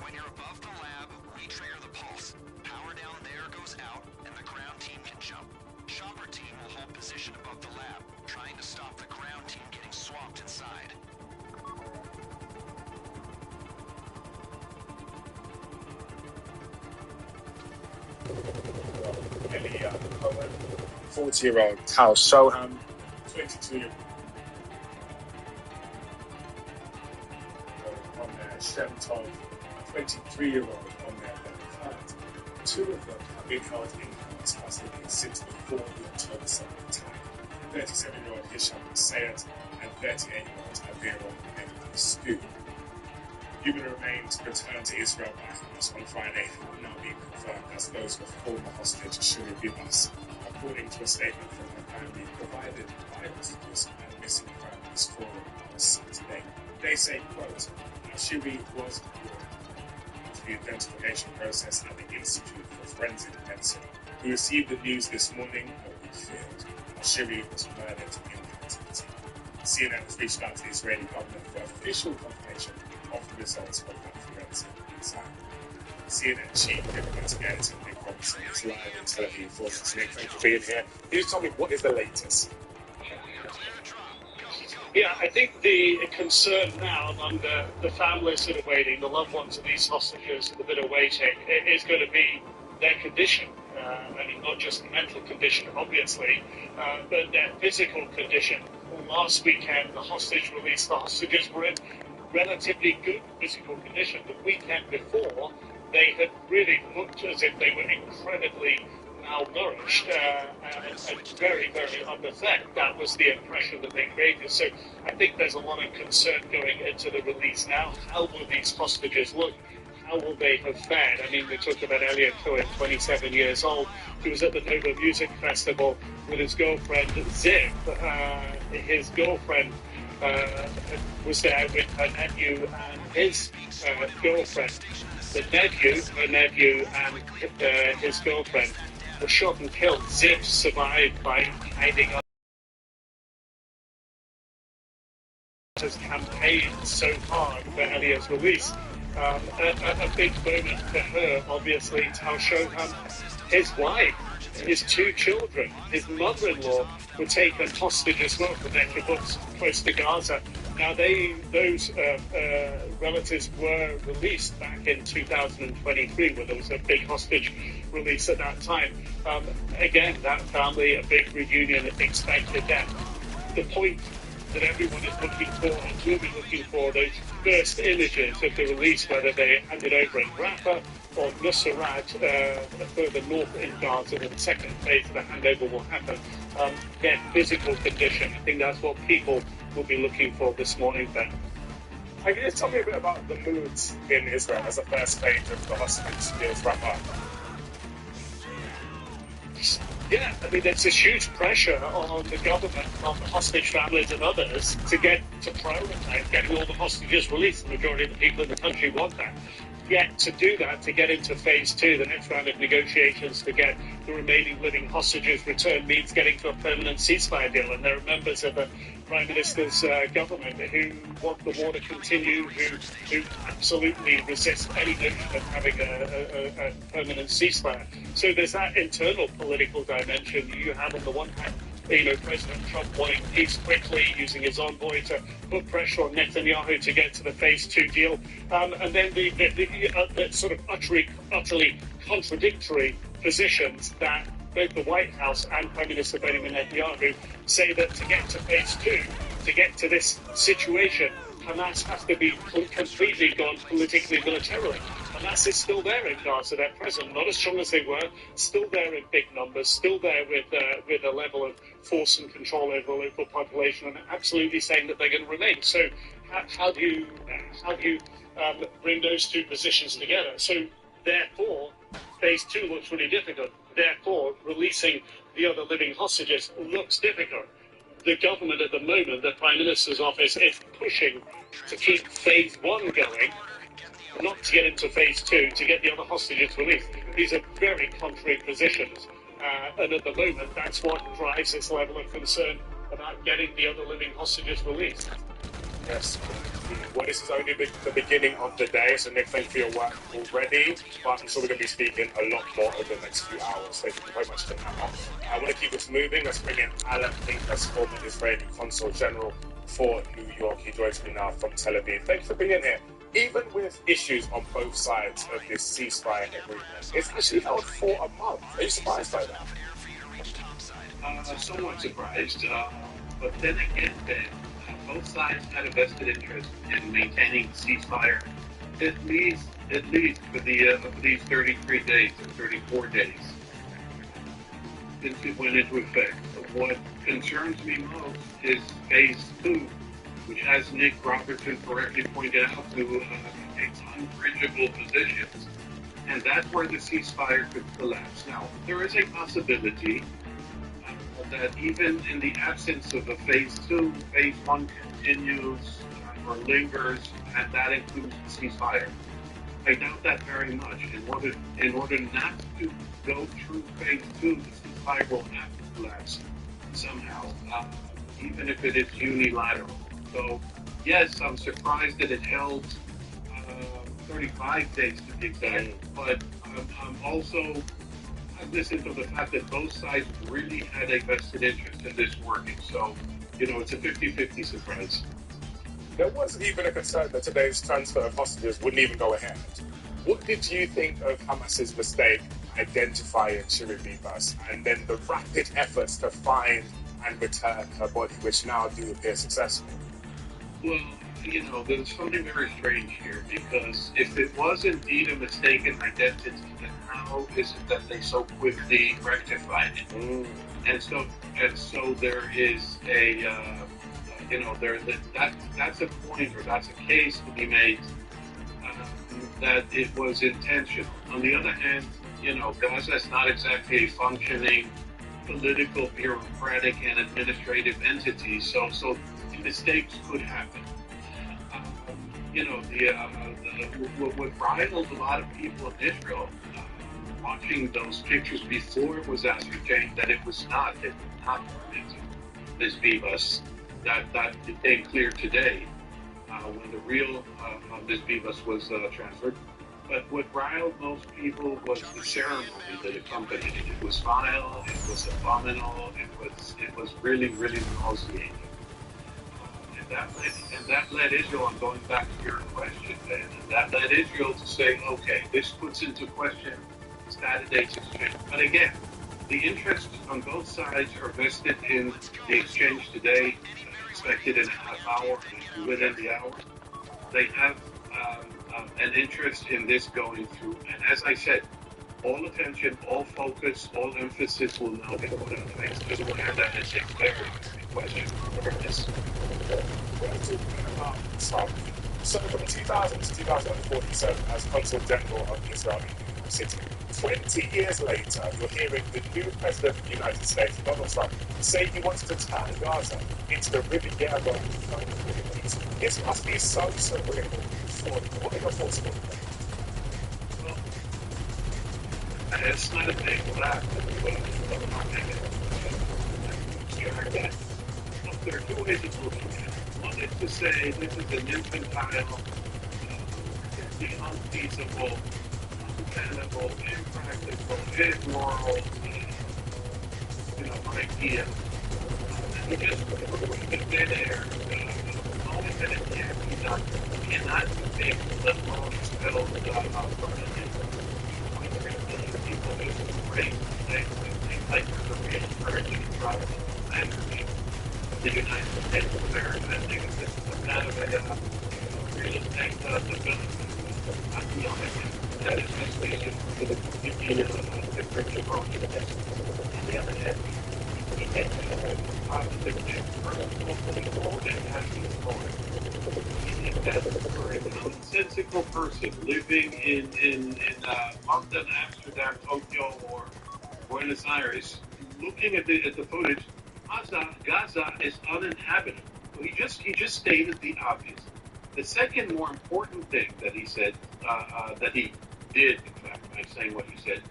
When you're above the lab, we trigger the pulse. Power down there goes out, and the ground team can jump. Chopper team will hold position above the lab, trying to stop the ground team getting swamped inside. Elia Cohen, 40-year-old Tal Shoham, 22-year-old on their Shemtov, 23-year-old on their card. 2 of them have been held in police custody since before the October 7th attack. 37-year-old Hisham Sayed and 38-year-old Avira Scoop. Human remains returned to Israel by Hamas on Friday have now been confirmed as those of former hostage Shuri Bibas, according to a statement from her family provided by hostages and missing families forum on Saturday. They say, quote, Shuri was brought to the identification process at the Institute for Forensic Medicine. We received the news this morning, but we failed. Shuri was murdered in captivity. CNN has reached out to the Israeli government for official confirmation of the results of that forensic exam. CNN chief diplomatic editor Nick Robinson is live in Tel Aviv for us. Nick, thank you for being here. Can you tell me what is the latest? Yeah, I think the concern now among the families that are waiting, the loved ones of these hostages that are waiting, is going to be their condition. I mean, not just mental condition, obviously, but their physical condition. Last weekend, the hostages were in relatively good physical condition. The weekend before, they had really looked as if they were incredibly malnourished and very, very underfed. That was the impression that they created. So I think there's a lot of concern going into the release now. How will these hostages look? How will they have fared? I mean, we talked about Elliot Cohen, 27 years old. He was at the Nova Music Festival with his girlfriend, Ziv. His girlfriend was there with her nephew and his girlfriend. Her nephew, and his girlfriend were shot and killed. Ziv survived by hiding up. Has campaigned so hard for Elliot's release. A big moment for her, obviously, Tal Shoham, his wife, his two children, his mother-in-law were taken hostage as well from their kibbutz close to Gaza. Now, those relatives were released back in 2023, where there was a big hostage release at that time. Again, that family, a big reunion expected then. The point that everyone is looking for and will be looking for those first images of the release, whether they handed over in Rafah or Nusrat further north in Gaza, and the second phase of the handover will happen. Their physical condition, I think that's what people will be looking for this morning, Ben. Can you just tell me a bit about the moods in Israel as the first phase of the hostage deals wrap up? Yeah, I mean, there's this huge pressure on the government, on the hostage families and others to get to prioritize getting all the hostages released. The majority of the people in the country want that. Yet to do that, to get into phase two, the next round of negotiations to get the remaining living hostages returned, means getting to a permanent ceasefire deal. And there are members of the Prime Minister's government who want the war to continue, who absolutely resist any notion of having a permanent ceasefire. So there's that internal political dimension. You have on the one hand, President Trump wanting peace quickly, using his envoy to put pressure on Netanyahu to get to the phase two deal, and then the sort of utterly contradictory positions that both the White House and Prime Minister Benjamin Netanyahu say that to get to phase two, to get to this situation, Hamas has to be completely gone politically, militarily. Hamas is still there in Gaza. They're present, not as strong as they were, still there in big numbers, still there with a level of force and control over the local population, and absolutely saying that they're going to remain. So how do you bring those two positions together? So therefore, phase two looks really difficult. Therefore, releasing the other living hostages looks difficult. The government at the moment, the Prime Minister's office, is pushing to keep phase one going, not to get into phase two, to get the other hostages released. These are very contrary positions. And at the moment, that's what drives this level of concern about getting the other living hostages released. Yes. Well, this is only the beginning of the day, so Nick, thank you for your work already. But I'm sure we're going to be speaking a lot more over the next few hours. Thank you very much for that. I want to keep this moving. Let's bring in Alan Pinkas, former Israeli Consul General for New York. He joins me now from Tel Aviv. Thank you for being here. Even with issues on both sides of this ceasefire agreement, it's actually held for a month. Are you surprised by that? Somewhat surprised. But then again, both sides had a vested interest in maintaining the ceasefire at least for these 33 days or 34 days since it went into effect. What concerns me most is phase two, which, as Nick Robertson correctly pointed out, takes unbridgeable positions, and that's where the ceasefire could collapse. Now, there is a possibility that even in the absence of a phase two, phase one continues or lingers, and that includes the ceasefire. I doubt that very much. In order not to go through phase two, the ceasefire will have to collapse somehow, even if it is unilateral. So, yes, I'm surprised that it held 35 days to be exact, but I'm also cognizant of the fact that both sides really had a vested interest in this working. So, it's a 50-50 surprise. There was even a concern that today's transfer of hostages wouldn't even go ahead. What did you think of Hamas's mistake identifying Shiri Bibas, and then the rapid efforts to find and return her body, which now do appear successful. Well, there's something very strange here, because if it was indeed a mistaken identity, then how is it that they so quickly rectified it? And so there is that's a point, or that's a case to be made that it was intentional. On the other hand, Gaza is not exactly a functioning political, bureaucratic, and administrative entity, so mistakes could happen. What riled a lot of people in Israel watching those pictures before it was ascertained that it was not Ms. Bibas, that became clear today when the real Ms. Bibas was transferred. But what riled most people was the ceremony that accompanied it. It was vile, it was abominable, it was really, really nauseating. And that led Israel, I'm going back to your question, and that led Israel to say, okay, this puts into question Saturday's exchange. But again, the interests on both sides are vested in the exchange today, expected in a half hour, within the hour. They have an interest in this going through. And as I said, all attention, all focus, all emphasis will now be put on things to where that is declared in question for this. So from 2000 to 2047, as Consul General of Israel in New York City, 20 years later, you're hearing the new President of the United States, Donald Trump, say he wants to turn Gaza into the Riviera of the Middle East. This must be so surreal. What are your thoughts about that? Well, it's not a big laugh, there are two ways of looking at it. One is to say this is an infantile, unfeasible, untenable, impractical, immoral, idea. And you just put the dead air, knowing that it can't be done. You cannot make let alone spell people just great things and like the real courage and trust and the United States of America. I think this is a kind of a real estate development. I feel like that is misleading to the community of the different approach. On the other hand, we get positive and happy story. That for a nonsensical person living in London, Amsterdam, Tokyo, or Buenos Aires, looking at the footage, Gaza is uninhabitable. He just stated the obvious. The second more important thing that he said, that he did, in fact, by saying what he said,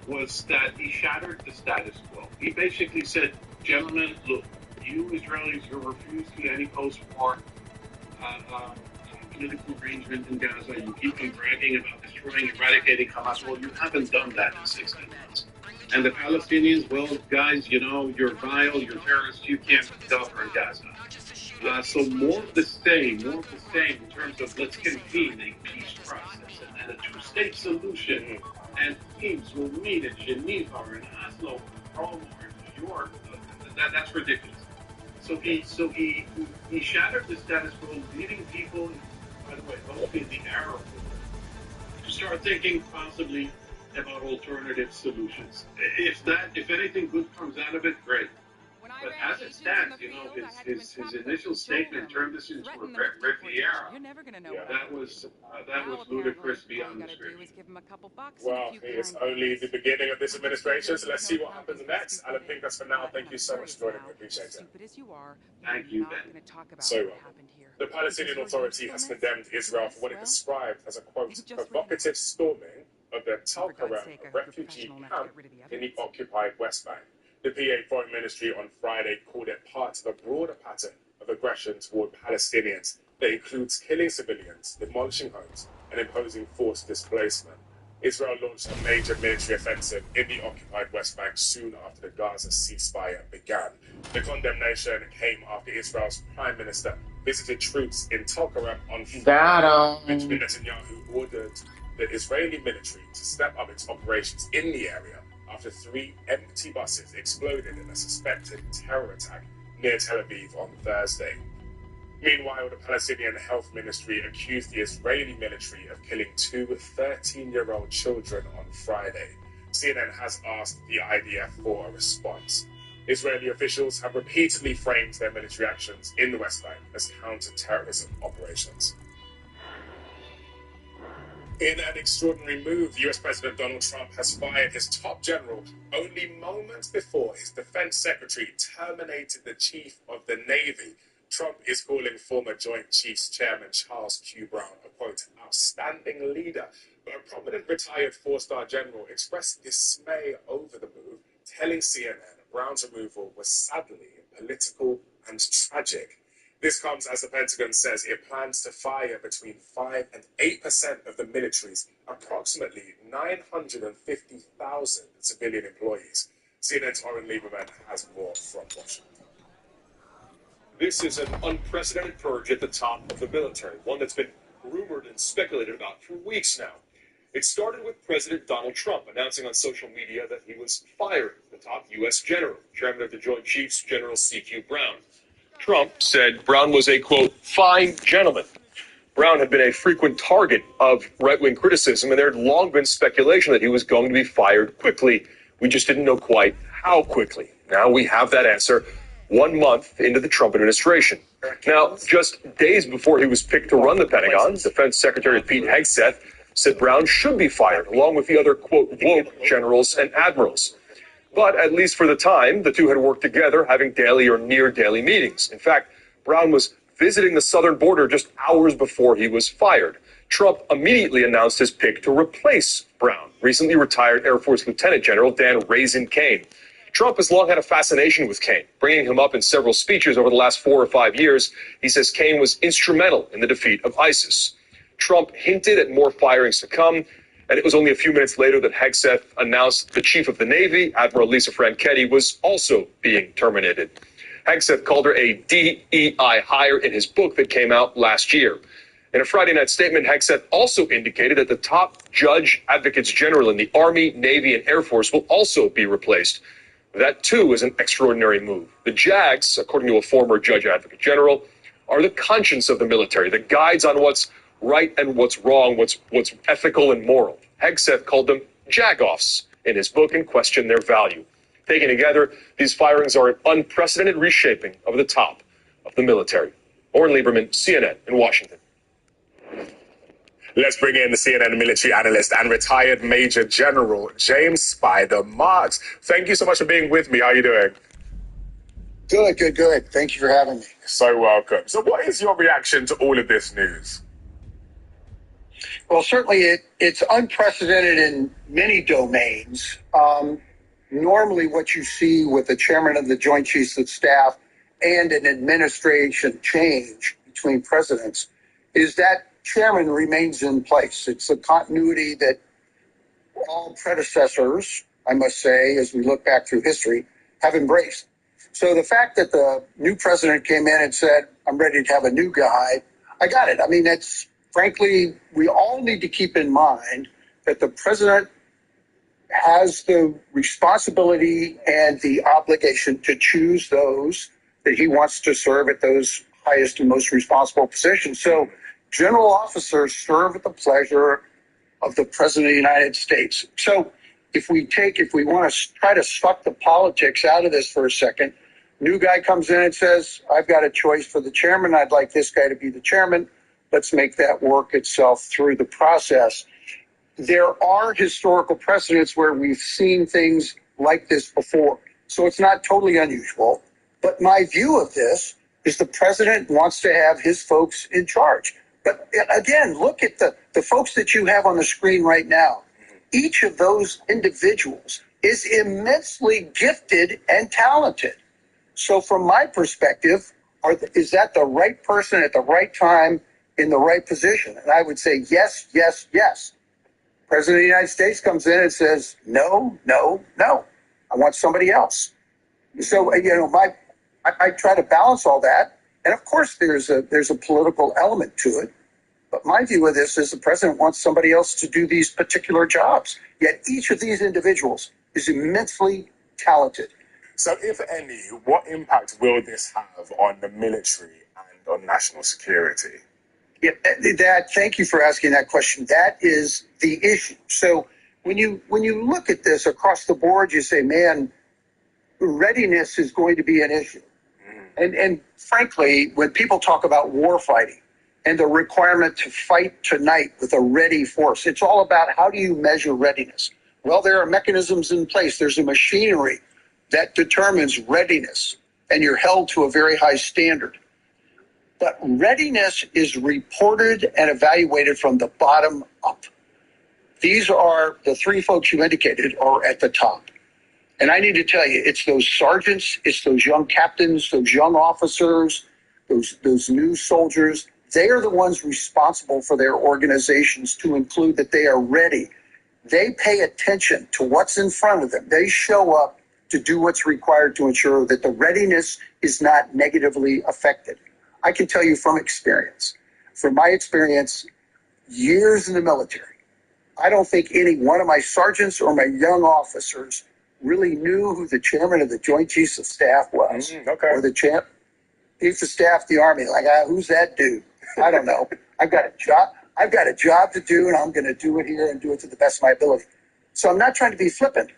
was that he shattered the status quo. He basically said, gentlemen, look, you Israelis, you refuse to any post-war political arrangement in Gaza. You keep on bragging about destroying, eradicating Hamas. Well, you haven't done that in 16 months. And the Palestinians, well, guys, you're vile, you're terrorists, you can't govern Gaza. So more of the same in terms of let's convene a peace process and a two-state solution. And teams will meet in Geneva or in Oslo, Rome, or in New York. That's ridiculous. So he shattered the status quo, leading people, by the way, mostly in the Arab world, to start thinking possibly about alternative solutions. If anything good comes out of it, great. But as it stands, his initial statement turned this into a Riviera. That was ludicrous beyond description. Well, it's only the beginning of this administration, so let's see what happens next. Alan Pincus, for now, thank you so much for joining me. Appreciate it. Thank you, Ben. So welcome. The Palestinian Authority has condemned Israel for what it described as a, quote, provocative storming of the Tel Karem refugee camp in the occupied West Bank. The PA Foreign Ministry on Friday called it part of a broader pattern of aggression toward Palestinians that includes killing civilians, demolishing homes, and imposing forced displacement. Israel launched a major military offensive in the occupied West Bank soon after the Gaza ceasefire began. The condemnation came after Israel's Prime Minister visited troops in Tel Karem on Friday. Benjamin Netanyahu ordered the Israeli military to step up its operations in the area after 3 empty buses exploded in a suspected terror attack near Tel Aviv on Thursday. Meanwhile, the Palestinian Health Ministry accused the Israeli military of killing 2 13-year-old children on Friday. CNN has asked the IDF for a response. Israeli officials have repeatedly framed their military actions in the West Bank as counter-terrorism operations. In an extraordinary move, US President Donald Trump has fired his top general only moments before his defense secretary terminated the chief of the Navy. Trump is calling former Joint Chiefs Chairman Charles Q. Brown a, quote, outstanding leader. But a prominent retired four-star general expressed dismay over the move, telling CNN Brown's removal was sadly political and tragic. This comes as the Pentagon says it plans to fire between 5 and 8% of the military's approximately 950,000 civilian employees. CNN's Oren Lieberman has more from Washington. This is an unprecedented purge at the top of the military, one that's been rumored and speculated about for weeks now. It started with President Donald Trump announcing on social media that he was firing the top U.S. general, Chairman of the Joint Chiefs, General C.Q. Brown. Trump said Brown was a, quote, fine gentleman. Brown had been a frequent target of right-wing criticism, and there had long been speculation that he was going to be fired quickly. We just didn't know quite how quickly. Now we have that answer 1 month into the Trump administration. Now, just days before he was picked to run the Pentagon, Defense Secretary Pete Hegseth said Brown should be fired, along with the other, quote, woke generals and admirals. But at least for the time, the two had worked together, having daily or near daily meetings. In fact, Brown was visiting the southern border just hours before he was fired. Trump immediately announced his pick to replace Brown, recently retired Air Force Lieutenant General Dan Raisin Kane. Trump has long had a fascination with Kane, bringing him up in several speeches over the last 4 or 5 years. He says Kane was instrumental in the defeat of ISIS. Trump hinted at more firings to come, and it was only a few minutes later that Hegseth announced the chief of the Navy, Admiral Lisa Franchetti, was also being terminated. Hegseth called her a DEI hire in his book that came out last year. In a Friday night statement, Hegseth also indicated that the top judge advocates general in the Army, Navy, and Air Force will also be replaced. That, too, is an extraordinary move. The JAGs, according to a former judge advocate general, are the conscience of the military, the guides on what's right and what's wrong, what's ethical and moral. Hegseth called them jagoffs in his book and questioned their value. Taken together, these firings are an unprecedented reshaping of the top of the military. Oren Lieberman, CNN in Washington. Let's bring in the CNN military analyst and retired Major General James Spider Marks. Thank you so much for being with me. How are you doing? Good. Thank you for having me. So welcome. So what is your reaction to all of this news? Well, certainly it's unprecedented in many domains. Normally what you see with the chairman of the Joint Chiefs of Staff and an administration change between presidents is that chairman remains in place. It's a continuity that all predecessors, I must say, as we look back through history, have embraced. So the fact that the new president came in and said, I'm ready to have a new guy, I got it. I mean, that's frankly, we all need to keep in mind that the president has the responsibility and the obligation to choose those that he wants to serve at those highest and most responsible positions. So general officers serve at the pleasure of the President of the United States. So if we want to try to suck the politics out of this for a second, new guy comes in and says, I've got a choice for the chairman. I'd like this guy to be the chairman. Let's make that work itself through the process. There are historical precedents where we've seen things like this before. So it's not totally unusual. But my view of this is the president wants to have his folks in charge. But again, look at the folks that you have on the screen right now. Each of those individuals is immensely gifted and talented. So from my perspective, is that the right person at the right time in the right position? And I would say yes. President of the United States comes in and says, no. I want somebody else. So, I try to balance all that. And of course, there's a political element to it. But my view of this is the president wants somebody else to do these particular jobs. Yet each of these individuals is immensely talented. So, if any, what impact will this have on the military and on national security? Yeah, thank you for asking that question. That is the issue. So when you look at this across the board, you say, man, readiness is going to be an issue. And frankly, when people talk about war fighting and the requirement to fight tonight with a ready force, it's all about how do you measure readiness? Well, there are mechanisms in place. There's a machinery that determines readiness, and you're held to a very high standard. But readiness is reported and evaluated from the bottom up. These are the three folks you indicated are at the top. And I need to tell you, it's those sergeants, it's those young captains, those young officers, those new soldiers. They are the ones responsible for their organizations to include that they are ready. They pay attention to what's in front of them. They show up to do what's required to ensure that the readiness is not negatively affected. I can tell you from experience, from my experience, years in the military, I don't think any one of my sergeants or my young officers really knew who the chairman of the Joint Chiefs of Staff was. Or the chief of staff of the Army. Like, who's that dude? I don't know. I've got a job to do, and I'm going to do it here and do it to the best of my ability. So I'm not trying to be flippant.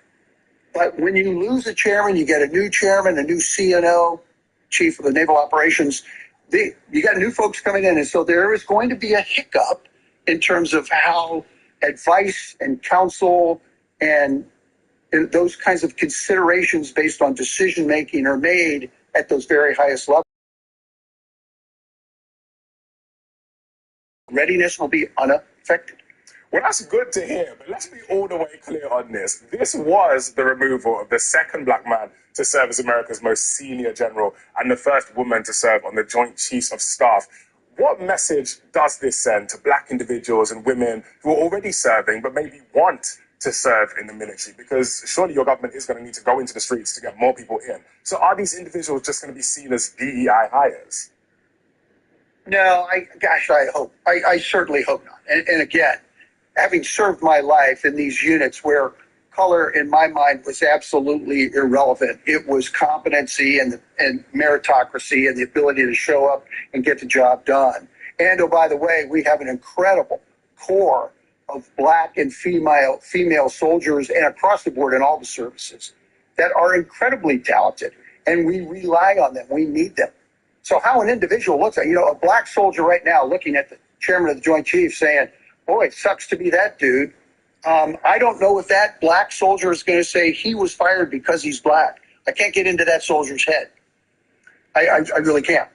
But when you lose a chairman, you get a new chairman, a new CNO, Chief of the Naval Operations. You got new folks coming in, and so there is going to be a hiccup in terms of how advice and counsel and those kinds of considerations based on decision making are made at those very highest levels. Readiness will be unaffected. Well, that's good to hear, but let's be all the way clear on this. This was the removal of the second black man to serve as America's most senior general and the first woman to serve on the Joint Chiefs of Staff. What message does this send to black individuals and women who are already serving but maybe want to serve in the military? Because surely your government is going to need to go into the streets to get more people in. So are these individuals just going to be seen as DEI hires? No, I hope. I certainly hope not. And again, having served my life in these units where color, in my mind, was absolutely irrelevant. It was competency and meritocracy and the ability to show up and get the job done. And, oh, by the way, we have an incredible core of black and female soldiers and across the board in all the services that are incredibly talented, and we rely on them. We need them. So how an individual looks at, a black soldier right now looking at the chairman of the Joint Chiefs saying, boy, it sucks to be that dude. I don't know if that black soldier is going to say he was fired because he's black. I can't get into that soldier's head. I really can't.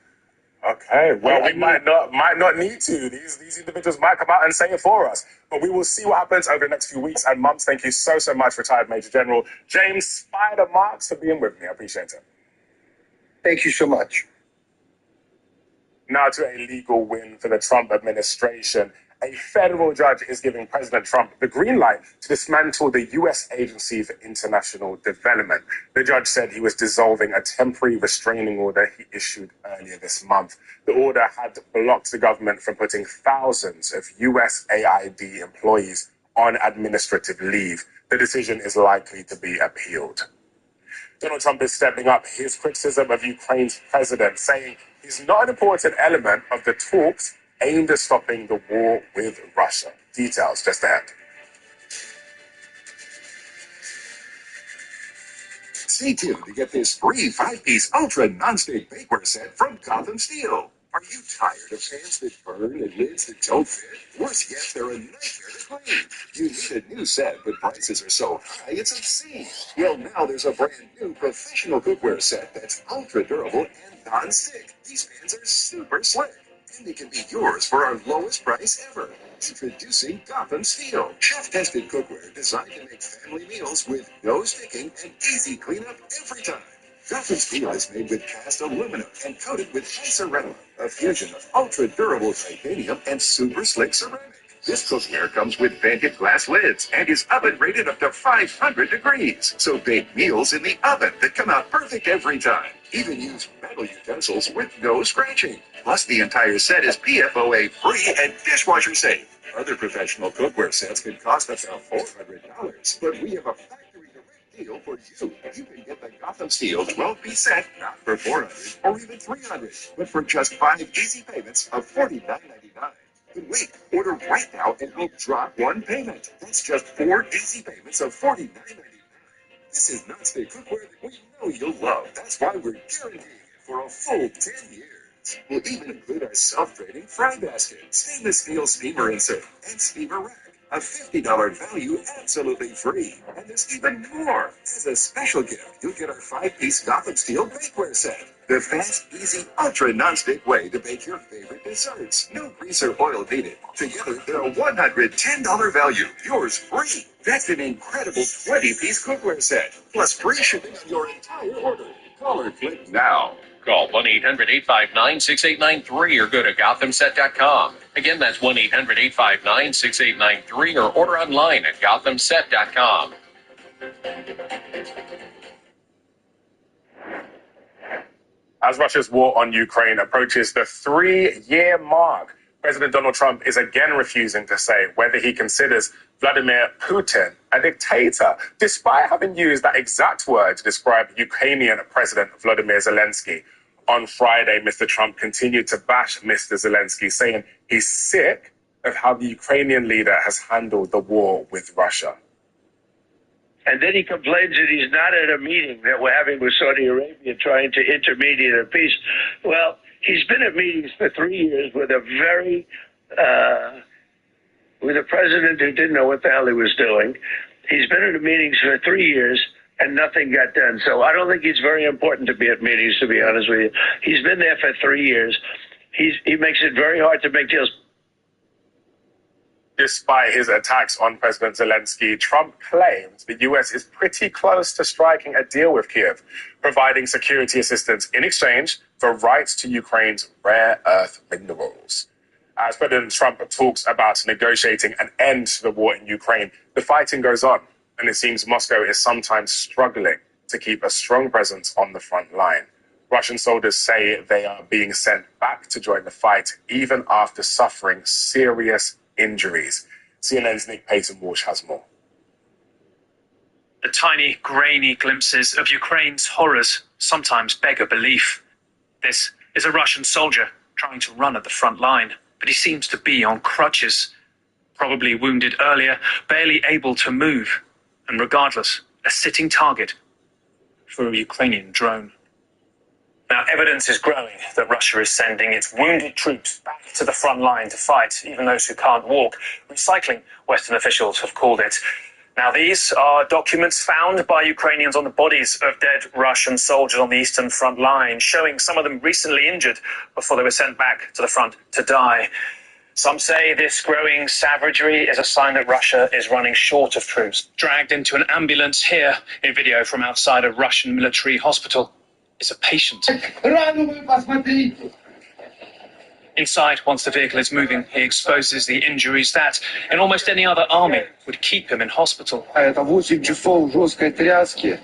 Okay, well, we might not need to. These individuals might come out and say it for us. But we will see what happens over the next few weeks and months. Thank you so much, retired Major General James Spider Marks, for being with me. I appreciate it. Thank you so much. Now to a legal win for the Trump administration. A federal judge is giving President Trump the green light to dismantle the U.S. Agency for International Development. The judge said he was dissolving a temporary restraining order he issued earlier this month. The order had blocked the government from putting thousands of USAID employees on administrative leave. The decision is likely to be appealed. Donald Trump is stepping up his criticism of Ukraine's president, saying he's not an important element of the talks aimed at stopping the war with Russia. Details just ahead. Stay tuned to get this free 5-piece ultra non-stick bakeware set from Gotham Steel. Are you tired of pans that burn and lids that don't fit? Worse yet, they're a nightmare to clean. You need a new set, but prices are so high, it's obscene. Well, now there's a brand new professional cookware set that's ultra durable and non-stick. These pans are super slick, and they can be yours for our lowest price ever. Introducing Gotham Steel, chef-tested cookware designed to make family meals with no sticking and easy cleanup every time. Gotham Steel is made with cast aluminum and coated with Isorella, a fusion of ultra-durable titanium and super slick ceramic. This cookware comes with vented glass lids and is oven rated up to 500 degrees. So bake meals in the oven that come out perfect every time. Even use metal utensils with no scratching. Plus, the entire set is PFOA free and dishwasher safe. Other professional cookware sets can cost up to $400, but we have a factory direct deal for you. You can get the Gotham Steel 12-piece set not for $400 or even $300, but for just 5 easy payments of $49.99. But wait, order right now and we'll drop one payment. That's just 4 easy payments of $49.99. This is nonstick cookware that we know you'll love. That's why we're guaranteeing it for a full 10 years. We'll even include our self-draining fry basket, stainless steel steamer insert, and steamer rack. A $50 value absolutely free. And there's even more. As a special gift, you'll get our 5-piece Gotham Steel bakeware set. The fast, easy, ultra non-stick way to bake your favorite desserts. No grease or oil needed. Together, they're a $110 value. Yours free. That's an incredible 20-piece cookware set. Plus free shipping on your entire order. Call or click now. Call 1-800-859-6893 or go to GothamSet.com. Again, that's 1-800-859-6893 or order online at GothamSet.com. As Russia's war on Ukraine approaches the 3-year mark, President Donald Trump is again refusing to say whether he considers Vladimir Putin a dictator, despite having used that exact word to describe Ukrainian President Volodymyr Zelensky. On Friday, Mr. Trump continued to bash Mr. Zelensky, saying he's sick of how the Ukrainian leader has handled the war with Russia. And then he complains that he's not at a meeting that we're having with Saudi Arabia trying to intermediate a peace. Well, he's been at meetings for 3 years with a with a president who didn't know what the hell he was doing. He's been at meetings for 3 years and nothing got done. So I don't think he's very important to be at meetings, to be honest with you. He's been there for 3 years. He makes it very hard to make deals. Despite his attacks on President Zelensky, Trump claims the U.S. is pretty close to striking a deal with Kyiv, providing security assistance in exchange for rights to Ukraine's rare earth minerals. As President Trump talks about negotiating an end to the war in Ukraine, the fighting goes on, and it seems Moscow is sometimes struggling to keep a strong presence on the front line. Russian soldiers say they are being sent back to join the fight even after suffering serious injuries. CNN's Nick Payton-Walsh has more. The tiny, grainy glimpses of Ukraine's horrors sometimes beggar belief. This is a Russian soldier trying to run at the front line, but he seems to be on crutches. Probably wounded earlier, barely able to move, and regardless, a sitting target for a Ukrainian drone. Now, evidence is growing that Russia is sending its wounded troops back to the front line to fight, even those who can't walk. Recycling, Western officials have called it. Now, these are documents found by Ukrainians on the bodies of dead Russian soldiers on the eastern front line, showing some of them recently injured before they were sent back to the front to die. Some say this growing savagery is a sign that Russia is running short of troops. Dragged into an ambulance here in video from outside a Russian military hospital is a patient. Inside, once the vehicle is moving, he exposes the injuries that, in almost any other army, would keep him in hospital. Это 8 часов жесткой тряски.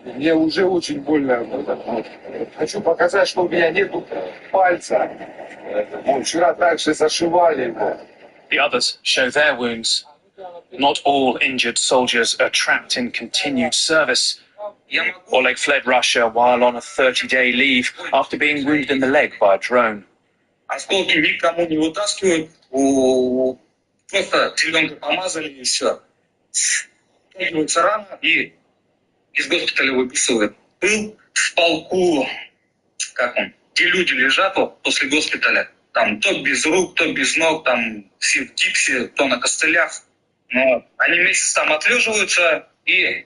Мне уже очень больно. Хочу показать, что у меня нету пальца. Вчера также зашивали его. The others show their wounds. Not all injured soldiers are trapped in continued service. Oleg fled Russia while on a 30-day leave after being wounded in the leg by a drone. Осколки никому не вытаскивают, просто зеленкой помазали и все. Втягивается рана и из госпиталя выписывают. Был в полку, как он, где люди лежат вот, после госпиталя. Там то без рук, то без ног, там все в гипсе, то на костылях. Но они месяц там отлеживаются и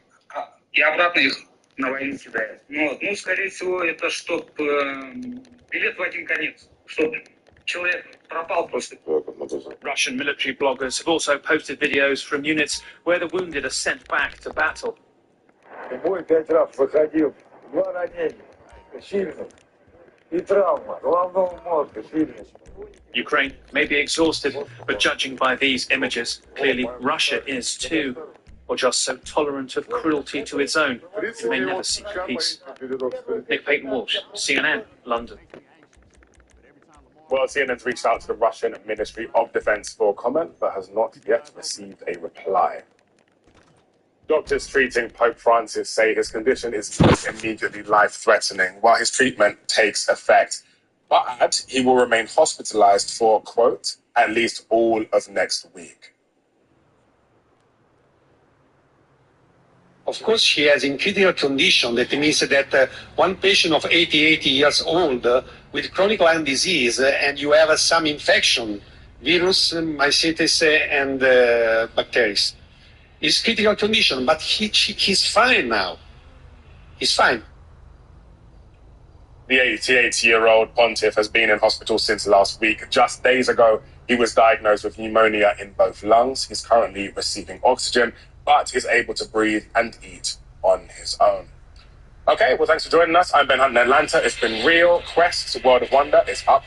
обратно их на войну кидают. Ну, скорее всего, это чтоб билет в один конец. Чтоб человек пропал просто. Russian military bloggers have also posted videos from units where the wounded are sent back to battle. В бой 5 раз выходил, 2 ранения, сильно. Ukraine may be exhausted, but judging by these images, clearly Russia is too, or just so tolerant of cruelty to its own, it may never seek peace. Nick Payton-Walsh, CNN, London. Well, CNN's reached out to the Russian Ministry of Defense for comment, but has not yet received a reply. Doctors treating Pope Francis say his condition is not immediately life-threatening while his treatment takes effect. But he will remain hospitalized for, quote, at least all of next week. Of course, she has in critical condition. That means that one patient of 88 years old with chronic lung disease and you have some infection, virus, mycetes, and bacteria. It's critical condition, but he's fine now. He's fine. The 88-year-old pontiff has been in hospital since last week. Just days ago, he was diagnosed with pneumonia in both lungs. He's currently receiving oxygen, but is able to breathe and eat on his own. Okay, well, thanks for joining us. I'm Ben Hunt in Atlanta. It's been real. Quest's World of Wonder is up.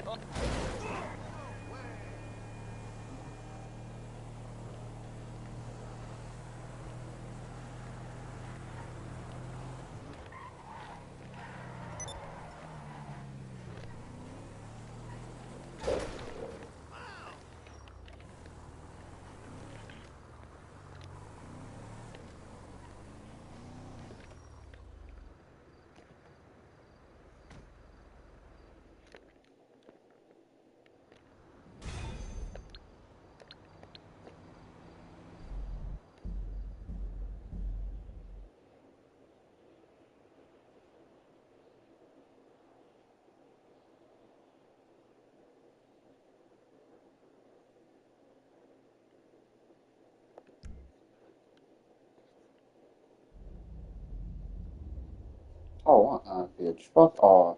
Oh, bitch. Fuck off.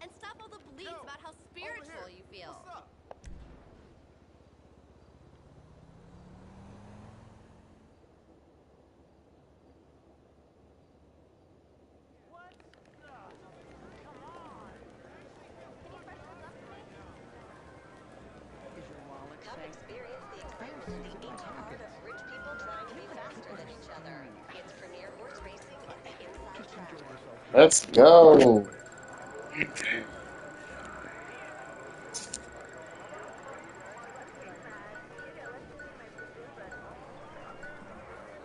And stop all the beliefs about how spiritual you feel. What's up? Come experience the excitement and the ancient art of rich people trying to be faster than each other. It's premier horse racing at the Inside Track. Let's go.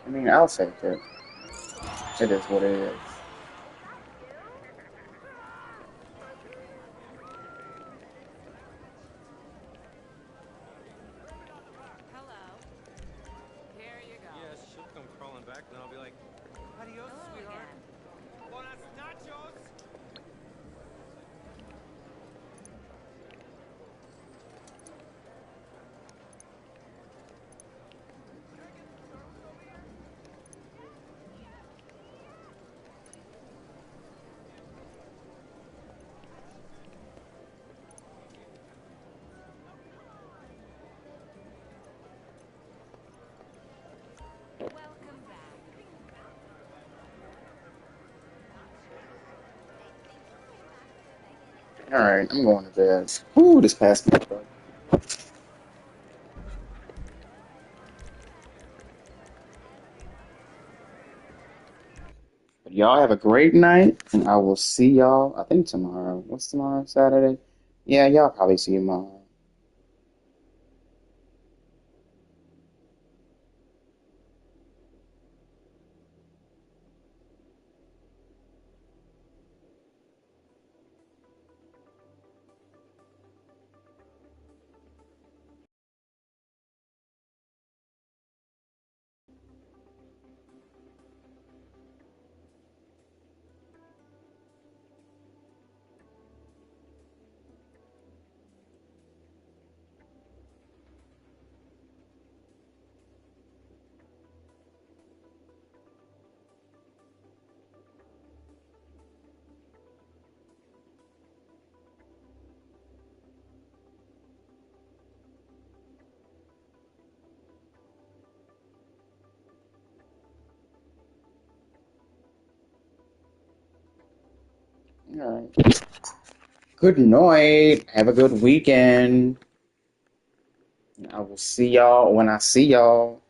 I mean, I'll take it. It is what it is. Here you go. Yeah, she'll come crawling back, and I'll be like, adios, sweetheart. Buenas nachos! All right, I'm going to bed. Ooh, this past me, bro. But y'all have a great night, and I will see y'all. I think tomorrow. What's tomorrow? Saturday. Yeah, y'all probably see you tomorrow. All right. Good night. Have a good weekend. I will see y'all when I see y'all.